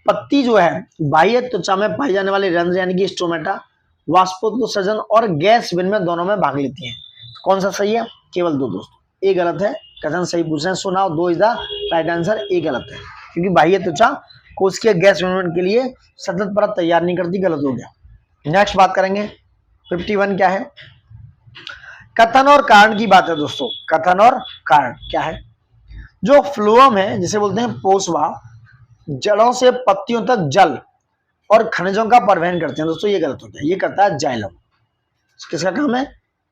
पत्ती जो है बाह्य त्वचा में पाई जाने वाले रंध्र यानी कि स्टोमेटा वाष्पोत्सर्जन और गैस विनिमय दोनों में भाग लेती हैं, तो कौन सा सही है, केवल 2 दोस्तों, ए गलत है, कथन सही पूछ रहे हैं, so now 2 is the right answer, A गलत है, क्योंकि बाह्य त्वचा कोशिकीय गैस विनिमय के लिए सतत परत तैयार नहीं करती, गलत हो गया। नेक्स्ट बात करेंगे 51, क्या है, कथन और कारण की बात है दोस्तों, कथन और कारण क्या है, जो फ्लोएम है जिसे बोलते हैं पोषवाह, जड़ों से पत्तियों तक जल और खनिजों का परिवहन करते हैं दोस्तों, ये गलत होता है, ये करता है जाइलम, किसका काम है,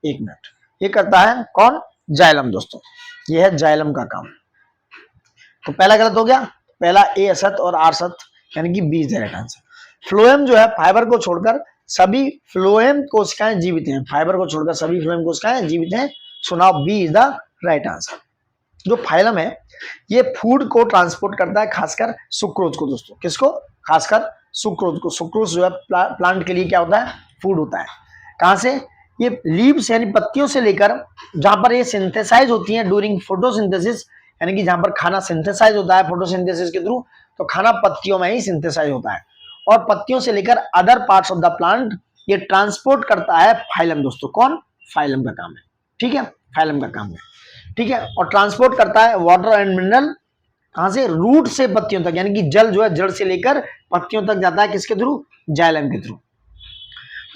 1 मिनट, ये करता है कौन, जाइलम दोस्तों, ये है जाइलम का काम, तो पहला गलत हो गया, पहला ए असत और आर सत, यानी कि B is the right answer. Phloem जो है फाइबर को छोड़कर सभी फ्लोएम कोशिकाएं जीवित हैं, फाइबर को छोड़कर सभी फ्लोएम कोशिकाएं जीवित हैं, so now B is the right answer. जो फाइलम है ये फूड को ट्रांसपोर्ट करता है, खासकर सुक्रोज को दोस्तों, किसको, खासकर सुक्रोज को, सुक्रोज जो है प्लांट के लिए क्या होता है, फूड होता है, कहां से, ये लीव्स यानी पत्तियों से लेकर जहां पर ये सिंथेसाइज होती हैं ड्यूरिंग फोटोसिंथेसिस, यानी कि जहां पर खाना सिंथेसाइज होता है फोटोसिंथेसिस के थ्रू, तो खाना पत्तियों में ही सिंथेसाइज होता है, और पत्तियों से लेकर other parts of the plant ये ट्रांसपोर्ट करता है फाइलम दोस्तों, कौन, फाइलम का काम है, ठीक है, फाइलम का काम है, ठीक है, और ट्रांसपोर्ट करता है वाटर एंड मिनरल, कहां से, रूट से पत्तियों तक, यानी कि जल जो है जड़ से लेकर पत्तियों तक जाता है, किसके थ्रू, जाइलम के थ्रू,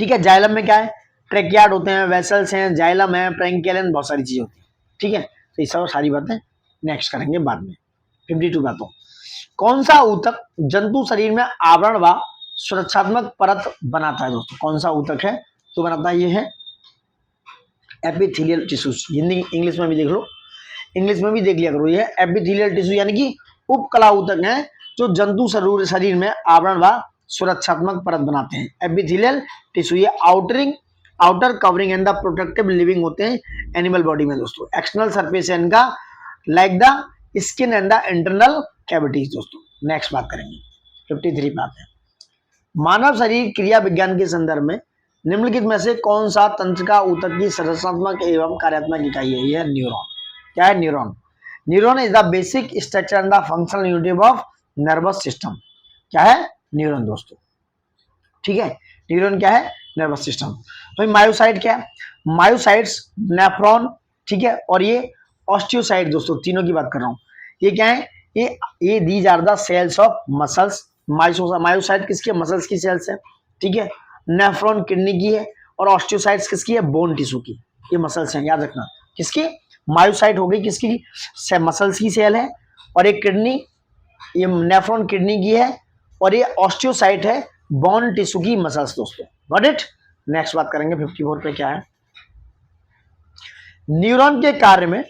ठीक है, जाइलम में क्या है, ट्रेकियार्ड होते हैं, वेसल्स हैं, जाइलम है, प्रेंकेलन, बहुत सारी चीजें होती हैं। ठीक है, तो ये सब सारी बातें नेक्स्ट करेंगे बाद में। 52 बातों, कौन सा ऊतक जंतु शरीर में आवरण व सुरक्षात्मक परत बनाता है दोस्तों? कौन सा ऊतक है तो बनाता है? ये है एपिथेलियल टिश्यूज। हिंदी इंग्लिश में भी देख लो, इंग्लिश में भी देख लिया करो। ये एपिथेलियल टिश्यू यानी कि उपकला ऊतक हैं जो जंतु शरीर में आवरण व सुरक्षात्मक परत बनाते हैं। एपिथेलियल टिश्यू ये outer covering and the protective living होते हैं एनिमल बॉडी में दोस्तों। एक्सटर्नल सरफेस है इनका like the skin and the internal cavities दोस्तों। नेक्स्ट बात करेंगे 53 बात है, मानव शरीर क्रिया विज्ञान के संदर्भ में निम्नलिखित में से कौन सा तंत्र का ऊतक की संरचनात्मक एवं कार्यात्मक इकाई है? यह न्यूरॉन। क्या है? Neuron. Neuron is the basic structure and the functional unit of nervous system. क्या है? न्यूरॉन दोस्तों। ठीक है, न्यूरॉन क्या है? Nervous system. तो मायोसाइट क्या है? मायोसाइट्स, नेफ्रॉन, ठीक है, और ये ऑस्टियोसाइट दोस्तों, तीनों की बात कर रहा हूँ। ये क्या है? ये these are the cells of muscles. Myocyte किसकी? मसल्स की सेल्स है। ठीक है, नेफ्रॉन किडनी की है और ऑस्टियोसाइट्स किसकी है? बोन टिश्यू की। ये मसल्स हैं, याद रखना। किसकी? मायोसाइट हो गई किसकी? मसल्स की सेल है, और एक किडनी, ये नेफ्रॉन किडनी की है, और ये ऑस्टियोसाइट है बोन टिश्यू की मसल्स दोस्तों। Got it? नेक्स्ट बात करेंगे 54 पे। क्या है? न्यूरॉन के कार्य में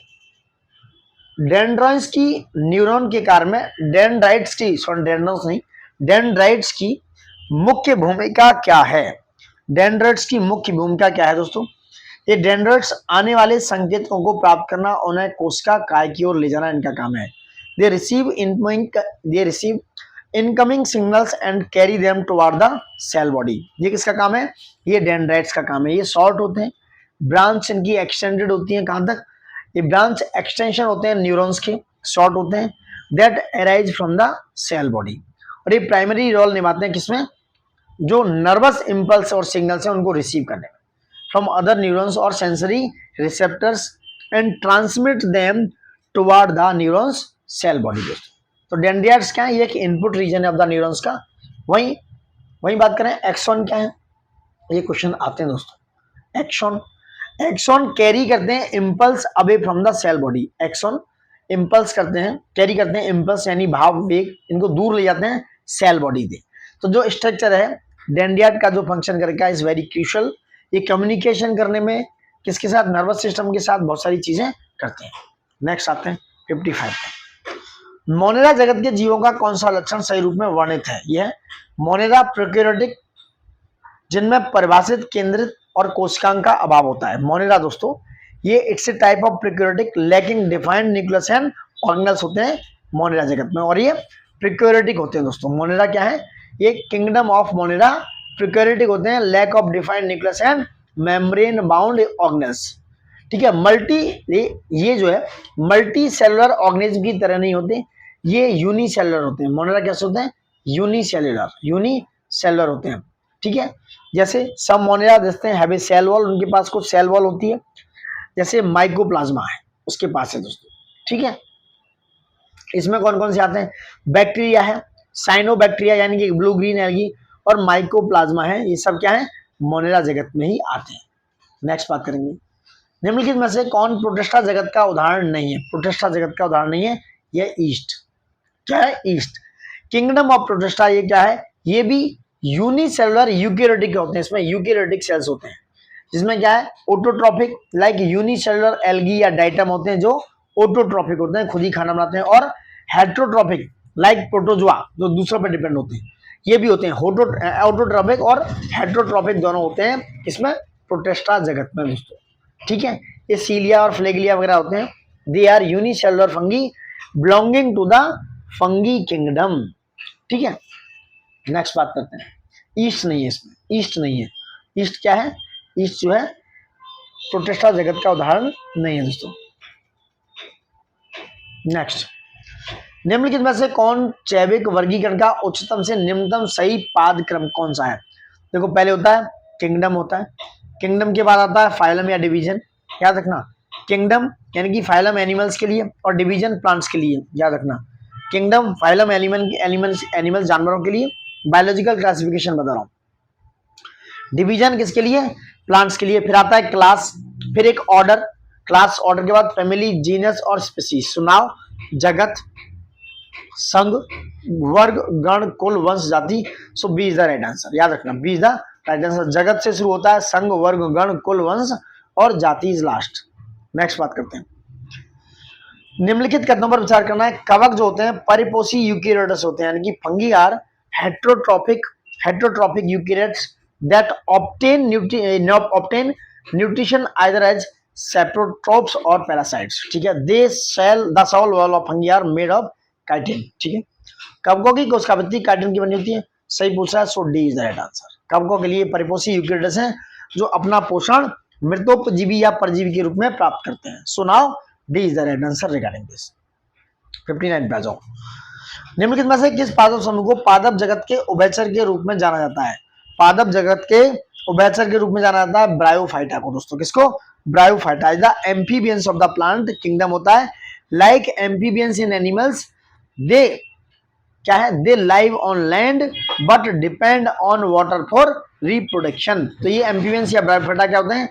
डेंड्राइट्स की, न्यूरॉन के कार्य में डेंड्राइट्स की, सॉरी डेंड्राइट्स नहीं, डेंड्राइट्स की मुख्य भूमिका क्या है? डेंड्राइट्स की मुख्य भूमिका क्या है दोस्तों? ये डेंड्राइट्स आने वाले संकेतों को प्राप्त करना, उन्हें कोशिका काय की ओर ले जाना इनका काम है। They receive incoming signals and carry them toward the cell body. ये किसका काम है? ये डेंड्राइट्स का काम है। ये शॉर्ट होते हैं, ब्रांच इनकी एक्सटेंडेड होती है। कहां तक? ये ब्रांच एक्सटेंशन होते हैं न्यूरॉन्स के, शॉर्ट होते हैं, that arise from the cell body. और ये प्राइमरी रोल निभाते हैं किसमें? जो नर्वस इंपल्स और सिग्नल्स हैं उनको रिसीव करने में फ्रॉम अदर न्यूरॉन्स और sensory receptors and transmit them toward the neurons cell body दोस्तों। तो डेंड्राइट्स क्या है? ये एक इनपुट रीजन है ऑफ द न्यूरॉन्स का। वही बात करें, एक्सॉन क्या है? ये क्वेश्चन आते हैं दोस्तों। एक्सॉन कैरी करते हैं impulse away from the cell body. Axon impulse करते हैं, कैरी करते हैं इम्पल्स यानी भाव वेग, इनको दूर ले जाते हैं सेल बॉडी से। तो जो स्ट्रक्चर है डेंड्राइट का, जो फंक्शन करेगा इज वेरी क्रूशियल। ये कम्युनिकेशन करने में किसके साथ? नर्वस सिस्टम के साथ बहुत सारी चीजें करते हैं। नेक्स्ट आते हैं 55 पे। मोनेरा जगत के जीवों का कौन सा लक्षण सही रूप में वर्णित है? यह मोनेरा प्रोकैरियोटिक, जिनमें परिभाषित केंद्रित और कोशिकांग का अभाव होता है। मोनेरा दोस्तों ये it's a type of prokaryotic lacking defined nucleus and organelles होते हैं मोनेरा जगत में, और ये प्रोकैरियोटिक होते हैं दोस्तों। मोनेरा क्या है? ये किंगडम ऑफ मोनेरा प्रोकैरियोटिक होते हैं, lack of defined nucleus and membrane bound organelles. ठीक है, ये जो है मल्टी सेलुलर ऑर्गेनिज्म की तरह नहीं होते, ये यूनिसेलुलर होते हैं। मोनेरा कैसे होते हैं? यूनिसेलुलर होते हैं। ठीक है, जैसे सब मोनेरा देखते हैं हैव ए सेल वॉल, उनके पास कुछ सेल वॉल होती है, जैसे माइकोप्लाज्मा है उसके पास है दोस्तों। ठीक है, इसमें कौन कौन से आते हैं? बैक्टीरिया है, साइनोबैक्टीरिया यानी कि ब्लू ग्रीन एल्गी, और माइकोप्लाज्मा है। ये सब क्या है? मोनेरा जगत में ही आते हैं। नेक्स्ट बात करेंगे, निम्नलिखित में से कौन प्रोटिस्टा जगत का उदाहरण नहीं है? प्रोटिस्टा जगत का उदाहरण नहीं है, यह ईस्ट। क्या है? ईस्ट। किंगडम ऑफ प्रोटिस्टा ये क्या है? ये भी यूनिसेलुलर यूकेरियोटिक होते हैं, इसमें यूकेरियोटिक सेल्स होते हैं, जिसमें क्या है? ऑटोट्रॉपिक लाइक यूनिसेलुलर एल्गी या डाइटम होते हैं जो ऑटोट्रॉपिक होते हैं, खुद ही खाना बनाते हैं, और हेट्रोट्रॉपिक लाइक प्रोटोजोआ जो दूसरों पर डिपेंड होते हैं, ये भी होते हैं। ऑटोट्रॉपिक और हेट्रोट्रॉपिक दोनों होते हैं इसमें प्रोटिस्टा जगत में दोस्तों। ठीक है, ये सीलिया और फ्लेगिलिया वगैरह होते हैं। They are unicellular fungi belonging to the fungi kingdom. ठीक है, नेक्स्ट बात करते हैं, ईस्ट नहीं है इसमें, ईस्ट नहीं है। ईस्ट क्या है? ईस्ट जो है प्रोटिस्टा जगत का उदाहरण नहीं है दोस्तों। नेक्स्ट, निम्नलिखित में से कौन जैविक वर्गीकरण का उच्चतम से निम्नतम सही पाद क्रम कौन सा है? देखो, पहले होता है किंगडम, होता है किंगडम के बाद आता है फाइलम या डिवीजन। याद रखना, किंगडम यानी कि फाइलम एनिमल्स के लिए और डिवीजन प्लांट्स के लिए। याद रखना, किंगडम फाइलम एनिमल जानवरों के लिए, बायोलॉजिकल क्लासिफिकेशन बता रहा हूँ। डिवीजन किसके लिए, प्लांट्स के लिए। फिर आता है क्लास, फिर एक ऑर्डर, क्लास ऑर्डर के बाद फैमिली, जीनस और स्पीसीज। सुनाओ, जगत, संघ, वर्ग, गण, कुल, वंश, जाति। So B is the right answer, याद रखना B is the right answer. जगत से शुरू होता है, संघ, वर्ग, गण, कुल, वंश और जाति इज लास्ट। नेक्स्ट बात करते हैं, निम्नलिखित कथनों पर विचार करना है। कवक जो होते हैं परिपोषी यूकेरियोट्स होते हैं, यानी कि fungi are heterotrophic eukaryotes that obtain nutrition either as saprotrophs और पैरासाइट्स। ठीक है, they cell the cell wall of fungi are made of chitin. ठीक है, कवकों की कोशिका भित्ति काइटिन की बनी होती है, सही पूछा है, so D is the right answer. कवकों के लिए परिपोषी यूकेरियोट्स हैं जो अपना पोषण मृतोपजीवी या परजीवी के रूप में प्राप्त करते हैं। So now D is the right answer regarding this. 59 पे आ जाओ। निम्नलिखित में से किस पादप समूह को पादप जगत के उभयचर के रूप में जाना जाता है? पादप जगत के उभयचर के रूप में जाना जाता है ब्रायोफाइटा को दोस्तों। किसको? Bryophyta is the amphibians of the plant kingdom होता है। Like amphibians in animals, they क्या है, they live on land but depend on water for reproduction. तो ये एम्फीबियंस या ब्रायोफाइटा क्या होते हैं?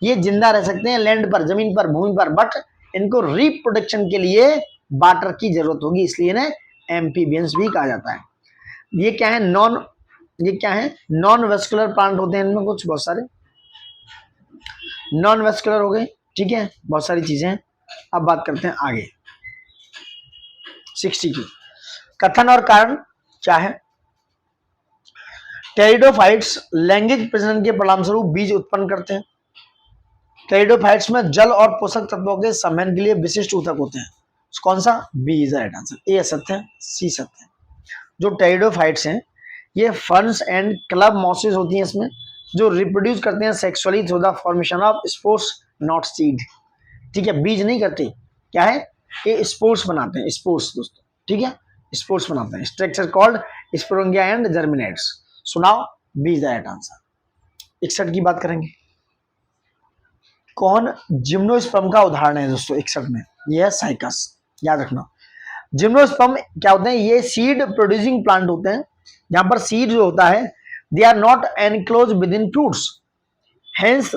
ये जिंदा रह सकते हैं लैंड पर, जमीन पर, भूमि पर, बट इनको रिप्रोडक्शन के लिए वाटर की जरूरत होगी, इसलिए इन्हें एम्फीबियंस भी कहा जाता है। ये क्या है, नॉन वेस्कुलर प्लांट होते हैं, इनमें कुछ बहुत सारे नॉन वेस्कुलर हो गए। ठीक है, बहुत सारी चीजें हैं। अब बात करते हैं आगे 60 की। कथन और कारण क्या है? टेरिडोफाइट्स लैंगिक प्रजनन के परिणामस्वरूप बीज उत्पन्न करते हैं। टेरिडोफाइट्स में जल और पोषक तत्वों के संवहन के लिए विशिष्ट ऊतक होते हैं। कौन सा? B is the right answer. A सत्य है, सी सत्य है। जो टेरिडोफाइट्स हैं ये फर्न्स एंड क्लब मॉसेस होती हैं, इसमें जो रिप्रोड्यूस करते हैं sexually through the formation of spores not seed. ठीक है, बीज नहीं करते, क्या है, ये स्पोर्स बनाते हैं, स्पोर्स दोस्तों। ठीक है, स्पोर्स बनाते हैं। Structure called sporangia and germinates. सुनाओ, B is the right answer. 61 की बात करेंगे। कौन जिम्नोस्पर्म का उदाहरण है दोस्तों? 61 में यह है साइकस। याद रखना, जिम्नोस्पर्म क्या होते हैं? ये सीड प्रोड्यूसिंग प्लांट होते हैं, जहां पर सीड जो होता है they are not enclose within fruits, hence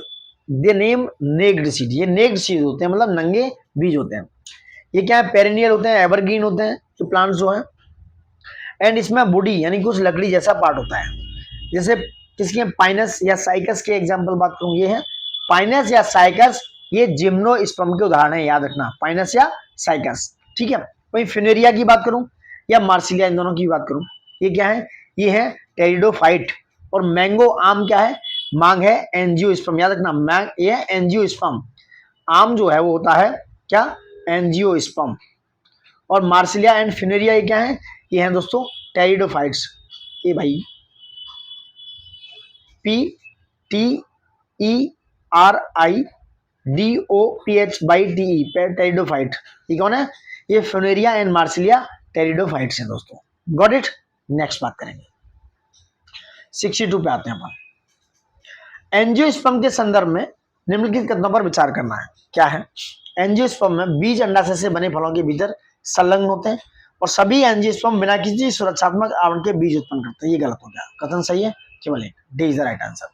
they name naked seed. ये नेक्ड सीड होते हैं, मतलब नंगे बीज होते हैं। ये क्या है, पेरिनियल होते हैं, एवरग्रीन होते हैं ये प्लांट्स जो है। एंड इसमें बॉडी यानी कुछ लकड़ी जैसा पार्ट होता है, जैसे किसके, पाइनस या साइकस के एग्जाम्पल बात करूं, ये है पाइनस या साइकस, ये जिम्नोस्पर्म के उदाहरण है। याद रखना, पाइनस या साइकस। ठीक है, वही फिनेरिया की बात करूं या मार्सिलिया, इन दोनों की बात करूं, ये क्या है, ये है टेरिडोफाइट। और मैंगो आम क्या है, मांग है एंजियोस्पर्म। याद रखना, मैंग ये है एंजियोस्पर्म, आम जो है वो होता है क्या, एंजियोस्पर्म। और मार्सिलिया एंड फिनेरिया ये क्या है, ये हैं दोस्तों टेरिडोफाइट्स। ये भाई PTERIDOPHY टेरिडोफाइट, ये कौन है, ये फिनेरिया एंड मार्सिलिया टेरिडोफाइट्स हैं दोस्तों। Got it. नेक्स्ट बात करेंगे 62 पे आते हैं हम। एंजियोस्पर्म के संदर्भ में निम्नलिखित कथनों पर विचार करना है। क्या है, एंजियोस्पर्म में बीज अंडाशय से बने फलों के भीतर संलग्न होते हैं और सभी एंजियोस्पर्म बिना किसी सुरक्षात्मक आवरण के बीज उत्पन्न करते हैं। ये गलत हो गया, कथन सही है केवल एक, D is the right answer.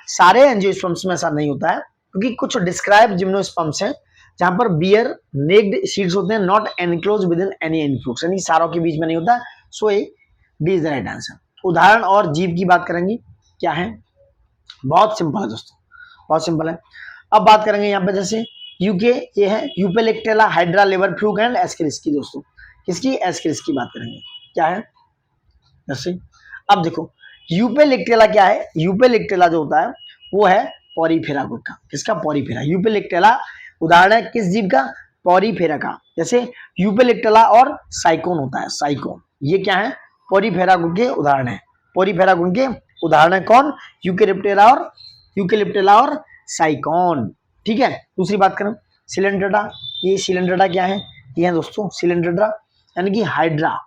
सारे एंजियोस्पर्म्स में ऐसा नहीं होता है, क्योंकि कुछ डिस्क्राइब जिम्नोस्पर्म्स हैं जहां पर बियर नेक्ड सीड्स होते हैं, not enclose within any influx, यानी सारों के बीच में नहीं होता। So A D is the right answer. उदाहरण और जीव की बात करेंगे, क्या है, बहुत सिंपल है दोस्तों, बहुत सिंपल है। अब बात करेंगे यहाँ पे, जैसे यूके, ये है यूपेलेक्टेला, हाइड्रा, लेबर फ्लूक एंड एस्केरिस की दोस्तों। किसकी? एस्केरिस की बात करेंगे। क्या है, जैसे अब देखो यूपेलेक्टेला क्या है, यूपेलेक्टेला जो होता है वो है पॉरीफेरा ग्रुप का। किसका? पॉरीफेरा। यूपेलेक्टेला उदाहरण है किस जीव का? पॉरीफेरा का। जैसे यूपेलेक्टेला और साइकोन होता है, साइकोन, ये क्या है, पॉरीफेरा ग्रुप के उदाहरण है। पॉरीफेरा ग्रुप के उदाहरण है कौन? यूकेलिप्टेला और साइकोन। ठीक है, दूसरी बात करें सिलेंड्रेटा। ये सिलेंड्रेटा क्या है, ये है दोस्तों सिलेंड्रेटा, यानी कि हाइड्रा।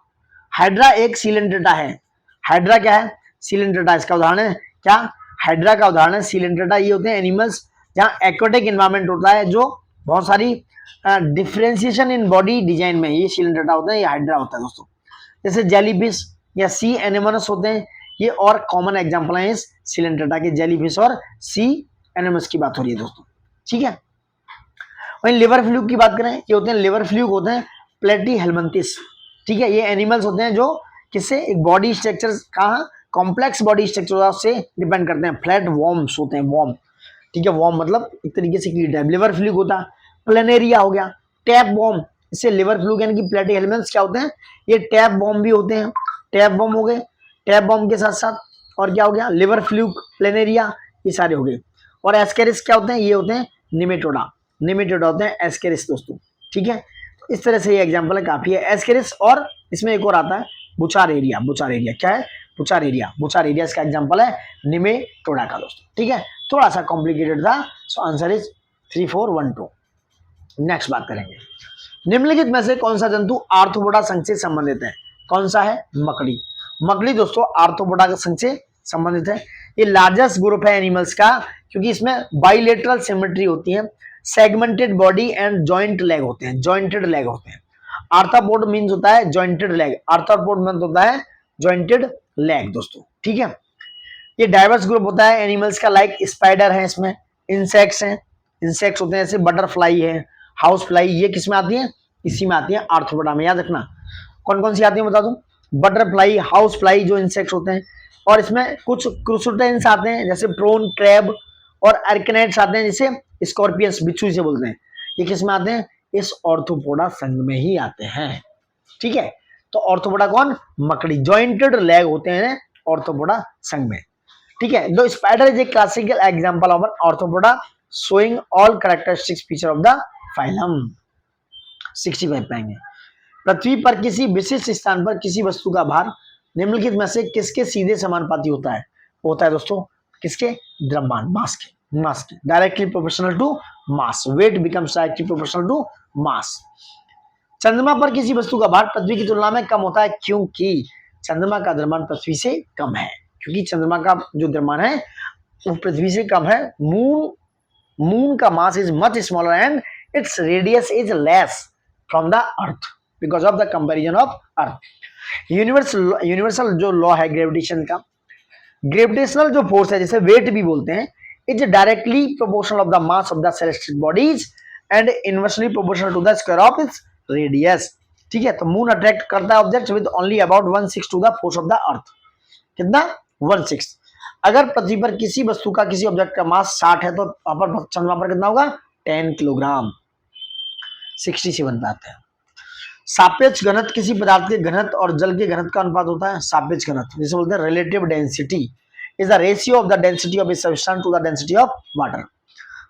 हाइड्रा एक सिलेंड्रेटा है। हाइड्रा क्या है? सिलेंड्रेटा। इसका उदाहरण है क्या? हाइड्रा का उदाहरण है सिलेंड्रेटा। ये होते हैं एनिमल्स जहाँ एक्वाटिक एनवायरमेंट होता है, जो बहुत सारी डिफ्रेंसिएशन इन बॉडी डिजाइन में, ये सिलेंड्रेटा होता है, ये हाइड्रा होता है दोस्तों। जैसे जेलीफिश या सी एनेमोनस होते हैं, ये और कॉमन एग्जांपल है इस सिलेंड्रेटा के, जेलीफिश और सी एनिमल्स की बात हो रही है दोस्तों, ठीक है। वहीं लिवर फ्लूक की बात करें, ये होते हैं लिवर फ्लूक होते हैं प्लेटी हेलमिंथिस, ठीक है। ये एनिमल्स होते हैं जो किससे, एक बॉडी स्ट्रक्चर कहाँ, कॉम्प्लेक्स बॉडी स्ट्रक्चर उससे डिपेंड करते हैं। फ्लैट वॉर्म्स होते हैं, वॉर्म, ठीक है। वॉर्म मतलब एक तरीके से कीट टाइप। लिवर फ्लूक होता है, प्लेनेरिया हो गया, टैप वॉर्म, इससे लिवर फ्लूक यानी कि प्लेटी हेलमिंथ्स क्या होते हैं, ये टैप वॉर्म भी होते हैं। टैप वॉर्म हो गए, टैप वॉर्म के साथ साथ और क्या हो गया, लिवर फ्लूक, प्लेनेरिया, ये सारे हो गए। और एस्केरिस क्या होते हैं, ये होते हैं निमेटोडा, निमेटोडा होते हैं एस्केरिस दोस्तों, ठीक है। तो इस तरह से ये एग्जांपल है, काफी है एस्केरिस। और इसमें एक और आता है बुचार एरिया, बुचार एरिया क्या है, बुचार एरिया, बुचार एरिया इसका एग्जांपल है निमेटोडा का दोस्तों, ठीक है। थोड़ा सा कॉम्प्लिकेटेड था, सो आंसर इज 3 4 1 2। नेक्स्ट बात करेंगे, निम्नलिखित में से कौन सा जंतु आर्थ्रोपोडा संघ से संबंधित है, कौन सा है, मकड़ी। मकड़ी दोस्तों आर्थ्रोपोडा संघ से संबंधित है। ये लार्जेस्ट ग्रुप है एनिमल्स का, क्योंकि इसमें बाइलेटरल सिमेट्री होती है, segmented body and joint leg होते हैं, जॉइंटेड लेग होते हैं। आर्थ्रोपोड मीन्स होता है जॉइंटेड लेग, आर्थ्रोपोड मीन्स होता है जॉइंटेड लेग दोस्तों, ठीक है। ये डाइवर्स ग्रुप होता है एनिमल्स का, लाइक स्पाइडर है, इसमें इंसेक्ट्स हैं, इंसेक्ट्स होते हैं जैसे बटरफ्लाई है, हाउस फ्लाई, ये किस में आती है, इसी में आती है आर्थ्रोपोडा में। याद रखना कौन कौन सी आती है बता दूं, बटरफ्लाई, हाउस फ्लाई जो इंसेक्ट्स होते हैं, और इसमें कुछ क्रूसोटेंस आते हैं जैसे प्रोन, क्रैब, और अर्कनेट्स आते हैं जैसे स्कॉर्पियंस, बिच्छू से बोलते हैं, ये किस में आते हैं, इस ऑर्थोपोडा संघ में ही आते हैं, ठीक है। तो ऑर्थोपोडा कौन, मकड़ी, जॉइंटेड लेग होते हैं ऑर्थोपोडा संघ में, ठीक है। दो spider is a classical example of an arthropoda showing all characteristics feature of the phylum. 65 पाएंगे, पृथ्वी पर किसी विशिष्ट स्थान पर किसी वस्तु का भार निम्नलिखित में से किसके सीधे समानुपाती होता है, होता है दोस्तों किसके, द्रव्यमान, मास के, मास के, directly proportional to mass, weight becomes directly proportional to mass. चंद्रमा पर किसी वस्तु का भार पृथ्वी की तुलना में कम होता है, क्योंकि चंद्रमा का द्रव्यमान पृथ्वी से कम है, क्योंकि चंद्रमा का जो द्रव्यमान है वो पृथ्वी से कम है। मून का mass is much smaller and its radius is less from the earth because of the comparison of earth. Universal जो लॉ है ग्रेविटेशन का, ग्रेविटेशनल जो फोर्स है जिसे वेट भी बोलते हैं, is directly proportional of the mass of the celestial bodies and inversely proportional to the square of its radius, ठीक है। तो मून अट्रैक्ट करता है object with only about 1/6 to the force of the earth, कितना, 1/6। अगर पृथ्वी पर किसी वस्तु का किसी ऑब्जेक्ट का मास 60 है तो पर चंद्रमा पर कितना होगा, 10 किलोग्राम, 60 से बनता है। सापेक्ष घनत्व किसी पदार्थ के घनत्व और जल के घनत्व का अनुपात होता है, सापेक्ष घनत्व जिसे बोलते हैं relative density is the ratio of the density of a substance to the density of water.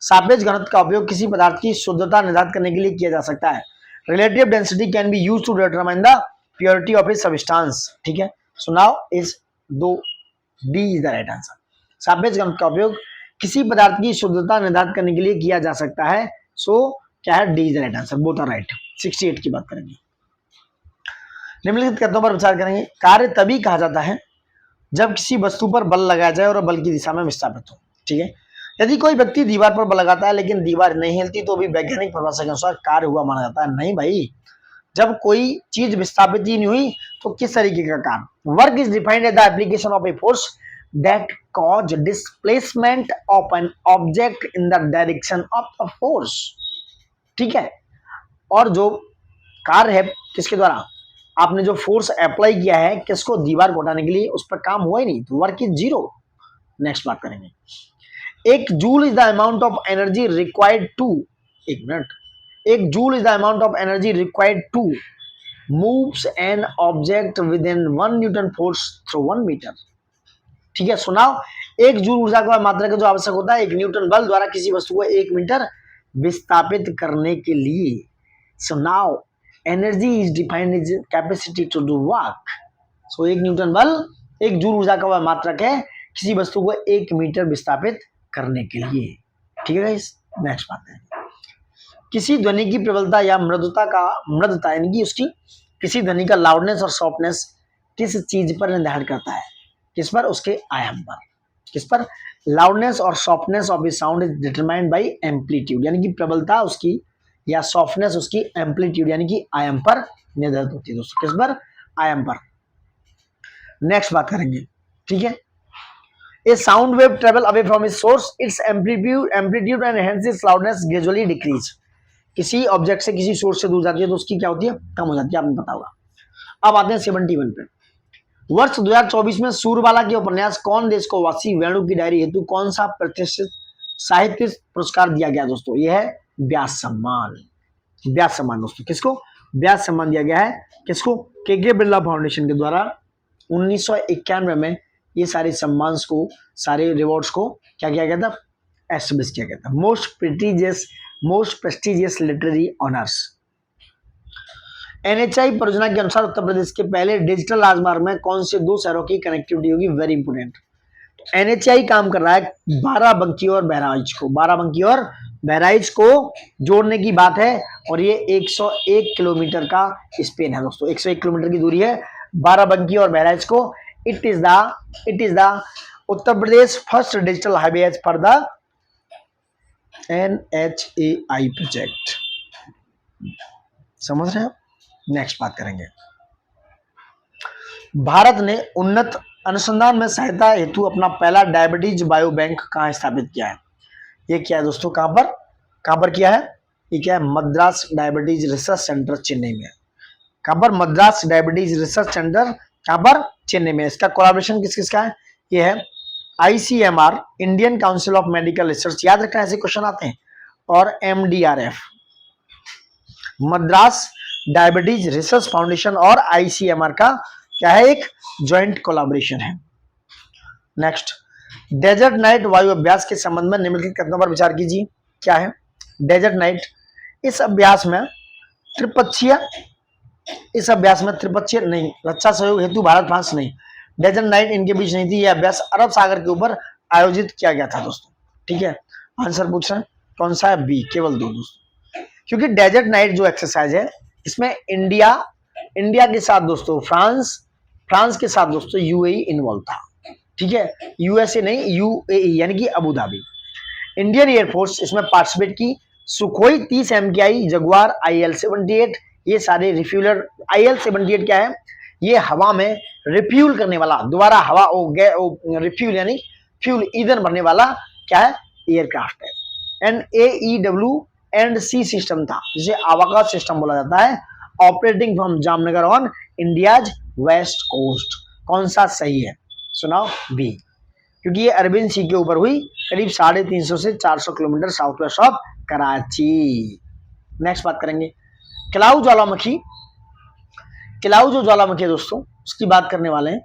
सापेक्ष घनत्व का उपयोग किसी पदार्थ की शुद्धता निर्धारित करने के लिए किया जा सकता है। Relative density can be used to determine the purity of a substance, ठीक है। So now is D is the right answer. सापेक्ष घनत्व का उपयोग किसी पदार्थ की शुद्धता निर्धारित करने के लिए किया जा सकता है, सो क्या है, D is the right answer, both are right. 68 की बात करेंगे, निम्नलिखित कथनों पर विचार करेंगे। कार्य तभी कहा जाता है जब किसी वस्तु पर बल लगाया जाए और बल की दिशा में विस्थापित हो, ठीक है। यदि कोई व्यक्ति दीवार पर बल लगाता है लेकिन दीवार नहीं हिलती तो भी वैज्ञानिक परिभाषा के अनुसार कार्य हुआ माना जाता है, नहीं भाई, जब कोई चीज विस्थापित ही नहीं हुई तो किस तरीके का काम। Work is defined as the application of a force that cause displacement of an object in the direction of the force, ठीक है। और जो कार्य है किसके द्वारा, आपने जो फोर्स अप्लाई किया है किसको, दीवार को हटाने के लिए, उस पर काम हुआ ही नहीं, तो वर्क इज जीरो। नेक्स्ट बात करेंगे, एक joule is the amount of energy required to, एक मिनट, एक joule is the amount of energy required to moves an object within 1 newton force through 1 metre, ठीक है। सुनाओ, एक जूल ऊर्जा का मात्रा का जो आवश्यक होता है 1 न्यूटन बल द्वारा किसी वस्तु को 1 मीटर विस्थापित करने के लिए। So now energy is defined is capacity to do work. So 1 newton बल 1 जूल ऊर्जा का मात्रक है किसी वस्तु को 1 मीटर विस्थापित करने के लिए, ठीक है। नेक्स्ट बात है, किसी ध्वनि की प्रबलता या मृदुता यानी कि उसकी किसी ध्वनि का लाउडनेस और सॉफ्टनेस किस चीज पर निर्धारित करता है, किस पर, उसके आयाम पर, किस पर, लाउडनेस और softness of A sound is determined by amplitude, यानी कि प्रबलता उसकी या सॉफ्टनेस उसकी एम्पलीट्यूड यानी कि आयाम पर निर्धारित होती है दोस्तों, किस पर, आयाम पर। नेक्स्ट बात करेंगे, ठीक है। A sound wave travel away from its source, its amplitude and hence its loudness gradually decrease. किसी ऑब्जेक्ट से किसी सोर्स से दूर जाती है तो उसकी क्या होती है, कम हो जाती है, आपने पता होगा। अब आते हैं 71 पे। वर्ष 2024 में सूरबाला के उपन्यास कौन देश को वासी वेणु की डायरी हेतु कौन सा प्रतिष्ठित साहित्य पुरस्कार दिया गया दोस्तों? यह है व्यास सम्मान। व्यास सम्मान दोस्तों, किसको व्यास सम्मान दिया गया है? किसको? के बिरला फाउंडेशन के द्वारा 1991 में ये सारे सम्मान को, सारे रिवॉर्ड्स को क्या किया गया था? एस्टेब्लिश किया गया था। Most prestigious literary honours. NHI परियोजना के अनुसार उत्तर प्रदेश के पहले डिजिटल राजमार्ग में कौन से 2 शहरों की कनेक्टिविटी होगी? Very important. NHI काम कर रहा है बाराबंकी और बहराइच को, बाराबंकी और बहराइच को जोड़ने की बात है, और ये 101 किलोमीटर का स्पेन है दोस्तों, 101 किलोमीटर की दूरी है बाराबंकी और बहराइच को। It is the Uttar Pradesh first digital highway as per the NHAI project. समझ रहे हैं? नेक्स्ट बात करेंगे। भारत ने उन्नत अनुसंधान में सहायता हेतु अपना पहला डायबिटीज बायो बैंक कहाँ स्थापित किया है? ये क्या है दोस्तों? कहां पर किया है? ये क्या है? Madras diabetes research centre Chennai में। कहां पर? मद्रास डायबिटीज रिसर्च सेंटर, कहां पर? चेन्नई में। इसका कोलैबोरेशन किस किसका है? ये है ICMR, Indian council of medical research, याद रखना ऐसे क्वेश्चन आते हैं, और MDRF, Madras diabetes research foundation और ICMR का क्या है? एक ज्वाइंट कोलैबोरेशन है। नेक्स्ट, डेजर्ट नाइट वायु अभ्यास के संबंध में निम्नलिखित कथनों पर विचार कीजिए। क्या है डेजर्ट नाइट? इस अभ्यास में त्रिपक्षीय नहीं, रक्षा सहयोग हेतु भारत फ्रांस नहीं, डेजर्ट नाइट इनके बीच नहीं थी। यह अभ्यास अरब सागर के ऊपर आयोजित किया गया था दोस्तों। ठीक है, आंसर पूछ रहे हैं कौन सा है? बी, केवल 2 दोस्तों। क्योंकि डेजर्ट नाइट जो एक्सरसाइज है इसमें इंडिया के साथ दोस्तों फ्रांस के साथ दोस्तों UAE इन्वॉल्व था। ठीक है, USA नहीं, UAE यानी कि अबू धाबी। इंडियन एयरफोर्स इसमें पार्टिसिपेट की। सुखोई 30 MKI, जगुआर, IL-78, ये सारे रिफ्यूलर। IL-78 क्या है? ये हवा में रिफ्यूल करने वाला, दोबारा हवा रिफ्यूल यानी फ्यूल ईंधन भरने वाला क्या है? एयरक्राफ्ट है। AEW&C सिस्टम था, जिसे आवाका सिस्टम बोला जाता है, operating from Jamnagar on India's west coast. कौन सा सही है? सुनाओ, बी, क्योंकि ये अरबियन सी के ऊपर हुई, करीब 350 से 400 kilometre south west of Karachi. Next बात करेंगे किलाऊ ज्वालामुखी। किलाऊ जो ज्वालामुखी है दोस्तों, उसकी बात करने वाले हैं,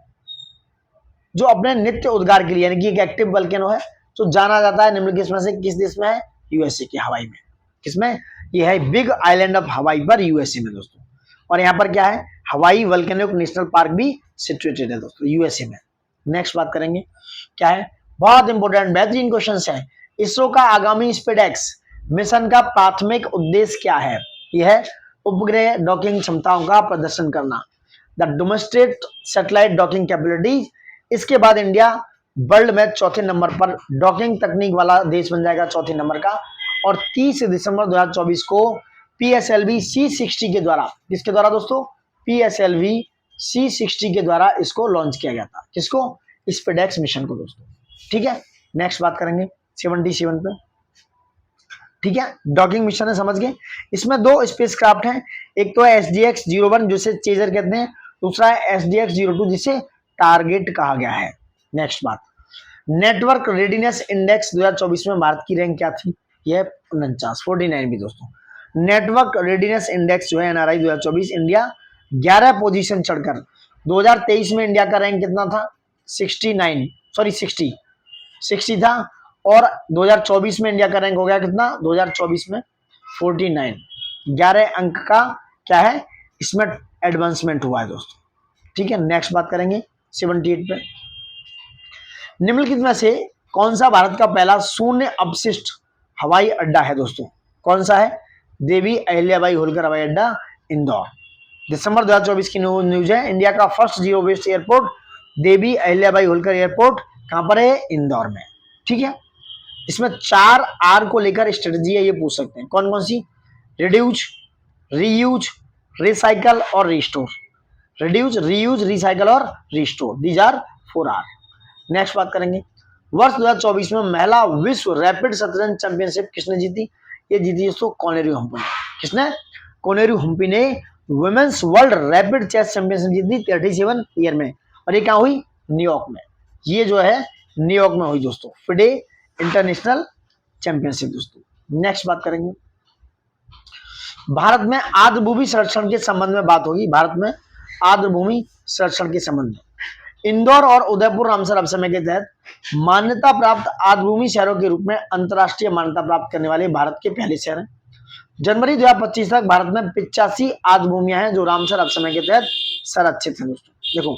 जो अपने नित्य उद्गार के लिए यानी कि एक एक्टिव वल्केनो है, जो जाना जाता है निम्नलिखित में से किस देश में है? USA के हवाई में। किसमें? ये है बिग आइलैंड ऑफ हवाई पर, USA में दोस्तों। और यहाँ पर क्या है? हवाई वल्केनिक नेशनल पार्क भी सिचुएटेड है दोस्तों, USA में। नेक्स्ट बात करेंगे क्या है? बहुत इंपोर्टेंट बेहतरीन क्वेश्चन है। इसरो का आगामी स्पेसएक्स मिशन का प्राथमिक उद्देश्य क्या है? यह है उपग्रह डॉकिंग क्षमताओं का प्रदर्शन करना, the demonstrate satellite docking capabilities. इसके बाद इंडिया वर्ल्ड में 4थे नंबर पर डॉकिंग तकनीक वाला देश बन जाएगा, 4थे नंबर का। और 30 दिसंबर 2024 को PSLV C60 के द्वारा, किसके द्वारा दोस्तों? PSLV C60 के द्वारा इसको लॉन्च किया गया था। किसको? स्पेसएक्स मिशन को दोस्तों। ठीक है, नेक्स्ट बात करेंगे 77 पे। ठीक है, डॉकिंग मिशन है, समझ गए। इसमें 2 स्पेसक्राफ्ट हैं, एक तो है SDX-01 जिसे चेजर कहते हैं, दूसरा है SDX-02 जिसे टारगेट कहा गया है। नेक्स्ट बात, नेटवर्क रेडीनेस इंडेक्स 2024 में भारत की रैंक क्या थी? यह 49 भी दोस्तों। नेटवर्क रेडीनेस इंडेक्स जो है NRI 2024, इंडिया 11 पोजीशन चढ़कर 2023 में इंडिया का रैंक कितना था? 60 था, और 2024 में इंडिया का रैंक हो गया कितना? 2024 में 49, 11 अंक का क्या है? इसमें एडवांसमेंट हुआ है दोस्तों। ठीक है, नेक्स्ट बात करेंगे 78 पे। निम्नलिखित में से कौन सा भारत का पहला शून्य अपशिष्ट हवाई अड्डा है दोस्तों? कौन सा है? देवी अहिल्याबाई होलकर हवाई अड्डा, इंदौर। दिसंबर 2024 की न्यूज है। इंडिया का first zero waste airport Devi Ahilyabai Holkar airport कहां पर है? इंदौर में। ठीक है, इसमें 4 R को लेकर स्ट्रेटजी है, ये पूछ सकते हैं। कौन कौन सी? रिड्यूस, रीयूज, रिसाइकल और रिस्टोर। रिड्यूस, रीयूज, रिसाइकल और restore, these are 4 R। Next बात करेंगे, वर्ष 2024 में महिला विश्व रैपिड शतरंज चैंपियनशिप किसने जीती? ये जीती दोस्तों कोनेरू हम्पी ने। किसने? कोनेरू हम्पी ने women's world rapid chess championship जीती 37 ईयर में, और ये कहाँ हुई? न्यूयॉर्क में। ये जो है न्यूयॉर्क में हुई दोस्तों, फिडे इंटरनेशनल चैंपियनशिप दोस्तों। नेक्स्ट बात करेंगे, भारत में आर्द्रभूमि संरक्षण के संबंध में बात होगी। भारत में आर्द्रभूमि संरक्षण के संबंध में इंदौर और उदयपुर रामसर अवसमय के तहत मान्यता प्राप्त आर्द्रभूमि शहरों के रूप में अंतर्राष्ट्रीय मान्यता प्राप्त करने वाले भारत के पहले शहर हैं। जनवरी 2025 तक भारत में 85 आर्द्रभूमियां हैं जो रामसर अवसमय के तहत संरक्षित हैं दोस्तों। देखो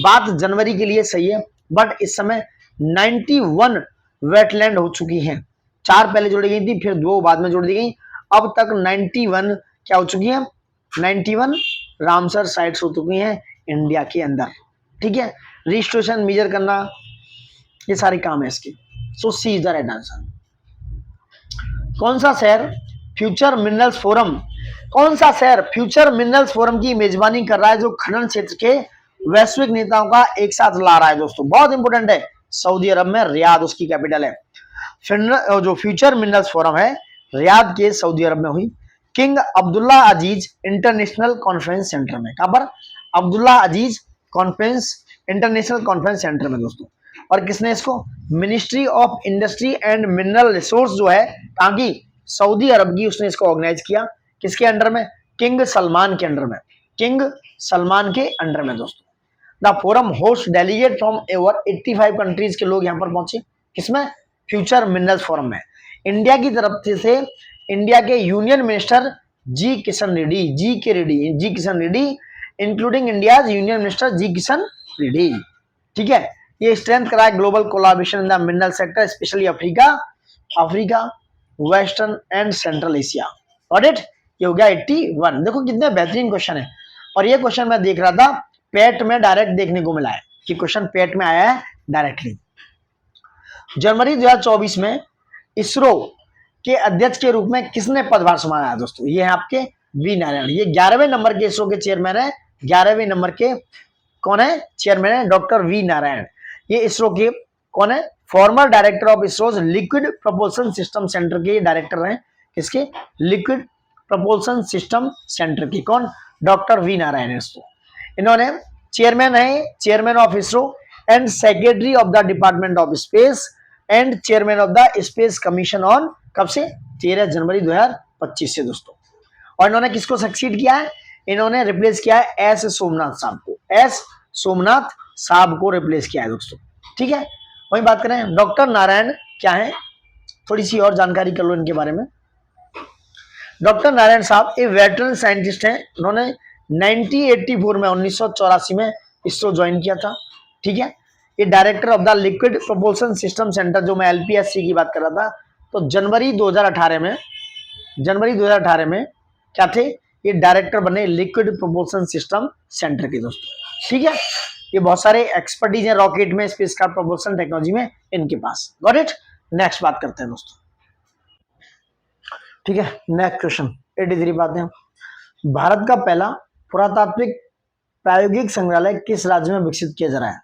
बात जनवरी के लिए सही है, बट इस समय 91 वेटलैंड हो चुकी हैं। 4 पहले जोड़ी गई थी, फिर 2 बाद में जोड़ दी गई। अब तक 91 क्या हो चुकी है? 91 रामसर साइट्स हो चुकी हैं इंडिया के अंदर। ठीक है, रजिस्ट्रेशन मेजर करना, ये सारे काम है इसके। सो C is the right answer. कौन सा शहर फ्यूचर मिनरल्स फोरम, कौन सा शहर फ्यूचर मिनरल्स फोरम की मेजबानी कर रहा है, जो खनन क्षेत्र के वैश्विक नेताओं का एक साथ ला रहा है दोस्तों? बहुत इंपोर्टेंट है। सऊदी अरब में रियाद उसकी कैपिटल है। जो फ्यूचर मिनरल्स फोरम है रियाद के सऊदी अरब में हुई, किंग अब्दुल्ला अजीज इंटरनेशनल कॉन्फ्रेंस सेंटर में। कहां पर? अब्दुल्ला अजीज कॉन्फ्रेंस इंटरनेशनल कॉन्फ्रेंस सेंटर में दोस्तों। और किसने इसको? Ministry of industry and mineral resource जो है कहां की? सऊदी अरब की, उसने इसको ऑर्गेनाइज किया। किसके अंडर में? किंग सलमान के अंडर में। किंग सलमान के अंडर में दोस्तों। The forum host delegate from over 85 countries के लोग यहां पर पहुंचे। किसमें? फ्यूचर मिनरल्स फोरम में। इंडिया की तरफ से इंडिया के union minister G Kishan Reddy including India union minister G Kishan Reddy. ठीक है, ये स्ट्रेंथ करा global collaboration in the mineral sector, specially Africa, western and central Asia. Got it? ये हो गया 81। देखो कितने बेहतरीन क्वेश्चन है, और ये क्वेश्चन मैं देख रहा था पेट में डायरेक्ट देखने को मिला है कि क्वेश्चन पेट में आया है डायरेक्टली। जनवरी 2024 में इसरो के अध्यक्ष के रूप में किसने पदभार संभाला है दोस्तों? ये है आपके वी नारायण। ये 11वें नंबर के इसरो के चेयरमैन है। 11वें नंबर के कौन है? चेयरमैन है डॉक्टर वी नारायण। ये इसरो के कौन है? Former director of ISRO's liquid propulsion system centre के डायरेक्टर हैं। किसके? लिक्विड प्रपोल्सन सिस्टम सेंटर की। कौन? Doctor V Narayan ISRO. इन्होंने चेयरमैन है, chairman of ISRO and secretary of the department of space and chairman of the space commission on कब से? 13 जनवरी 2025 से दोस्तों। और इन्होंने किसको सक्सीड किया है? इन्होंने रिप्लेस किया है एस सोमनाथ साहब को। एस सोमनाथ साहब को रिप्लेस किया है दोस्तों। ठीक है, वही बात करें डॉक्टर नारायण क्या है, थोड़ी सी और जानकारी कर लो इनके बारे में। डॉक्टर नारायण साहब एक वेटरन साइंटिस्ट हैं। उन्होंने 1984 में 1984 में इसरो ज्वाइन किया था। ठीक है, ये director of the liquid propulsion system centre, जो मैं एलपीएससी की बात कर रहा था, तो जनवरी 2018 में क्या थे? ये डायरेक्टर बने लिक्विड प्रोपल्सन सिस्टम सेंटर के दोस्तों। ठीक है, ये बहुत सारे एक्सपर्टीज हैं रॉकेट में, स्पेसक्राफ्ट प्रोपल्सन टेक्नोलॉजी में इनके पास। Got it? नेक्स्ट बात करते हैं दोस्तों। ठीक है, नेक्स्ट क्वेश्चन 83 बातें। भारत का पहला पुरातात्विक प्रायोगिक संग्रहालय किस राज्य में विकसित किया जा रहा है?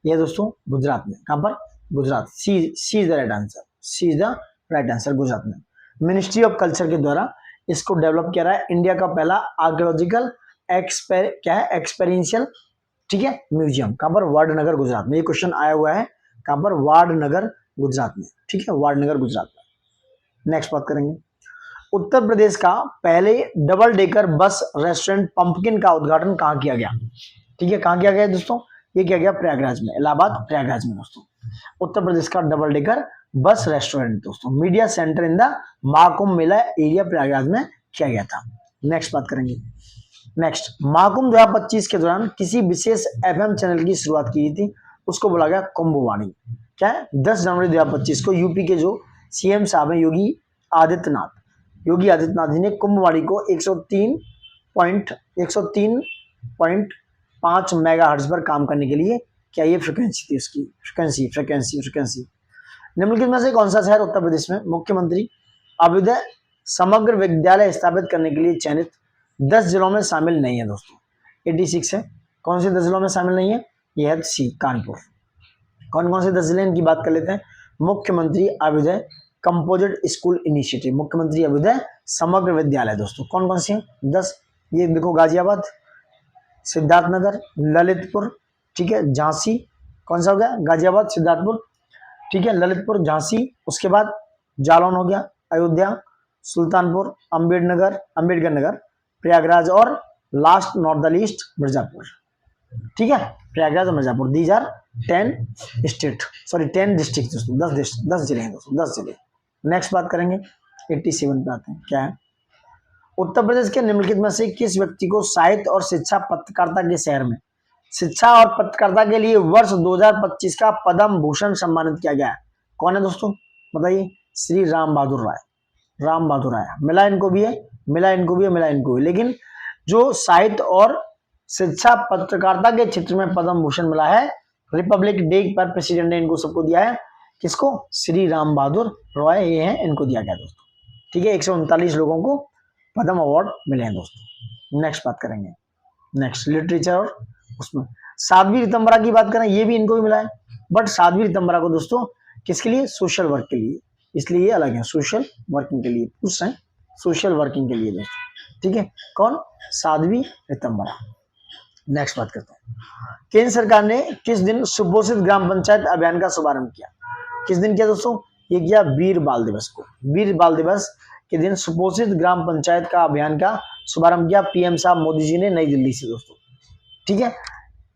ये दोस्तों गुजरात में। कहां पर? Gujarat. C is the right answer. C is the right answer, Gujarat में। मिनिस्ट्री ऑफ कल्चर के द्वारा इसको डेवलप किया रहा है। इंडिया का पहला आर्कियोलॉजिकल एक्सपेरियंशियल, ठीक है, म्यूजियम। कहां पर? वाडनगर, गुजरात में। ये क्वेश्चन आया हुआ है कहां पर? वाडनगर, गुजरात में। ठीक है, वाडनगर, गुजरात में। नेक्स्ट बात करेंगे, उत्तर प्रदेश का पहले double decker bus restaurant pumpkin का उद्घाटन कहां किया गया? ठीक है, कहां किया गया दोस्तों? ये किया गया प्रयागराज में, इलाहाबाद प्रयागराज में दोस्तों। उत्तर प्रदेश का डबल डेकर बस रेस्टोरेंट दोस्तों media centre in the Mahakumbh Mela area Prayagraj में किया गया था। नेक्स्ट बात करेंगे। नेक्स्ट, महाकुंभ 2025 के दौरान किसी विशेष एफएम चैनल की शुरुआत की गई थी, उसको बोला गया कुंभवाणी। क्या है? 10 जनवरी 2025 को यूपी के जो सीएम साहब हैं योगी आदित्यनाथ जी ने कुंभवाणी को 103.5 मेगाहर्ट्ज पर काम करने के लिए, क्या ये फ्रिक्वेंसी थी उसकी? फ्रिक्वेंसी। निम्नलिखित में से कौन सा शहर उत्तर प्रदेश में मुख्यमंत्री अभ्युदय समग्र विद्यालय स्थापित करने के लिए चयनित 10 जिलों में शामिल नहीं है दोस्तों? 86 है। कौन से 10 जिलों में शामिल नहीं है? यह है सी, कानपुर। कौन कौन से 10 जिले इनकी बात कर लेते हैं। मुख्यमंत्री अभ्युदय कंपोजिट स्कूल इनिशिएटिव, मुख्यमंत्री अभ्युदय समग्र विद्यालय दोस्तों, कौन कौन सी हैं 10, ये देखो गाजियाबाद, सिद्धार्थनगर, ललितपुर, ठीक है, झांसी, कौन सा हो गया, गाजियाबाद, सिद्धार्थपुर, ठीक है, ललितपुर, झांसी, उसके बाद जालौन हो गया, अयोध्या, सुल्तानपुर, अंबेडकर नगर, प्रयागराज और last north the least Mirzapur, ठीक है, प्रयागराज और Mirzapur. These are 10 state, sorry 10 district दोस्तों, 10 जिले हैं दोस्तों, 10 जिले। नेक्स्ट बात करेंगे 87 पे आते हैं, क्या है, उत्तर प्रदेश के निम्नलिखित में से किस व्यक्ति को साहित्य और शिक्षा पत्रकारिता के शहर में शिक्षा और पत्रकारिता के लिए वर्ष 2025 का पद्म भूषण सम्मानित किया गया है? कौन है दोस्तों, बताइए। श्री राम बहादुर राय, राम बहादुर राय, मिला इनको भी है, मिला इनको भी है, मिला इनको भी, लेकिन जो साहित्य और शिक्षा पत्रकारिता के क्षेत्र में पद्म भूषण मिला है, रिपब्लिक डे पर प्रेसिडेंट ने इनको सबको दिया है, किसको, श्री राम बहादुर रॉय, ये है, इनको दिया गया दोस्तों, ठीक है। 139 लोगों को पद्म अवार्ड मिले हैं दोस्तों। नेक्स्ट बात करेंगे, नेक्स्ट लिटरेचर, और उसमें साध्वी रितंबरा की बात करें, ये भी इनको भी मिला है, बट साध्वी रितंबरा को दोस्तों किसके लिए, सोशल वर्क के लिए, इसलिए ये अलग है, सोशल वर्किंग के लिए, पूछ रहे हैं सोशल वर्किंग के लिए दोस्तों, ठीक है, कौन, साध्वी रितंबरा। नेक्स्ट बात करते हैं, केंद्र सरकार ने किस दिन सुपोषित ग्राम पंचायत अभियान का शुभारंभ किया? किस दिन किया दोस्तों, ये किया वीर बाल दिवस को, वीर बाल दिवस के दिन सुपोषित ग्राम पंचायत का अभियान का शुभारंभ किया पीएम साहब मोदी जी ने नई दिल्ली से दोस्तों, ठीक है,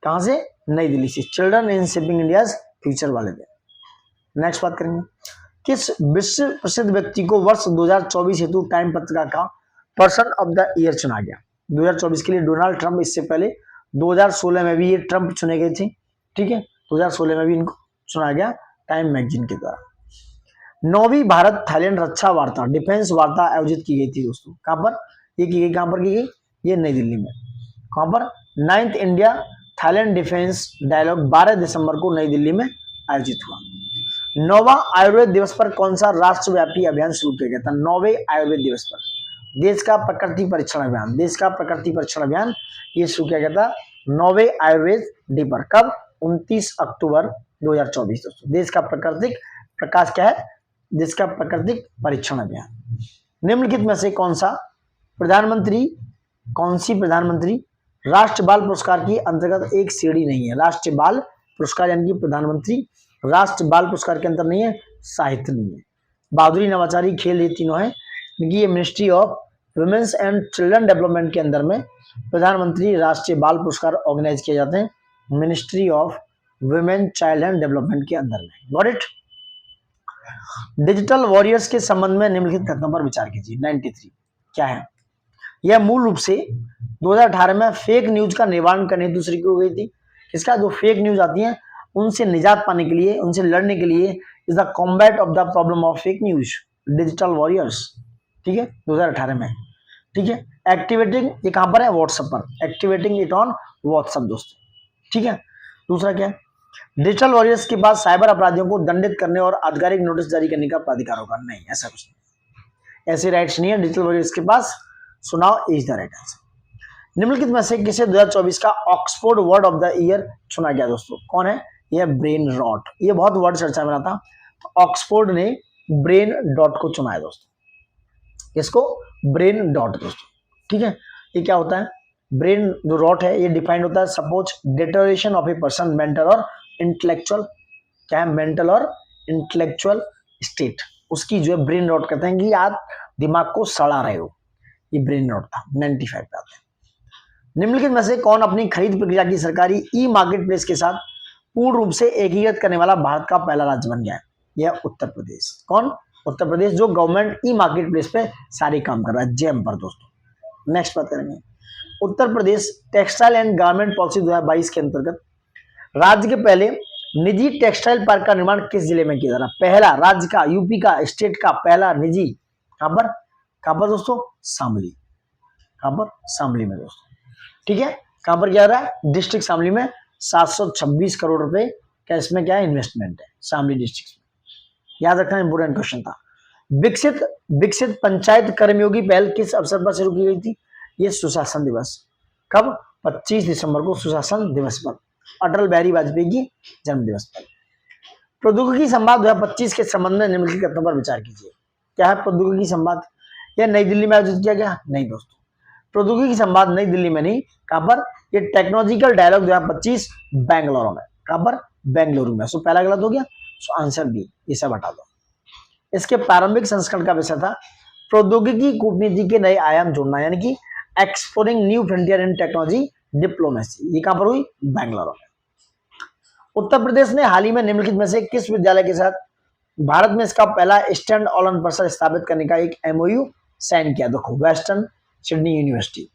कहां से, नई दिल्ली से, children in shaping India's future वाले दिन। नेक्स्ट बात करेंगे, किस विश्व प्रसिद्ध व्यक्ति को वर्ष 2024 हेतु टाइम पत्रिका का पर्सन ऑफ द ईयर चुना गया? 2024 के लिए डोनाल्ड ट्रंप, इससे पहले 2016 में भी ये ट्रंप चुने गए थे, ठीक है, 2016 में भी इनको चुना गया टाइम मैगजीन के द्वारा। 9वीं भारत थाईलैंड रक्षा वार्ता, डिफेंस वार्ता आयोजित की गई थी दोस्तों, कहां पर ये की गई, कहां पर की गई, ये नई दिल्ली में, कहां पर, 9th India Thailand defence dialogue 12 दिसंबर को नई दिल्ली में आयोजित हुआ। 9वां आयुर्वेद दिवस पर कौन सा राष्ट्रव्यापी अभियान शुरू किया गया था? 9वें आयुर्वेद दिवस पर देश का प्रकृति परीक्षण अभियान, देश का प्रकृति परीक्षण अभियान ये शुरू किया गया था 9वें आयुर्वेद डे पर, कब, 29 अक्टूबर 2024 दोस्तों। देश का प्राकृतिक प्रकाश क्या है, देश का प्राकृतिक परीक्षण अभियान। निम्नलिखित में से कौन सी प्रधानमंत्री राष्ट्रीय बाल पुरस्कार की अंतर्गत एक श्रेणी नहीं है? राष्ट्रीय बाल पुरस्कार यानी कि प्रधानमंत्री राष्ट्रीय बाल पुरस्कार के अंदर नहीं है, साहित्य नहीं है, बहादुरी, नवाचारी, खेल, ये तीनों है, क्योंकि ये ministry of women's and children development के अंदर में प्रधानमंत्री राष्ट्रीय बाल पुरस्कार ऑर्गेनाइज किए जाते हैं, ministry of women child and development के अंदर में। Got it. डिजिटल वॉरियर्स के संबंध में निम्नलिखित कथनों पर विचार कीजिए। 93 क्या है, यह मूल रूप से 2018 में फेक न्यूज का निवारण करने हेतु शुरू की गई थी। इसका जो फेक न्यूज आती है उनसे निजात पाने के लिए, उनसे लड़ने के लिए is the combat of the problem of fake news, digital warriors, ठीक है, 2018 में, ठीक है। एक्टिवेटिंग, ये कहां पर है, व्हाट्सएप पर, एक्टिवेटिंग इट ऑन व्हाट्सएप दोस्तों, ठीक है। दूसरा क्या है, डिजिटल वॉरियर्स के पास साइबर अपराधियों को दंडित करने और आधिकारिक नोटिस जारी करने का प्राधिकार होगा? नहीं, ऐसा कुछ नहीं, ऐसे राइट्स नहीं है डिजिटल वॉरियर्स के पास। सुनाओ इज द राइट आंसर। निम्नलिखित में से किसे 2024 का Oxford word of the year चुना गया दोस्तों? कौन है, यह ब्रेन रॉट, ये बहुत वर्ड चर्चा में रहा था, तो ऑक्सफोर्ड ने ब्रेन डॉट को चुना है दोस्तों, इसको ब्रेन डॉट दोस्तों, ठीक है। ये क्या होता है, ब्रेन जो रॉट है ये डिफाइंड होता है, suppose deterioration of a person mental और इंटेलेक्चुअल, क्या है, मेंटल और इंटेलेक्चुअल स्टेट, उसकी जो है ब्रेन रॉट कहते हैं कि आप दिमाग को सड़ा रहे हो, ये ब्रेन रॉट था। 95 पे आते हैं। निम्नलिखित में से कौन अपनी खरीद प्रक्रिया की सरकारी ई मार्केट प्लेस के साथ पूर्ण रूप से एकीकृत करने वाला भारत का पहला राज्य बन गया है? यह उत्तर प्रदेश। कौन, उत्तर प्रदेश, जो गवर्नमेंट ई मार्केट प्लेस पे सारे काम कर रहा है, जेम पर दोस्तों। नेक्स्ट बात करेंगे, Uttar Pradesh textile and garment policy 2022 के अंतर्गत राज्य के पहले निजी टेक्सटाइल पार्क का निर्माण किस जिले में किया जा रहा है? पहला राज्य का, यूपी का, स्टेट का पहला निजी, कहां पर दोस्तों, शामली, कहां पर, शामली में दोस्तों, ठीक है। कहां पर किया जा रहा है, डिस्ट्रिक्ट शामली में। 726 करोड़ रुपए का इसमें क्या है, इन्वेस्टमेंट है शामली डिस्ट्रिक्ट में, याद रखना इंपोर्टेंट क्वेश्चन था। विकसित पंचायत कर्मयोगी पहल किस अवसर पर शुरू की गई थी? ये सुशासन दिवस, कब, 25 दिसंबर को सुशासन दिवस पर, अटल बिहारी वाजपेयी की जन्म दिवस पर। प्रौद्योगिकी संवाद 2025 के संबंध में निम्नलिखित कथनों पर विचार कीजिए। क्या है प्रौद्योगिकी संवाद? यह नई दिल्ली में आयोजित किया गया? नहीं दोस्तों, प्रौद्योगिकी संवाद नई दिल्ली में नहीं, कहां पर? ये टेक्नोलॉजिकल डायलॉग 2025 बेंगलुरु में। कहां पर? बेंगलुरु में। सो पहला गलत हो गया, सो आंसर बी, ये सब हटा दो। इसके प्रारंभिक संस्करण का विषय था प्रौद्योगिकी कूटनीति के नए आयाम जोड़ना, यानी कि एक्सप्लोरिंग न्यू फ्रंटियर इन टेक्नोलॉजी डिप्लोमेसी। ये कहां पर हुई? बेंगलुरु में। उत्तर प्रदेश ने हाल ही में निम्नलिखित में से किस विद्यालय के साथ भारत में इसका पहला स्टैंड ऑन परिसर स्थापित करने का एक एमओयू साइन किया? देखो, western Sydney university,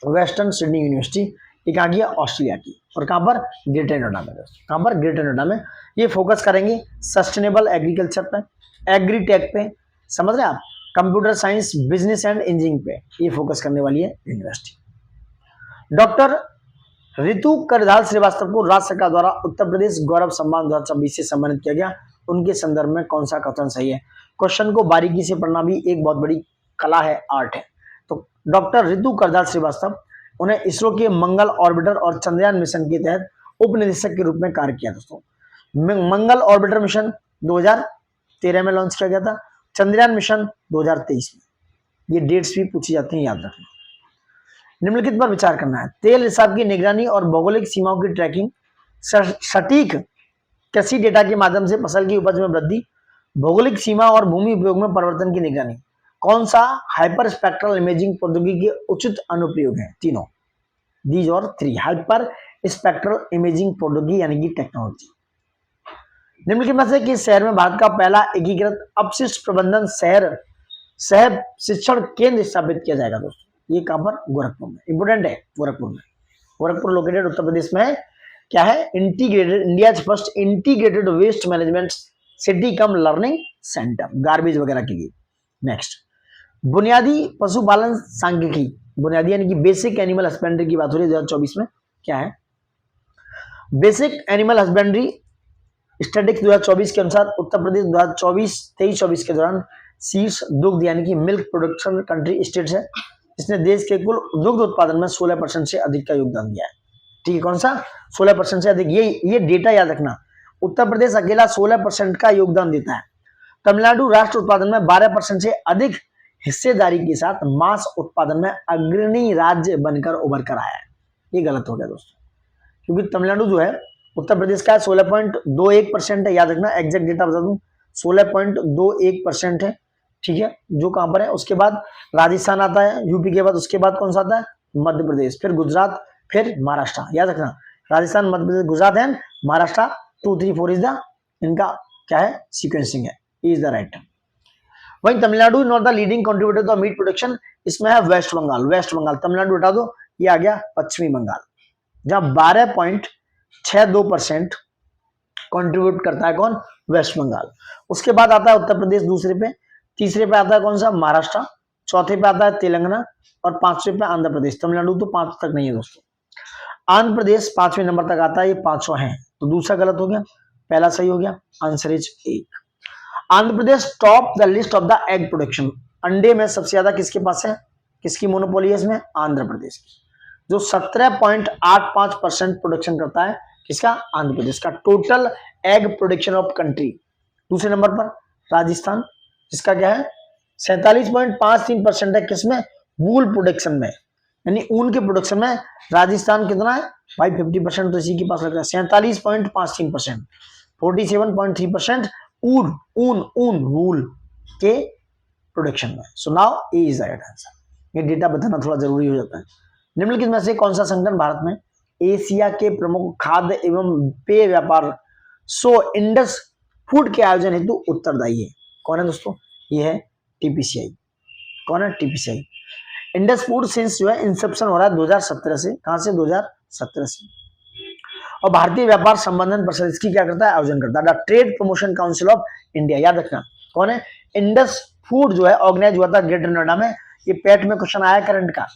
western Sydney university, ये कहाँ की है? ऑस्ट्रेलिया की। और कहाँ पर? ग्रेटर नोएडा में। कहाँ पर? ग्रेटर नोएडा में। ये फोकस करेंगे सस्टेनेबल एग्रीकल्चर पे, एग्रीटेक पे, समझ रहे हैं आप, computer science, business and engineering पे ये फोकस करने वाली है यूनिवर्सिटी। डॉक्टर ऋतु करदाल श्रीवास्तव को राज्य सरकार द्वारा उत्तर प्रदेश गौरव सम्मान 2026 से सम्मानित किया गया, उनके संदर्भ में कौन सा कथन सही है? क्वेश्चन को बारीकी से पढ़ना भी एक बहुत बड़ी कला है, आर्ट है। तो डॉक्टर ऋतु करदाल श्रीवास्तव, उन्हें इसरो के मंगल ऑर्बिटर और चंद्रयान मिशन के तहत उप निदेशक के रूप में कार्य किया। दोस्तों, मंगल ऑर्बिटर मिशन 2013 में लॉन्च किया गया था, चंद्रयान मिशन 2023 में। ये डेट्स भी पूछी जाती हैं, याद रखना। निम्नलिखित पर विचार करना है। तेल रिसाव की निगरानी और भौगोलिक सीमाओं की ट्रैकिंग, सटीक कृषि डेटा के माध्यम से फसल की उपज में वृद्धि, भौगोलिक सीमा और भूमि उपयोग में परिवर्तन की निगरानी, कौन सा हाइपर स्पेक्ट्रल इमेजिंग प्रौद्योगिकी के उचित अनुप्रयोग है? तीनों, दीज और थ्री। हाइपर स्पेक्ट्रल इमेजिंग प्रौद्योगिकी यानी कि टेक्नोलॉजी। निम्नलिखित में से किस शहर में भारत का पहला एकीकृत अपशिष्ट प्रबंधन सह शिक्षण केंद्र स्थापित किया जाएगा? दोस्तों, ये कहां पर? गोरखपुर में। इंपोर्टेंट है, गोरखपुर में। गोरखपुर लोकेटेड उत्तर प्रदेश में है। क्या है? Integrated, India first integrated waste management city cum learning centre, garbage वगैरह के लिए। नेक्स्ट, बुनियादी पशुपालन सांख्यिकी, बुनियादी यानी कि बेसिक एनिमल हस्बेंड्री की बात हो रही है 2024 में। क्या है? बेसिक एनिमल हस्बेंड्री स्टैटिस्टिक्स 2024 के अनुसार उत्तर प्रदेश 2023-24 के दौरान शीर्ष दुग्ध यानी कि मिल्क प्रोडक्शन कंट्री स्टेट है, इसने देश के कुल दुग्ध उत्पादन में 16% से अधिक का योगदान दिया है। ठीक है, कौन सा? 16% से अधिक। ये डेटा याद रखना, उत्तर प्रदेश अकेला 16% का योगदान देता है। तमिलनाडु राष्ट्र उत्पादन में 12% से अधिक हिस्सेदारी के साथ मांस उत्पादन में अग्रणी राज्य बनकर उभर कर आया है। ये गलत हो गया दोस्तों, क्योंकि तमिलनाडु जो है उत्तर प्रदेश का 16.21% है। याद रखना, एग्जैक्ट डेटा बता दूं, 16.21% है। ठीक है, जो कहां पर है? उसके बाद राजस्थान आता है, यूपी के बाद उसके बाद कौन सा आता है? मध्य प्रदेश, फिर गुजरात, फिर महाराष्ट्र। याद रखना, Rajasthan, Madhya Pradesh, Gujarat and Maharashtra, 2, 3, 4 is the इनका क्या है? सीक्वेंसिंग है, इज द राइट। वहीं Tamil Nadu not the leading contributor to meat production, इसमें है वेस्ट बंगाल। वेस्ट बंगाल, तमिलनाडु हटा दो, ये आ गया पश्चिमी बंगाल, जहां 12.62% कंट्रीब्यूट करता है। कौन? वेस्ट बंगाल। उसके बाद आता है उत्तर प्रदेश दूसरे पे, तीसरे पे आता है कौन सा? महाराष्ट्र, चौथे पे आता है तेलंगाना और पांचवे पे आंध्र प्रदेश। तमिलनाडु तो 5 तक नहीं है दोस्तों, आंध्र प्रदेश 5वें नंबर तक आता है, ये 500 है, तो दूसरा गलत हो गया, पहला सही हो गया। Answer is 1। Andhra Pradesh top the list of the egg production, अंडे में सबसे ज्यादा किसके पास है? किसकी मोनोपोली है इसमें? आंध्र प्रदेश की, जो 17.85% प्रोडक्शन करता है। किसका? आंध्र प्रदेश का। Total egg production of country, दूसरे नंबर पर राजस्थान, जिसका क्या है? 47.53% है। किसमें? वूल प्रोडक्शन में, यानी ऊन के प्रोडक्शन में राजस्थान कितना है भाई? 50% तो इसी के पास लग रहा है, 47.53%। 47.3% ऊन ऊन ऊन वूल के प्रोडक्शन में। So now A is the right answer. ये डेटा बताना थोड़ा जरूरी हो जाता है। निम्नलिखित में से कौन सा संगठन भारत में एशिया के प्रमुख खाद्य एवं पेय व्यापार इंडस फूड के आयोजन हेतु उत्तरदायी है? कौन है दोस्तों? ये है टीपीसीआई। कौन है? टीपीसीआई। इंडस फूड सिंस जो है इंसेप्शन हो रहा है 2017 से। कहां से? 2017 से। और भारतीय व्यापार संबंधन परिषद इसकी क्या करता है? आयोजन करता है। The trade promotion council of India, याद रखना कौन है? इंडस फूड जो है ऑर्गेनाइज हुआ था ग्रेटर नोएडा में। ये पैट में क्वेश्चन आया करंट का,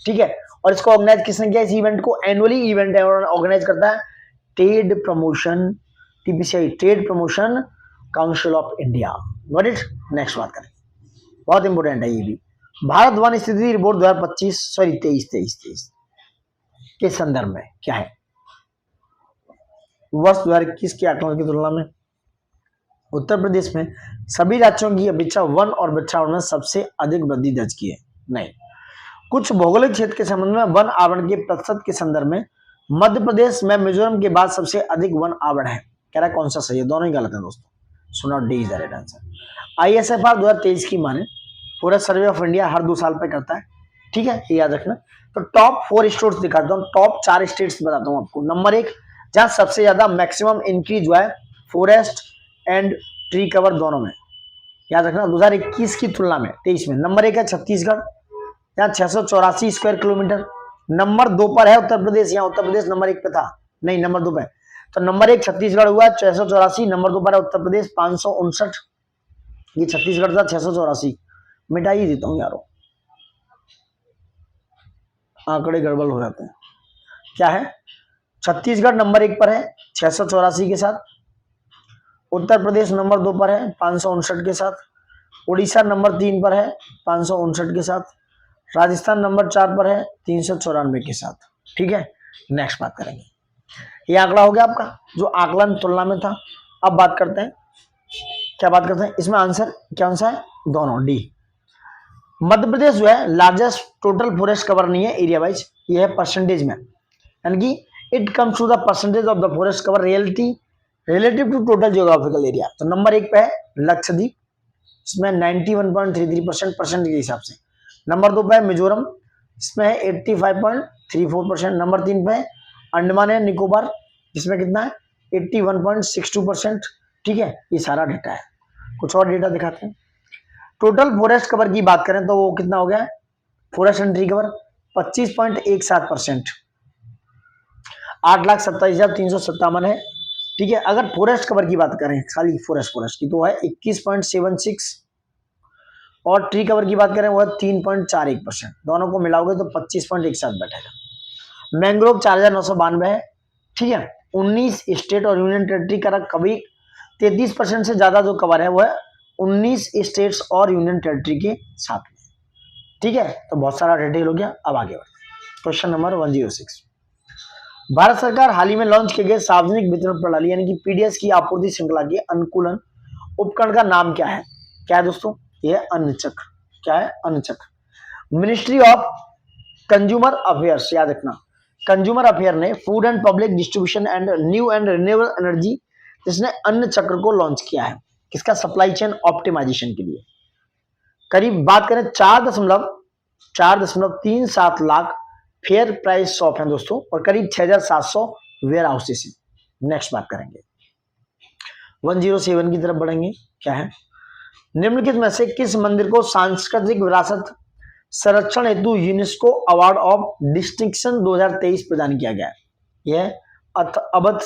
ठीक है। और इसको ऑर्गेनाइज किसने किया? इस इवेंट को एनुअली इवेंट ऑर्गेनाइज करता है trade promotion, TPCI, trade promotion council of India. What is? Next बात करें, बहुत इंपोर्टेंट है ये भी। भारत वन स्थिति रिपोर्ट 2023 के संदर्भ में क्या है? वर्ष 2021 के आंकड़ों की तुलना में उत्तर प्रदेश में सभी राज्यों की अपेक्षा वन और वृक्षारोपण में सबसे अधिक वृद्धि दर्ज की है? नहीं। कुछ भौगोलिक क्षेत्र के संबंध में वन आवरण के प्रतिशत के संदर्भ में मध्य प्रदेश में मिजोरम के बाद सबसे अधिक वन आवरण है। कह रहा है कौन सा सही है? दोनों ही गलत है दोस्तों। So not D is the right answer. ISFR 2023 की माने फॉरेस्ट सर्वे ऑफ इंडिया हर 2 साल पे करता है, ठीक है, ये याद रखना। तो टॉप 4 स्टेट्स दिखाता हूँ, टॉप 4 स्टेट्स बताता हूँ आपको। नंबर 1 जहां सबसे ज्यादा मैक्सिमम इंक्रीज हुआ है फॉरेस्ट एंड ट्री कवर दोनों में, याद रखना 2021 की तुलना में 23 में। नंबर 1 है छत्तीसगढ़, यहाँ 684 स्क्वायर किलोमीटर। नंबर 2 पर है उत्तर प्रदेश, यहाँ उत्तर प्रदेश नंबर 1 पे था, नहीं नंबर 2 पे। तो नंबर 1 छत्तीसगढ़ हुआ 684, नंबर 2 पर है उत्तर प्रदेश 559। ये छत्तीसगढ़ था 684, मिटा ही देता हूँ यारो, आंकड़े गड़बड़ हो जाते हैं। क्या है? छत्तीसगढ़ नंबर 1 पर है 684 के साथ, उत्तर प्रदेश नंबर 2 पर है 559 के साथ, उड़ीसा नंबर 3 पर है 559 के साथ, राजस्थान नंबर 4 पर है 394 के साथ। ठीक है, नेक्स्ट बात करेंगे। ये आंकड़ा हो गया आपका जो आकलन तुलना में था। अब बात करते हैं, क्या बात करते हैं इसमें? आंसर कौन सा है? दोनों, डी। मध्य प्रदेश जो है लार्जेस्ट टोटल फॉरेस्ट कवर नहीं है एरिया वाइज, ये है परसेंटेज में, यानी कि it comes to the percentage of the forest cover relative to total geographical area. तो नंबर 1 पे है लक्षद्वीप, इसमें 91.33% परसेंट के हिसाब से। नंबर 2 पे है मिजोरम, इसमें है 85.34%। नंबर 3 पे है अंडमान एंड निकोबार, जिसमें कितना है 81.62%। ठीक है, ये सारा डेटा है। कुछ और डेटा दिखाते हैं। टोटल फॉरेस्ट कवर की बात करें तो वो कितना हो गया? फॉरेस्ट एंड ट्री कवर 25.17%, 8,27,357 है। ठीक है, अगर फॉरेस्ट कवर की बात करें खाली फॉरेस्ट की तो है 21.76, और ट्री कवर की बात करें वो है 3.41%। दोनों को मिलाओगे तो 25.17 बैठेगा। मैंग्रोव 4,992 है। ठीक है, 19 स्टेट और यूनियन टेरिटरी का कभी 33% से ज्यादा जो कवर है वो है 19 स्टेट्स और यूनियन टेरिटरी के साथ में। ठीक है, तो बहुत सारा डिटेल हो गया। अब आगे बढ़ते, क्वेश्चन नंबर 106। भारत सरकार हाल ही में लॉन्च किए गए सार्वजनिक वितरण प्रणाली यानी कि PDS की आपूर्ति श्रृंखला के अनुकूलन उपकरण का नाम क्या है? क्या है दोस्तों? यह है अन्न चक्र। क्या है? अन्न चक्र। मिनिस्ट्री ऑफ कंज्यूमर अफेयर्स, याद रखना, कंज्यूमर अफेयर ने food and public distribution and new and renewable energy, जिसने अन्न चक्र को लॉन्च किया है किसका? सप्लाई चेन ऑप्टिमाइजेशन के लिए। करीब बात करें 4.37 लाख फेयर प्राइस शॉप हैं दोस्तों, और करीब 6,700 वेयर हाउसेस हैं। नेक्स्ट बात करेंगे 107 की तरफ बढ़ेंगे। क्या है? निम्नलिखित में से किस मंदिर को सांस्कृतिक विरासत संरक्षण हेतु यूनेस्को अवार्ड ऑफ डिस्टिंक्शन 2023 प्रदान किया गया है? यह अवध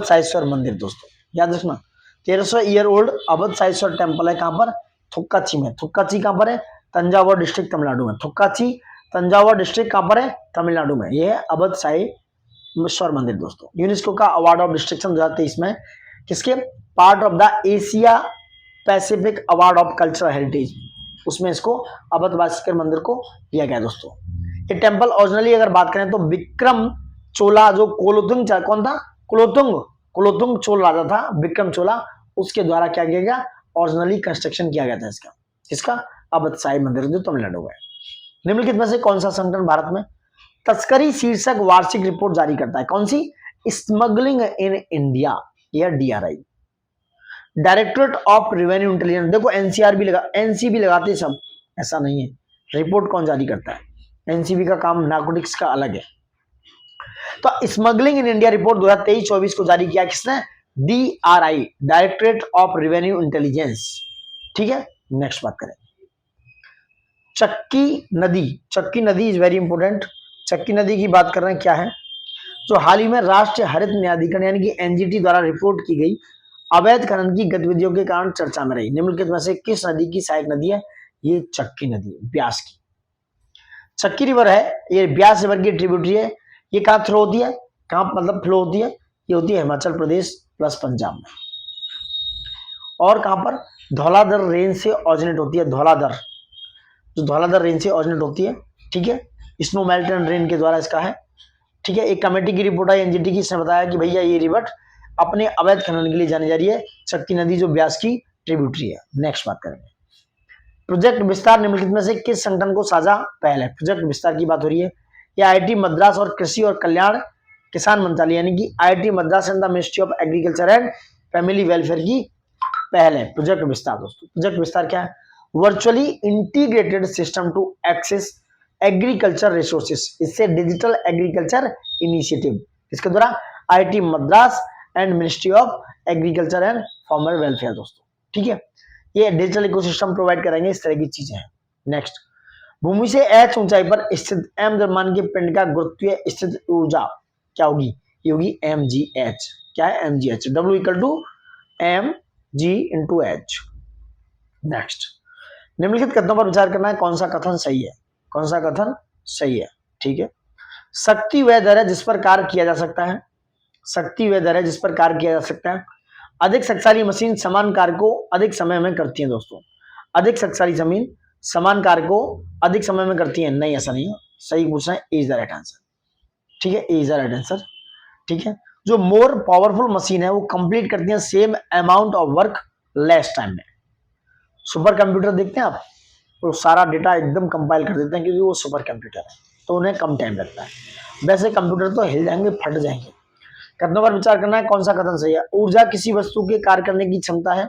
साईश्वर मंदिर दोस्तों, याद रखना 1300 ईयर ओल्ड अवध साईश्वर टेम्पल है। कहां पर? थुक्काची में। थुक्काची कहां पर है? तंजावर डिस्ट्रिक्ट तमिलनाडु में। थुक्काची तंजावर डिस्ट्रिक्ट कहां पर है? तमिलनाडु में। यह है अवध साईश्वर मंदिर दोस्तों। यूनेस्को का अवार्ड ऑफ डिस्ट्रिक्शन 2023 में किसके? Part of the Asia Pacific award of cultural heritage, उसमें इसको अवध भास्कर मंदिर को दिया गया दोस्तों। ये टेम्पल ओरिजिनली अगर बात करें तो विक्रम चोला, जो कोलोतुंग, कौन था? कुलोतुंग चोल राजा था, विक्रम चोला, उसके द्वारा क्या किया गया? ओरिजिनली कंस्ट्रक्शन किया गया था इसका अवध साई मंदिर जो तमिलनाडु में। निम्नलिखित में से कौन सा संगठन भारत में तस्करी शीर्षक वार्षिक रिपोर्ट जारी करता है? कौन सी? स्मगलिंग इन इंडिया, या DRI, directorate of revenue intelligence. देखो NCR भी NC भी लगाते सब, ऐसा नहीं है। रिपोर्ट कौन जारी करता है? NCB का काम नार्कोटिक्स का अलग है। तो स्मगलिंग इन इंडिया रिपोर्ट 2023-24 को जारी किया किसने? DRI, directorate of revenue intelligence. ठीक है, नेक्स्ट बात करें चक्की नदी इज वेरी इंपोर्टेंट। चक्की नदी की बात कर रहे हैं। क्या है? जो हाल ही में राष्ट्रीय हरित न्यायाधिकरण यानी कि NGT द्वारा रिपोर्ट की गई अवैध खनन की गतिविधियों के कारण चर्चा में रही। निम्नलिखित में से किस नदी की सहायक नदी है? ये चक्की नदी, ब्यास की। चक्की रिवर है, ये ब्यास रिवर की ट्रिब्यूटरी है। ये कहाँ थ्रो होती है? कहाँ मतलब फ्लो होती है? ये होती है हिमाचल प्रदेश प्लस पंजाब में। और कहां पर? धौलाधर रेंज से ऑरिजिनेट होती है। धौलाधर रेंज से ऑरिजिनेट होती है। ठीक है, स्नो मेल्ट एंड रेन के द्वारा इसका है। ठीक है, एक कमेटी की रिपोर्ट आई NGT की, इसने बताया कि भैया ये रिवर अपने अवैध खनन के लिए जानी जा रही है शक्ति नदी, जो ब्यास की ट्रिब्यूटरी है। नेक्स्ट बात करेंगे, प्रोजेक्ट विस्तार निम्नलिखित में से किस संगठन को साझा पहल है? प्रोजेक्ट विस्तार की बात हो रही है। ये आईआईटी मद्रास और कृषि और कल्याण किसान मंत्रालय यानी कि IIT Madras and the ministry of agriculture and family welfare की पहल है प्रोजेक्ट विस्तार। दोस्तों प्रोजेक्ट विस्तार क्या है? Virtually integrated system to access agriculture resources, इससे डिजिटल एग्रीकल्चर इनिशिएटिव, इसके द्वारा IIT Madras and ministry of agriculture and farmer welfare. दोस्तों ठीक है, ये डिजिटल इकोसिस्टम प्रोवाइड करेंगे, इस तरह की चीजें हैं। नेक्स्ट, भूमि से h ऊंचाई पर स्थित m द्रव्यमान के पिंड का गुरुत्वीय स्थित ऊर्जा क्या होगी? ये होगी mgh। क्या है? mgh। W equal to mg into h। Next, निम्नलिखित कथनों पर विचार करना है, कौन सा कथन सही है? कौन सा कथन सही है? ठीक है, शक्ति वह दर है जिस पर कार्य किया जा सकता है। शक्ति वह दर है जिस पर कार्य किया जा सकता है। अधिक शक्तिशाली मशीन समान कार्य को अधिक समय में करती है। दोस्तों अधिक शक्तिशाली जमीन समान कार्य को अधिक समय में करती है? नहीं, ऐसा नहीं है, सही पूछना है, इज द राइट आंसर। ठीक है, इज द राइट आंसर। ठीक है, जो मोर पावरफुल मशीन है वो कंप्लीट करती है same amount of work less time में। सुपर कंप्यूटर देखते हैं आप, वो सारा डेटा एकदम कंपाइल कर देते हैं क्योंकि वो सुपर कंप्यूटर है, तो उन्हें कम टाइम लगता है। वैसे कंप्यूटर तो हिल जाएंगे, फट जाएंगे। कथनों पर विचार करना है, कौन सा कथन सही है? ऊर्जा किसी वस्तु के कार्य करने की क्षमता है।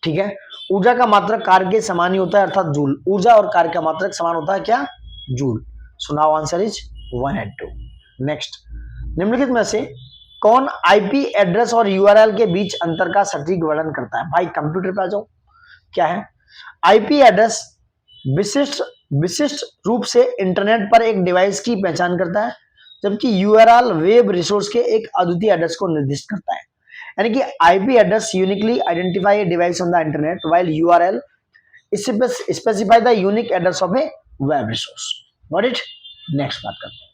ठीक है, ऊर्जा का मात्रक कार्य के समान ही होता है, अर्थात जूल। ऊर्जा और कार्य का मात्रक समान होता है, क्या? Joule. So now answer is 1 and 2। Next, निम्नलिखित में से कौन आईपी एड्रेस और यूआरएल के बीच अंतर का सटीक वर्णन करता है? भाई कंप्यूटर पे आ जाओ। क्या है? आईपी एड्रेस विशिष्ट रूप से इंटरनेट पर एक डिवाइस की पहचान करता है, जबकि यूआरएल वेब रिसोर्स के एक अद्वितीय एड्रेस को निर्दिष्ट करता है। यानी कि IP address uniquely identify a device on the internet while URL specify the unique address of A web resource. Got it? Next बात करते हैं,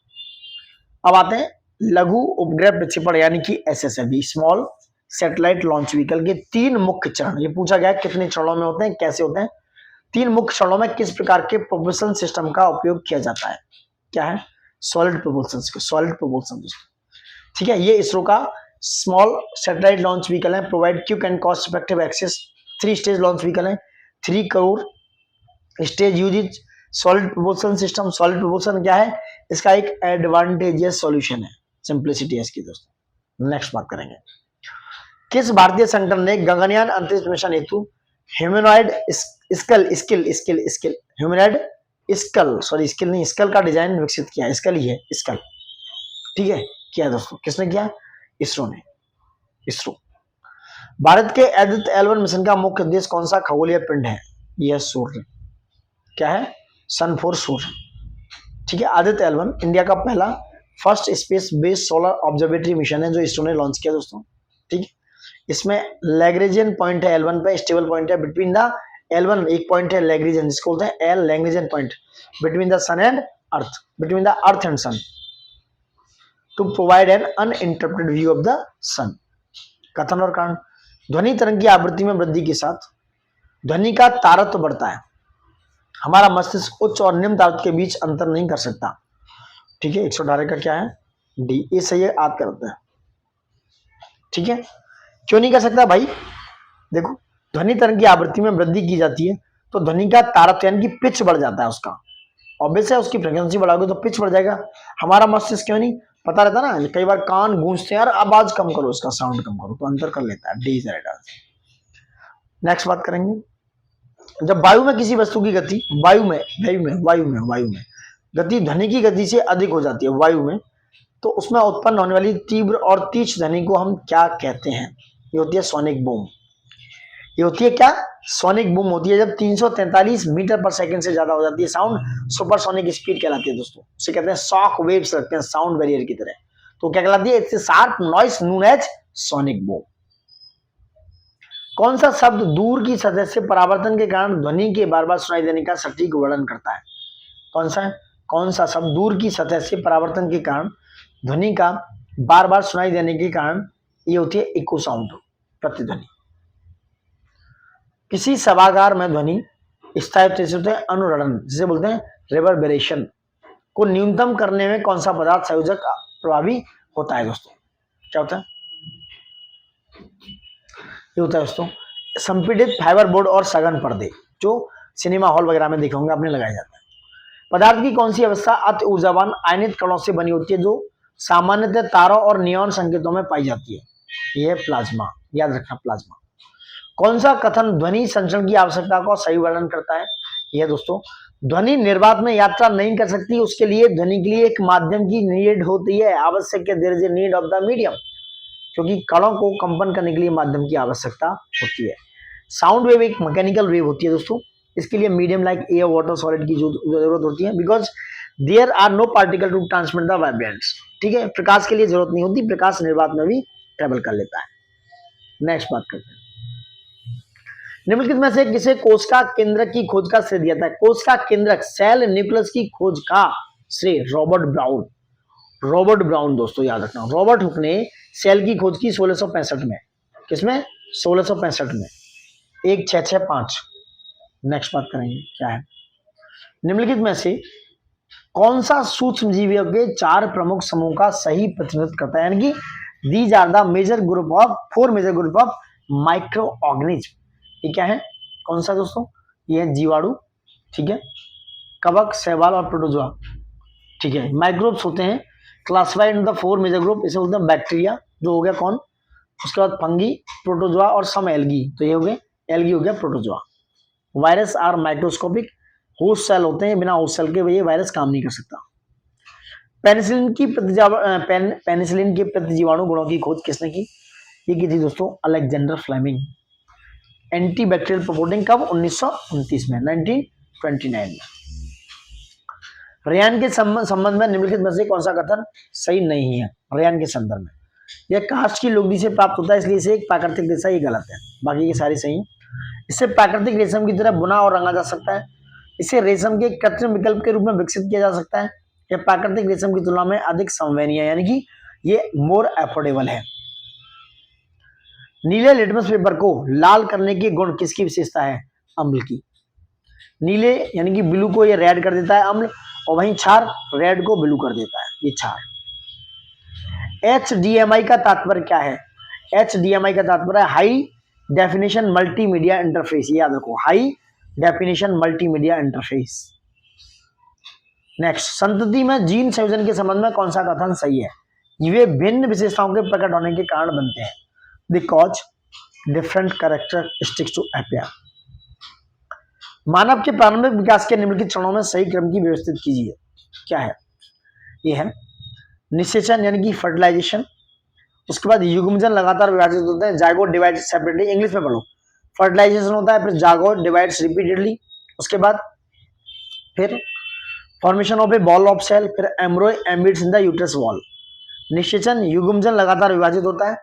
अब आते हैं लघु उपग्रह प्रक्षेपण यानी कि SSLV, small satellite launch vehicle के 3 मुख्य चरण। ये पूछा गया कितने चरणों में होते हैं, कैसे होते हैं? 3 मुख्य चरणों में किस प्रकार के प्रोपल्शन सिस्टम का उपयोग किया जाता है? क्या है? Solid propulsion. Solid propulsion. ठीक है, ये इसरो का स्मॉल सैटेलाइट लॉन्च व्हीकल है, provide quick and cost effective access. 3 stage launch vehicle है, 3 crore stage use solid propulsion system. Solid propulsion क्या है? इसका एक एडवांटेजियस सॉल्यूशन है, सिंप्लिसिटी है इसकी। दोस्तों नेक्स्ट बात करेंगे, किस भारतीय संगठन ने गगनयान अंतरिक्ष मिशन हेतु ह्यूमनॉइड स्कल का डिजाइन विकसित किया? स्कल ही है, स्कल। ठीक है, किया दोस्तों, किसने किया? इसरो ने। इसरो। भारत के आदित्य L1 मिशन का मुख्य उद्देश्य कौन सा खगोलीय पिंड है? यह सूर्य। क्या है? सन 4 सूर्य। ठीक है, आदित्य L1 इंडिया का पहला first space based solar observatory mission है जो इसरो ने लॉन्च किया। दोस्तों ठीक है, इसमें लैग्रेंजियन पॉइंट है L1 पे, स्टेबल पॉइंट है बिटवीन द L1, एक पॉइंट है लैग्रेंजियन, जिसको बोलते हैं L Lagrangian point between the sun and earth, between the earth and sun, to provide an uninterrupted view of the sun. कथन और कारण, ध्वनि तरंग की आवृत्ति में वृद्धि के साथ ध्वनि का तारत्व बढ़ता है। हमारा मस्तिष्क उच्च और निम्न तारत्व के बीच अंतर नहीं कर सकता। ठीक है, 118 का क्या है? डी। ये सही है, आप करते हैं। ठीक है, क्यों नहीं कर सकता भाई? देखो, ध्वनि तरंग की आवृत्ति में वृद्धि की जाती है तो ध्वनि का तारत्व यानी कि पिच बढ़ जाता है उसका। ऑब्वियस है, उसकी फ्रीक्वेंसी बढ़ाओगे तो पिच बढ़ जाएगा। हमारा मस्तिष्क क्यों नहीं? पता रहता ना, कई बार कान गूंजते हैं, यार आवाज कम करो, उसका साउंड कम करो, तो अंतर कर लेता है। D is right answer. Next बात करेंगे, जब वायु में किसी वस्तु की गति वायु में गति ध्वनि की गति से अधिक हो जाती है वायु में, तो उसमें उत्पन्न होने वाली तीव्र और तीक्ष्ण ध्वनि को हम क्या कहते हैं? ये होती है सोनिक बूम। ये होती है क्या? सोनिक बूम होती है जब 343 मीटर पर सेकंड से ज्यादा हो जाती है साउंड, सुपरसोनिक स्पीड कहलाती है। दोस्तों इसे कहते हैं शॉक वेव्स लगते हैं साउंड बैरियर की तरह, तो क्या कहलाती है? It's sharp noise known as sonic boom. कौन सा शब्द दूर की सतह से परावर्तन के कारण ध्वनि के बार बार सुनाई देने का सटीक वर्णन करता है? कौन सा शब्द दूर की सतह से परावर्तन के कारण ध्वनि का बार बार सुनाई देने के कारण ये होती है इको साउंड, प्रतिध्वनि। किसी सभागार में ध्वनि स्थायित्व से होते हैं अनुरणन, जिसे बोलते हैं रिवर्बरेशन, को न्यूनतम करने में कौन सा पदार्थ संयोजक प्रभावी होता है? दोस्तों क्या होता है? ये होता है दोस्तों संपीड़ित फाइबर बोर्ड और सघन पर्दे, जो सिनेमा हॉल वगैरह में देखे होंगे आपने, लगाए जाते हैं। पदार्थ की कौन सी अवस्था अति ऊर्जावान आयनित कणों से बनी होती है, जो सामान्यतः तारों और नियॉन संकेतों में पाई जाती है? यह है प्लाज्मा, याद रखना प्लाज्मा। कौन सा कथन ध्वनि संचरण की आवश्यकता का सही वर्णन करता है? यह दोस्तों ध्वनि निर्वात में यात्रा नहीं कर सकती, उसके लिए ध्वनि के लिए एक माध्यम की नीड होती है, आवश्यक है, there is a need of the medium, क्योंकि कणों को कंपन करने के लिए माध्यम की आवश्यकता होती है। साउंड वेव एक मैकेनिकल वेव होती है दोस्तों, इसके लिए medium like air water solid की जरूरत होती है, because there are no particle to transmit the vibrants. ठीक है, प्रकाश के लिए जरूरत नहीं होती, प्रकाश निर्वात में भी ट्रेवल कर लेता है। नेक्स्ट बात करते हैं, निम्नलिखित में से किसे कोशिका केंद्रक की खोज का श्रेय दिया था? कोशिका केंद्रक सेल न्यूक्लियस की खोज का श्रेय रॉबर्ट ब्राउन, रॉबर्ट ब्राउन दोस्तों याद रखना। रॉबर्ट हुक ने सेल की खोज की 1665 में, किसमें? 1665 में, 1665। नेक्स्ट बात करेंगे क्या है, निम्नलिखित में से कौन सा सूक्ष्म जीवियों के 4 प्रमुख समूह का सही प्रतिनिधित्व करता है? यानी कि these are the major group of 4 major group of micro organism. ये क्या है, कौन सा दोस्तों? ये है जीवाणु, ठीक है, कवक, शैवाल और प्रोटोजोआ। ठीक है, माइक्रोब्स होते हैं classified in the 4 major group, इसे बोलते हैं बैक्टीरिया, जो हो गया कौन, उसके बाद फंगी, प्रोटोजोआ और सम एल्गी, तो ये हो गए एल्गी, हो गया protozoa. Virus are microscopic, host cell होते हैं, बिना होस्ट सेल के ये वायरस काम नहीं कर सकता। पेनिसिलिन के प्रतिजीवाणु गुणों की खोज किसने की? ये की थी दोस्तों अलेक्जेंडर फ्लेमिंग। एंटीबैक्टीरियल प्रोपोर्टिंग कब? 1929 में, 1929 में। रेयान के संबंध में निम्नलिखित में से कौन सा कथन सही नहीं है? रेयान के संदर्भ में, यह काष्ठ की लुगदी से प्राप्त होता है, इसलिए इसे एक प्राकृतिक रेशा, ये गलत है, बाकी के सारे सही। इसे प्राकृतिक रेशम की तरह बुना और रंगा जा सकता है, इसे रेशम के कृत्रिम विकल्प के रूप में विकसित किया जा सकता है, यह प्राकृतिक रेशम की तुलना में अधिक संवेदनीय, यानी कि ये मोर अफोर्डेबल है। नीले लिटमस पेपर को लाल करने के गुण किसकी विशेषता है? अम्ल की। नीले यानी कि ब्लू को ये रेड कर देता है अम्ल, और वहीं क्षार रेड को ब्लू कर देता है, ये क्षार। HDMI का तात्पर्य क्या है? HDMI का तात्पर्य है हाई डेफिनेशन मल्टीमीडिया इंटरफेस, याद रखो, high definition multimedia interface. Next, संतति में जीन संयोजन के संबंध में कौन सा कथन सही है? वे भिन्न विशेषताओं के प्रकट होने के कारण बनते हैं, because different characteristics to appear. मानव के प्रारंभिक विकास के निम्नलिखित चरणों में सही क्रम की व्यवस्थित कीजिए, क्या है? यह है निषेचन यानी कि फर्टिलाइजेशन, उसके बाद युग्मजन लगातार विभाजित होते हैं, जायगोट डिवाइड सेपरेटली, इंग्लिश में पढ़ो, फर्टिलाइजेशन होता है, फिर जायगोट डिवाइड्स रिपीटेडली, उसके बाद फिर formation of a ball of cell, फिर embryo embeds in the uterus wall. निषेचन, युग्मजन लगातार विभाजित होता है,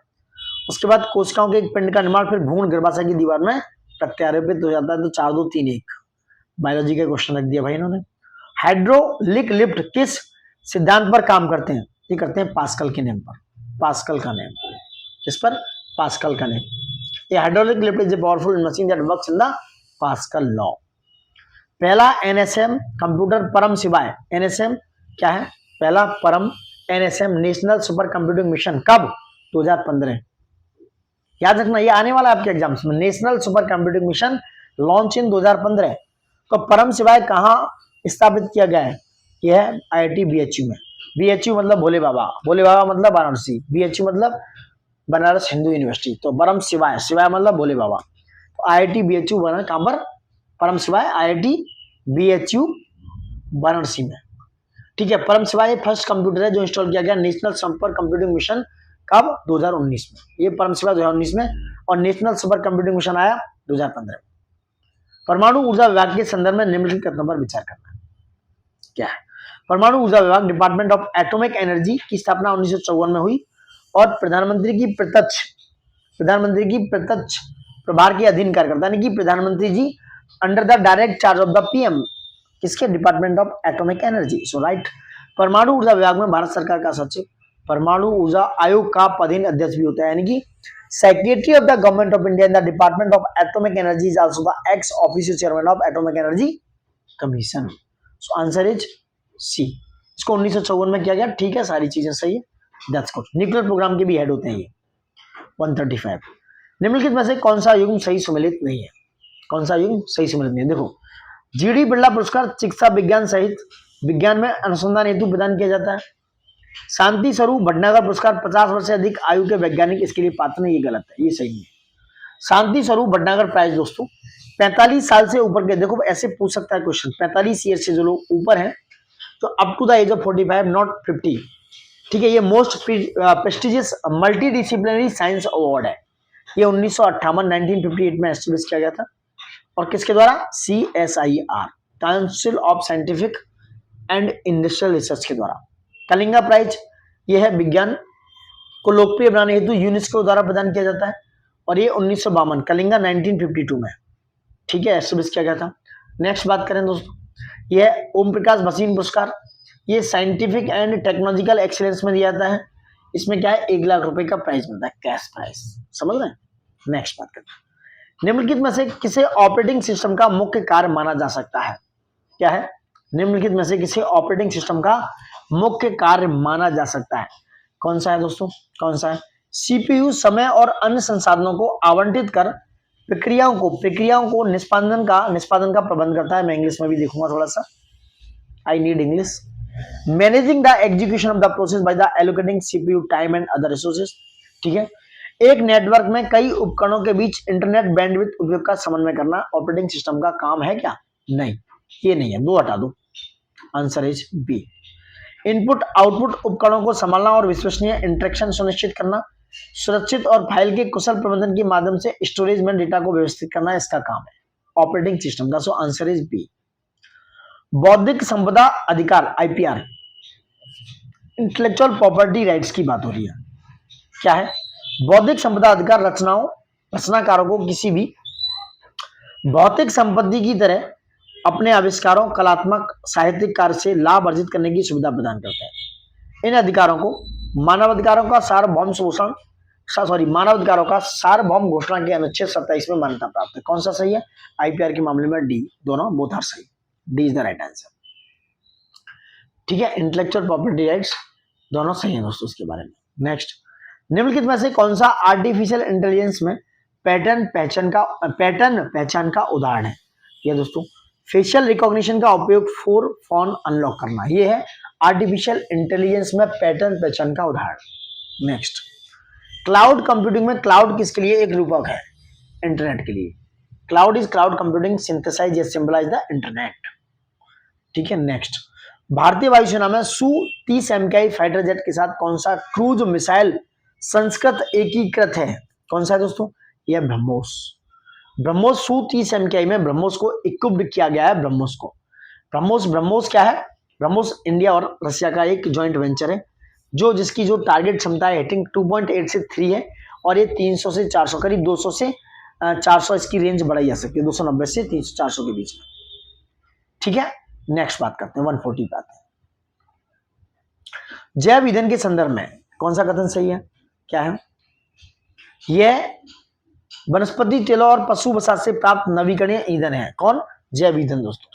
उसके बाद कोशिकाओं के एक पिंड का निर्माण, फिर भ्रूण गर्भाशय की दीवार में प्रत्यारोपित हो जाता है, तो 4 2 3 1 बायोलॉजी का क्वेश्चन रख दिया भाई इन्होंने। हाइड्रोलिक लिफ्ट किस सिद्धांत पर काम करते हैं? ये करते हैं पास्कल के नेम पर, पास्कल का नेम, किस पर? पास्कल का नेम। ये hydraulic lift is a powerful machine that works in the pascal law. पहला NSM कंप्यूटर परम शिवाय, NSM क्या है? पहला परम NSM national super computing mission कब? 2015। याद रखना, ये आने वाला है आपके एग्जाम्स में, national super computing mission launch in 2015। तो परम शिवाय कहाँ स्थापित किया गया है? यह है IIT BHU में। BHU मतलब भोले बाबा, भोले बाबा मतलब वाराणसी, BHU मतलब बनारस हिंदू यूनिवर्सिटी, तो परम शिवाय, शिवाय मतलब भोले बाबा, तो IIT BHU बना कहाँ पर? परम शिवाय IIT BHU वाराणसी में। ठीक है, परम शिवाय फर्स्ट कंप्यूटर है जो इंस्टॉल किया गया नेशनल सुपर कंप्यूटिंग मिशन कब? 2019 में। ये परम शिवाय 2019 में, और नेशनल सुपर कंप्यूटिंग मिशन आया 2015 में। परमाणु ऊर्जा विभाग के संदर्भ में निम्नलिखित कथनों पर विचार करना क्या है? परमाणु ऊर्जा विभाग डिपार्टमेंट ऑफ एटॉमिक एनर्जी की स्थापना 1954 में हुई और प्रधानमंत्री की प्रत्यक्ष प्रभार के अधीन कार्य करता है, यानी कि प्रधानमंत्री ji under the direct charge of the PM, किसके? Department of atomic energy. So right. परमाणु ऊर्जा विभाग में भारत सरकार का सचिव परमाणु ऊर्जा आयोग का पदेन अध्यक्ष भी होता है, यानी कि secretary of the government of India in the department of atomic energy is also the ex official chairman of atomic energy commission. So answer is C. इसको 1954 में किया गया, ठीक है, सारी चीजें सही है, दैट्स गुड। न्यूक्लियर प्रोग्राम के भी हेड होते हैं ये 135। निम्नलिखित में से कौन सा युग्म सही सम्मिलित नहीं है? कौन सा युग्म सही सम्मिलित नहीं है? देखो, जीडी बिरला पुरस्कार चिकित्सा विज्ञान सहित विज्ञान में अनुसंधान हेतु प्रदान किया जाता है। शांति स्वरूप भटनागर पुरस्कार 50 वर्ष से अधिक आयु के वैज्ञानिक इसके लिए पात्र नहीं, ये गलत है, ये सही नहीं है। शांति स्वरूप भटनागर प्राइज दोस्तों 45 साल से ऊपर के, देखो ऐसे पूछ सकता है क्वेश्चन, 45 ईयर से जो लोग ऊपर हैं तो up to the age of 45 not 50, ठीक है। ये most prestigious multidisciplinary science award है। ये 1958 में एस्टेब्लिश किया गया था और किसके द्वारा? CSIR, council of scientific and industrial research के द्वारा। कलिंगा प्राइज ये है विज्ञान को लोकप्रिय बनाने हेतु यूनेस्को द्वारा प्रदान किया जाता है और ये 1952, कलिंगा 1952 में, ठीक है, एस्टेब्लिश किया गया था। नेक्स्ट बात करें दोस्तों, ये ओम प्रकाश भसीन पुरस्कार, ये साइंटिफिक एंड टेक्नोलॉजिकल एक्सीलेंस में दिया जाता है। इसमें क्या है? 1 लाख रुपए का प्राइज मिलता है, कैश प्राइज, समझ रहे हैं। नेक्स्ट बात करते हैं, निम्नलिखित में से किसे ऑपरेटिंग सिस्टम का मुख्य कार्य माना जा सकता है? क्या है? निम्नलिखित में से किसे ऑपरेटिंग सिस्टम का मुख्य कार्य माना जा सकता है? कौन सा है दोस्तों? कौन सा है? सीपीयू समय और अन्य संसाधनों को आवंटित कर प्रक्रियाओं को निष्पादन का प्रबंध करता है। मैं इंग्लिश में भी देखूंगा थोड़ा सा, I need English. Managing the execution of the process by the allocating CPU time and other resources, ठीक है। एक नेटवर्क में कई उपकरणों के बीच इंटरनेट बैंडविड्थ उपयोग का समन्वय करना ऑपरेटिंग सिस्टम का काम है क्या? नहीं, ये नहीं है, 2 हटा दो, answer is B. Input output उपकरणों को संभालना और विश्वसनीय इंटरेक्शन सुनिश्चित करना, सुरक्षित और फाइल के कुशल प्रबंधन के माध्यम से स्टोरेज में डेटा को व्यवस्थित करना इसका काम है ऑपरेटिंग सिस्टम का। So answer is B. बौद्धिक संपदा अधिकार IPR, इंटेलेक्चुअल प्रॉपर्टी राइट्स की बात हो रही है। क्या है? बौद्धिक संपदा अधिकार रचनाकारों को किसी भी भौतिक संपत्ति की तरह अपने आविष्कारों, कलात्मक, साहित्यिक कार्य से लाभ अर्जित करने की सुविधा प्रदान करता है। इन अधिकारों को मानवाधिकारों का सार्वभौम घोषणा के अनुच्छेद 27 में मान्यता प्राप्त है। कौन सा सही है? IPR के मामले में डी, दोनों बोथ आर सही, D is the right answer, ठीक है। इंटेलेक्चुअल प्रॉपर्टी राइट्स दोनों सही है दोस्तों इसके बारे में। नेक्स्ट, निम्नलिखित में से कौन सा आर्टिफिशियल इंटेलिजेंस में पैटर्न पहचान का उदाहरण है? ये दोस्तों फेशियल रिकॉग्निशन का उपयोग फॉर फोन अनलॉक करना, ये है आर्टिफिशियल इंटेलिजेंस में पैटर्न पहचान का उदाहरण। नेक्स्ट, क्लाउड कंप्यूटिंग में क्लाउड किसके लिए एक रूपक है? इंटरनेट के लिए। Cloud is cloud computing synthesize या सिंबलाइज द इंटरनेट, ठीक है। नेक्स्ट, भारतीय वायुसेना में Su-30 MKI फाइटर जेट के साथ कौन सा क्रूज मिसाइल संस्कृत एकीकृत है? कौन सा है दोस्तों? यह ब्रह्मोस। ब्रह्मोस Su-30 MKI में ब्रह्मोस को इक्विप्ड किया गया है। ब्रह्मोस क्या है? ब्रह्मोस इंडिया और रशिया का एक जॉइंट वेंचर है जिसकी जो टारगेट क्षमता है हिटिंग 2.8 से 3 है और ये 300 से 400, करीब 200 से 400 इसकी रेंज बढ़ाई जा सकती है, 290 से 300-400 के बीच में, ठीक है। नेक्स्ट बात करते हैं, 140 पे आते हैं। जैव ईंधन के संदर्भ में कौन सा कथन सही है? क्या है? यह वनस्पति तेलों और पशु वसा से प्राप्त नवीकरणीय ईंधन है। कौन? जैव ईंधन दोस्तों।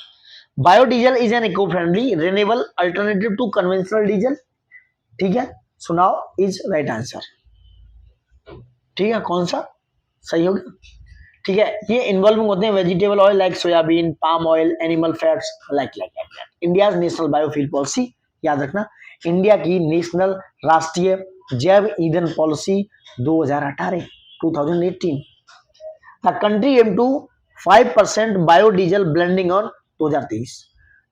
Biodiesel is an eco friendly renewable alternative to conventional diesel, ठीक है। सुनाओ इज राइट आंसर, ठीक है। कौन सा सही होगा? ठीक है। ये इन्वॉल्विंग होते हैं vegetable oil like soybean, palm oil, animal fats like India national biofuel policy, याद रखना, इंडिया की नेशनल राष्ट्रीय जैव ईंधन policy 2018 the country aim to 5% biodiesel blending on 2030,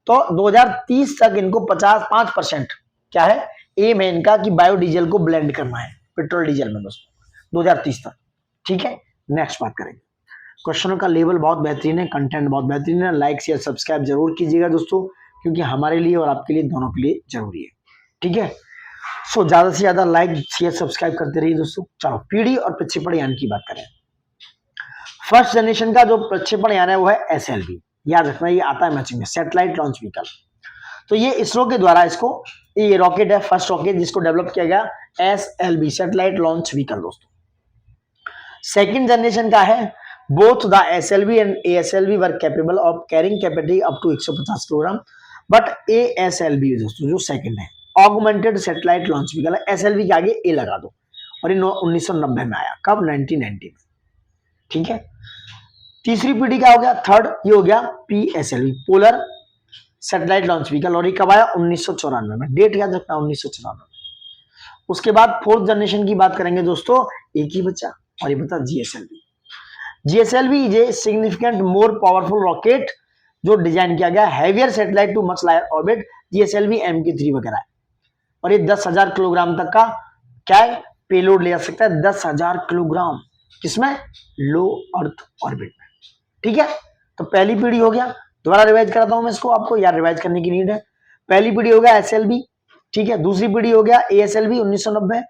तो 2030 तक इनको 5% क्या है एम है इनका कि बायोडीजल को ब्लेंड करना है पेट्रोल डीजल में दोस्तों 2030 तक, ठीक है। नेक्स्ट बात करेंगे, क्वेश्चनों का लेवल बहुत बेहतरीन है, कंटेंट बहुत बेहतरीन है, लाइक शेयर सब्सक्राइब जरूर कीजिएगा दोस्तों, क्योंकि हमारे लिए और आपके लिए दोनों के लिए जरूरी है, ठीक है। सो ज्यादा से ज्यादा लाइक शेयर सब्सक्राइब करते रहिए दोस्तों। चलो पीढ़ी और प्रक्षेपण यान की बात करें। फर्स्ट जनरेशन का जो प्रक्षेपण यान है वो है SLV, याद रखना, ये आता है मैचिंग में, सैटेलाइट लॉन्च व्हीकल। तो ये इसरो के द्वारा इसको, ये रॉकेट है फर्स्ट रॉकेट जिसको डेवलप किया गया, SLV सैटेलाइट लॉन्च व्हीकल दोस्तों। सेकंड जनरेशन का है, both the SLV and ASLV were capable of carrying capacity up to 150 kilogram, but ASLV दोस्तों जो सेकंड है, ऑगमेंटेड सैटेलाइट लॉन्च व्हीकल है, SLV के आगे A लगा दो, और ये 1990 में आया, कब? 1990 में, ठीक है। तीसरी पीढ़ी क्या हो गया, थर्ड, ये हो गया PSLV, polar satellite launch vehicle, और ये कब आया, 1994 में। डेट याद रखना, 1994। उसके बाद फोर्थ जनरेशन की बात करेंगे दोस्तों, एक ही बच्चा, और ये बता GSLV। GSLV is a significant more powerful rocket जो डिजाइन किया गया heavier satellite to much higher orbit, GSLV MK3 वगैरह है। और ये 10,000 किलोग्राम तक का क्या है, पेलोड ले जा सकता है, 10,000 किलोग्राम, किसमें, लो अर्थ ऑर्बिट में। ठीक है, तो पहली पीढ़ी हो गया, दोबारा रिवाइज कराता हूं मैं इसको आपको, यार रिवाइज करने की नीड है। पहली पीढ़ी हो गया SLV, ठीक है। दूसरी पीढ़ी हो गया ASLV 1990,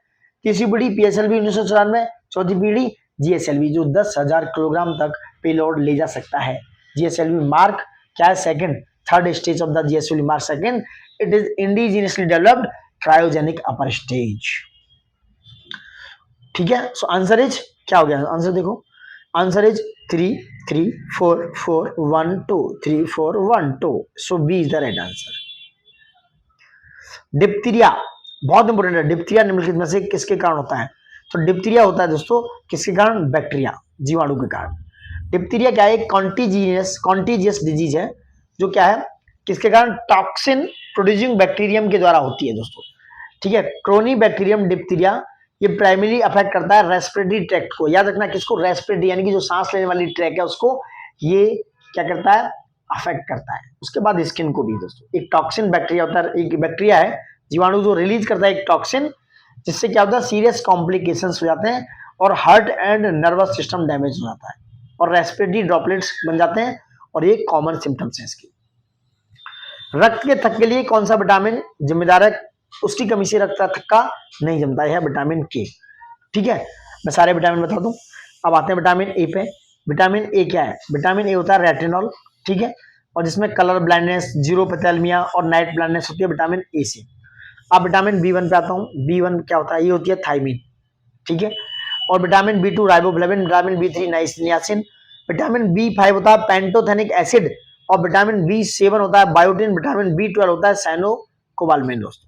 तीसरी पीढ़ी PSLV 1994, चौथी पीढ़ी GSLV जो 10,000 किलोग्राम तक पेलोड ले जा सकता है। GSLV मार्क क्या है, second, third stage of the GSLV mark second, it is indigenously developed cryogenic upper stage. ठीक है, सो आंसर इज क्या हो गया, आंसर देखो, answer is 3 3 4 4 1 2 3 4 1 2, so B is the right answer. Diphtheria बहुत इंपॉर्टेंट है। डिप्थीरिया निम्नलिखित में से किसके कारण होता है, तो डिप्थीरिया होता है दोस्तों किसके कारण, बैक्टीरिया, जीवाणु के कारण। डिप्थीरिया क्या है, कॉन्टीजियस डिजीज है, जो क्या है, किसके कारण, टॉक्सिन प्रोड्यूसिंग बैक्टीरियम के द्वारा होती है दोस्तों। ठीक है, क्रोनी बैक्टीरियम डिप्थीरिया, ये प्राइमरी अफेक्ट करता है रेस्पिरेटरी ट्रैक्ट को, याद रखना किसको, रेस्पिरेटरी यानी कि जो सांस लेने वाली ट्रैक है उसको ये क्या करता है, अफेक्ट करता है। उसके बाद स्किन को भी दोस्तों, एक टॉक्सिन बैक्टीरिया होता है, एक बैक्टीरिया है जीवाणु जो रिलीज करता है एक टॉक्सिन, जिससे क्या होता है, सीरियस कॉम्प्लिकेशंस हो जाते हैं और heart and nervous system damage हो जाता है और रेस्पिरेटरी ड्रॉपलेट्स बन जाते हैं, और ये कॉमन सिम्टम्स हैं इसकी। रक्त के थक्के के लिए कौन सा विटामिन जिम्मेदार है, उसकी कमी से रक्त का थक्का नहीं जमता है, विटामिन के। ठीक है, मैं सारे विटामिन बता दूं। अब आते हैं विटामिन ए पे। विटामिन ए क्या है, विटामिन ए होता है रेटिनॉल, ठीक है, और जिसमें कलर ब्लाइंडनेस, जीरोपेथेल्मिया और नाइट ब्लाइंडनेस होती है विटामिन ए से। अब विटामिन B1 पे आता हूँ। B1 क्या होता है, ये होती है थायमिन, ठीक है, और vitamin B2 riboflavin, vitamin B3 niacin, vitamin B5 होता है पेंटोथेनिक एसिड, और विटामिन B7 होता है बायोटिन, विटामिन B12 होता है साइनोकोबाल्मिन दोस्तों।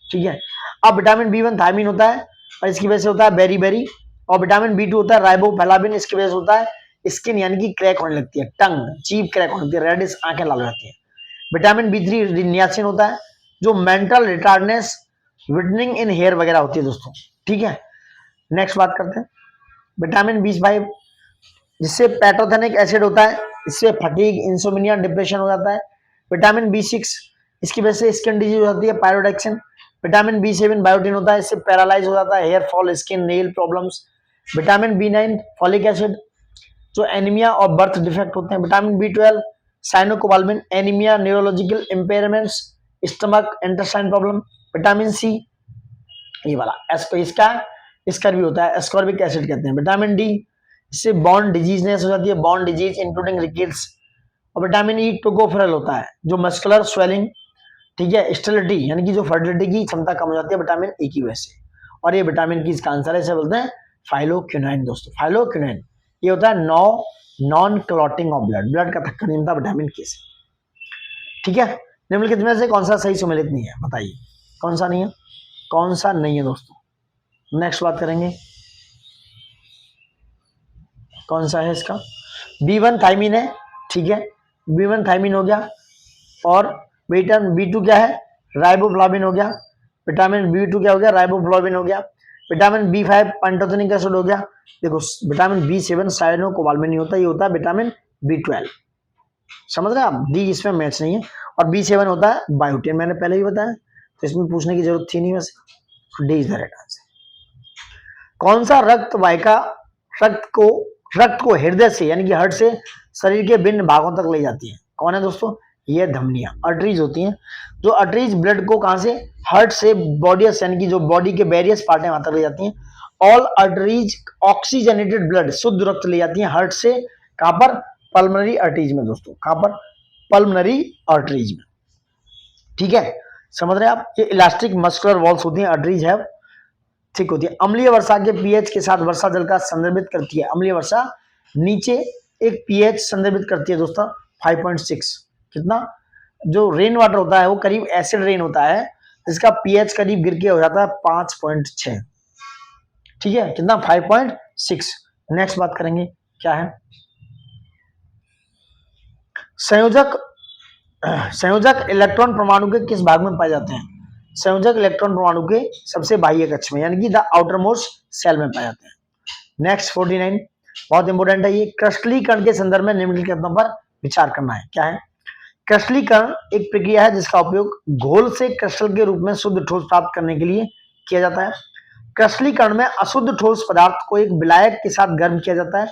ठीक है, अब विटामिन B1 थायमिन होता है और इसकी वजह से होता है बेरी, और विटामिन B2 होता है राइबोफ्लाविन, इसकी वजह से होता है स्किन यानी कि क्रैक होने लगती है, टंग जीभ क्रैक होने लगती है, रेडिश आंखें लाल हो जाती है। विटामिन B3 नियासिन होता है जो मेंटल रिटार्डनेस, विटनिंग इन हेयर वगैरह होती है दोस्तों। ठीक है, नेक्स्ट बात करते हैं विटामिन B5 जिससे पैथोथेनिक एसिड होता है, इससे फटीग, इंसोमिनिया, डिप्रेशन हो जाता है। विटामिन B6 इसकी वजह से स्किन डिजीज हो जाती है, पायरोडेक्सिन। विटामिन B7 बायोटिन होता है, इससे पैरालाइज हो जाता है, hair fall, skin, nail problems. Vitamin B9 folic acid जो एनीमिया और बर्थ डिफेक्ट होते हैं। Vitamin B12 cyanocobalamin, anaemia, neurological impairments, stomach intestine problem. Vitamin C ये वाला इसका भी होता है, एस्कॉर्बिक एसिड कहते हैं। विटामिन डी इससे बॉन्ड डिजीजनेस हो जाती है, बॉन्ड डिजीज इंक्लूडिंग रिकेट्स। और विटामिन ई टोकोफेरल होता है जो मस्कुलर स्वेलिंग, ठीक है, स्टेरिलिटी यानी कि जो फर्टिलिटी की क्षमता कम हो जाती है विटामिन ई की वजह से। और ये विटामिन की इसका आंसर है, इसे बोलते हैं फाइलोक्विनाइन दोस्तों। फाइलोक्विनाइन ये होता है नॉन क्लॉटिंग ऑफ ब्लड का थक्का नहीं होता विटामिन के से। ठीक है, निम्नलिखित में से कौन सा सही सुमेलित नहीं है, बताइए कौन सा नहीं है, कौन सा नहीं है दोस्तों। नेक्स्ट बात करेंगे कौन सा है इसका, B1 थायमिन है, ठीक है, B1 थायमिन हो गया, और विटामिन B2 क्या है, राइबोफ्लाविन हो गया। विटामिन B2 क्या हो गया, राइबोफ्लाविन हो गया। विटामिन B5 पेंटोथेनिक एसिड हो गया। देखो विटामिन B7 साइनोकोबाल्मिन नहीं होता, ये होता है विटामिन B12, समझ रहे हैं आप, डी इसमें मैच नहीं है। और B7 होता है बायोटिन, मैंने पहले भी बताया, तो इसमें पूछने की जरूरत थी नहीं वैसे, D is the right answer. कौन सा रक्त वाहिका रक्त को हृदय से यानी कि हार्ट से शरीर के भिन्न भागों तक ले जाती है, कौन है दोस्तों, ये धमनियां, अर्टरीज होती हैं, जो अर्टरीज ब्लड को कहां से, हार्ट से बॉडीज यानी कि जो बॉडी के वेरियस पार्ट है वहां तक ले जाती हैं। ऑल अर्टरीज ऑक्सीजनेटेड ब्लड, शुद्ध रक्त ले जाती हैं हार्ट से, कहां पर, पल्मोनरी अर्टरीज में दोस्तों, कहां पर, पल्मोनरी अर्टरीज में। ठीक है, समझ रहे हैं आप, ये इलास्टिक मस्कुलर वॉल्स होती हैं, अर्टरीज है, ठीक होती है। अम्लीय वर्षा के पीएच के साथ वर्षा जल का संदर्भित करती है, अम्लीय वर्षा नीचे एक पीएच संदर्भित करती है दोस्तों 5.6, कितना, जो रेन वाटर होता है वो करीब एसिड रेन होता है, इसका पीएच करीब गिर के हो जाता है 5.6, ठीक है, कितना, 5.6। नेक्स्ट बात करेंगे क्या है? संयोजक संयोजक इलेक्ट्रॉन परमाणु के किस भाग में पाए जाते हैं? संयोजक इलेक्ट्रॉन परमाणु के सबसे बाह्य कक्ष में, यानी कि द आउटर मोस्ट सेल में पाए जाते हैं। नेक्स्ट 49 बहुत इंपोर्टेंट है ये। क्रिस्टलीकरण के संदर्भ में निम्नलिखित कथनों पर विचार करना है। क्या है? क्रिस्टलीकरण एक प्रक्रिया है जिसका उपयोग घोल से क्रिस्टल के रूप में शुद्ध ठोस प्राप्त करने के लिए किया जाता है। क्रिस्टलीकरण में अशुद्ध ठोस पदार्थ को एक विलायक के साथ गर्म किया जाता है,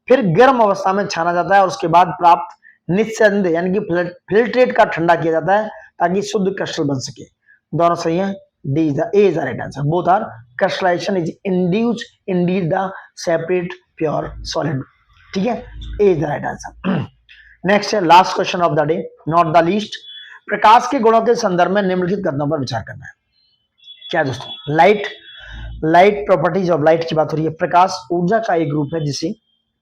फिर गर्म अवस्था में छाना जाता है और उसके बाद प्राप्त निस्संदेह यानी कि फिल्ट्रेट का ठंडा किया जाता है ताकि शुद्ध क्रिस्टल बन सके। दोनों सही है। D is the A is the right answer. Both are crystallization is induced indeed the separate pure solid. ठीक है, A is the right answer. Next है last question of the day, not the least. प्रकाश के गुणों के संदर्भ में निम्नलिखित कथनों पर विचार करना है। क्या है दोस्तों? लाइट प्रॉपर्टीज ऑफ लाइट की बात हो रही है। प्रकाश ऊर्जा का एक रूप है जिसे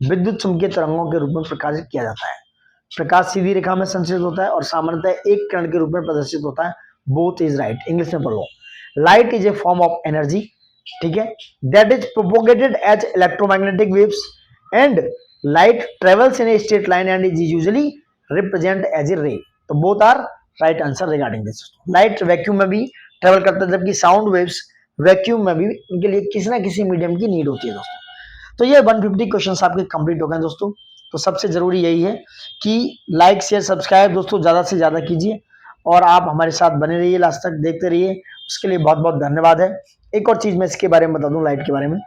विद्युत चुंबकीय तरंगों के रूप में प्रकाशित किया जाता है। प्रकाश सीधी रेखा में संचरित होता है और सामान्यतः एक किरण के रूप में प्रदर्शित होता है। Both is right. इंग्लिश में पढ़ो। Light is a form of energy, ठीक है, that is propagated as electromagnetic waves and light travels in a straight line and is usually represent as a ray. तो both are right answer regarding this. Light vacuum में भी travel करता है, जबकि sound waves vacuum में भी उनके लिए किसी ना किसी मीडियम की नीड होती है दोस्तों। तो ये 150 क्वेश्चंस आपके कंप्लीट हो गए दोस्तों। तो सबसे जरूरी यही है कि लाइक शेयर सब्सक्राइब दोस्तों ज़्यादा से ज़्यादा कीजिए और आप हमारे साथ बने रहिए, लास्ट तक देखते रहिए। उसके लिए बहुत बहुत धन्यवाद है। एक और चीज़ मैं इसके बारे में बता दूं, लाइट के बारे में।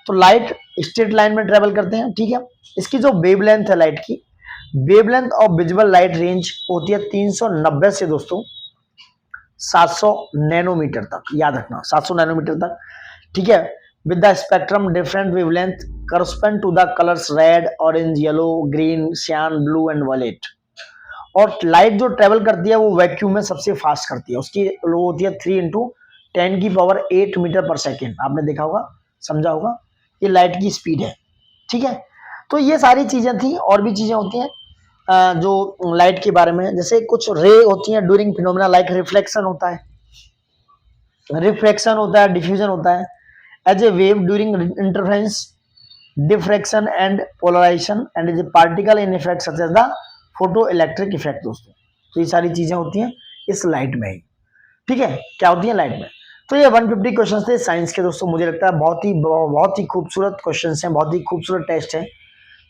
तो लाइट स्ट्रेट लाइन में ट्रेवल करते हैं, ठीक है। इसकी जो वेवलेंथ है लाइट की, wavelength of visible light range होती है 390 से दोस्तों 700 नैनोमीटर तक, याद रखना 700 नैनोमीटर तक, ठीक है। With the spectrum different wavelength correspond to the colours red, orange, yellow, green, cyan, blue and violet. और लाइट जो ट्रेवल करती है वो वैक्यूम में सबसे फास्ट करती है। उसकी वो होती है 3 × 10⁸ मीटर पर सेकेंड। आपने देखा होगा, समझा होगा, ये लाइट की स्पीड है, ठीक है। तो ये सारी चीजें थी, और भी चीजें होती हैं जो लाइट के बारे में, जैसे कुछ रे होती हैं ड्यूरिंग फिनोमेना, लाइक रिफ्लेक्शन होता है, डिफ्यूजन होता है, as a wave during interference, diffraction and polarisation and as a particle in effect such as the photo electric effect दोस्तों। तो ये सारी चीजें होती हैं इस लाइट में ही, ठीक है, क्या होती है लाइट में। तो ये 150 क्वेश्चन थे साइंस के दोस्तों। मुझे लगता है बहुत ही खूबसूरत क्वेश्चन हैं, बहुत ही खूबसूरत टेस्ट है।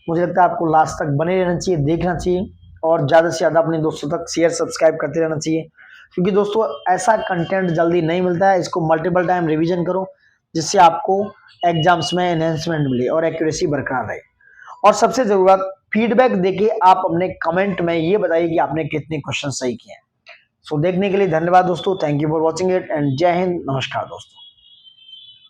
मुझे लगता है आपको लास्ट तक बने रहना चाहिए, देखना चाहिए और ज़्यादा से ज़्यादा अपने दोस्तों तक शेयर सब्सक्राइब करते रहना चाहिए, क्योंकि दोस्तों ऐसा कंटेंट जल्दी नहीं मिलता है। इसको मल्टीपल टाइम रिवीजन करो जिससे आपको एग्जाम्स में एनहेंसमेंट मिले और एक्यूरेसी बरकरार रहे। और सबसे ज़रूरत फीडबैक देके आप अपने कमेंट में ये बताइए कि आपने कितने क्वेश्चन सही किए हैं। सो देखने के लिए धन्यवाद दोस्तों। Thank you for watching it and जय हिंद, नमस्कार दोस्तों।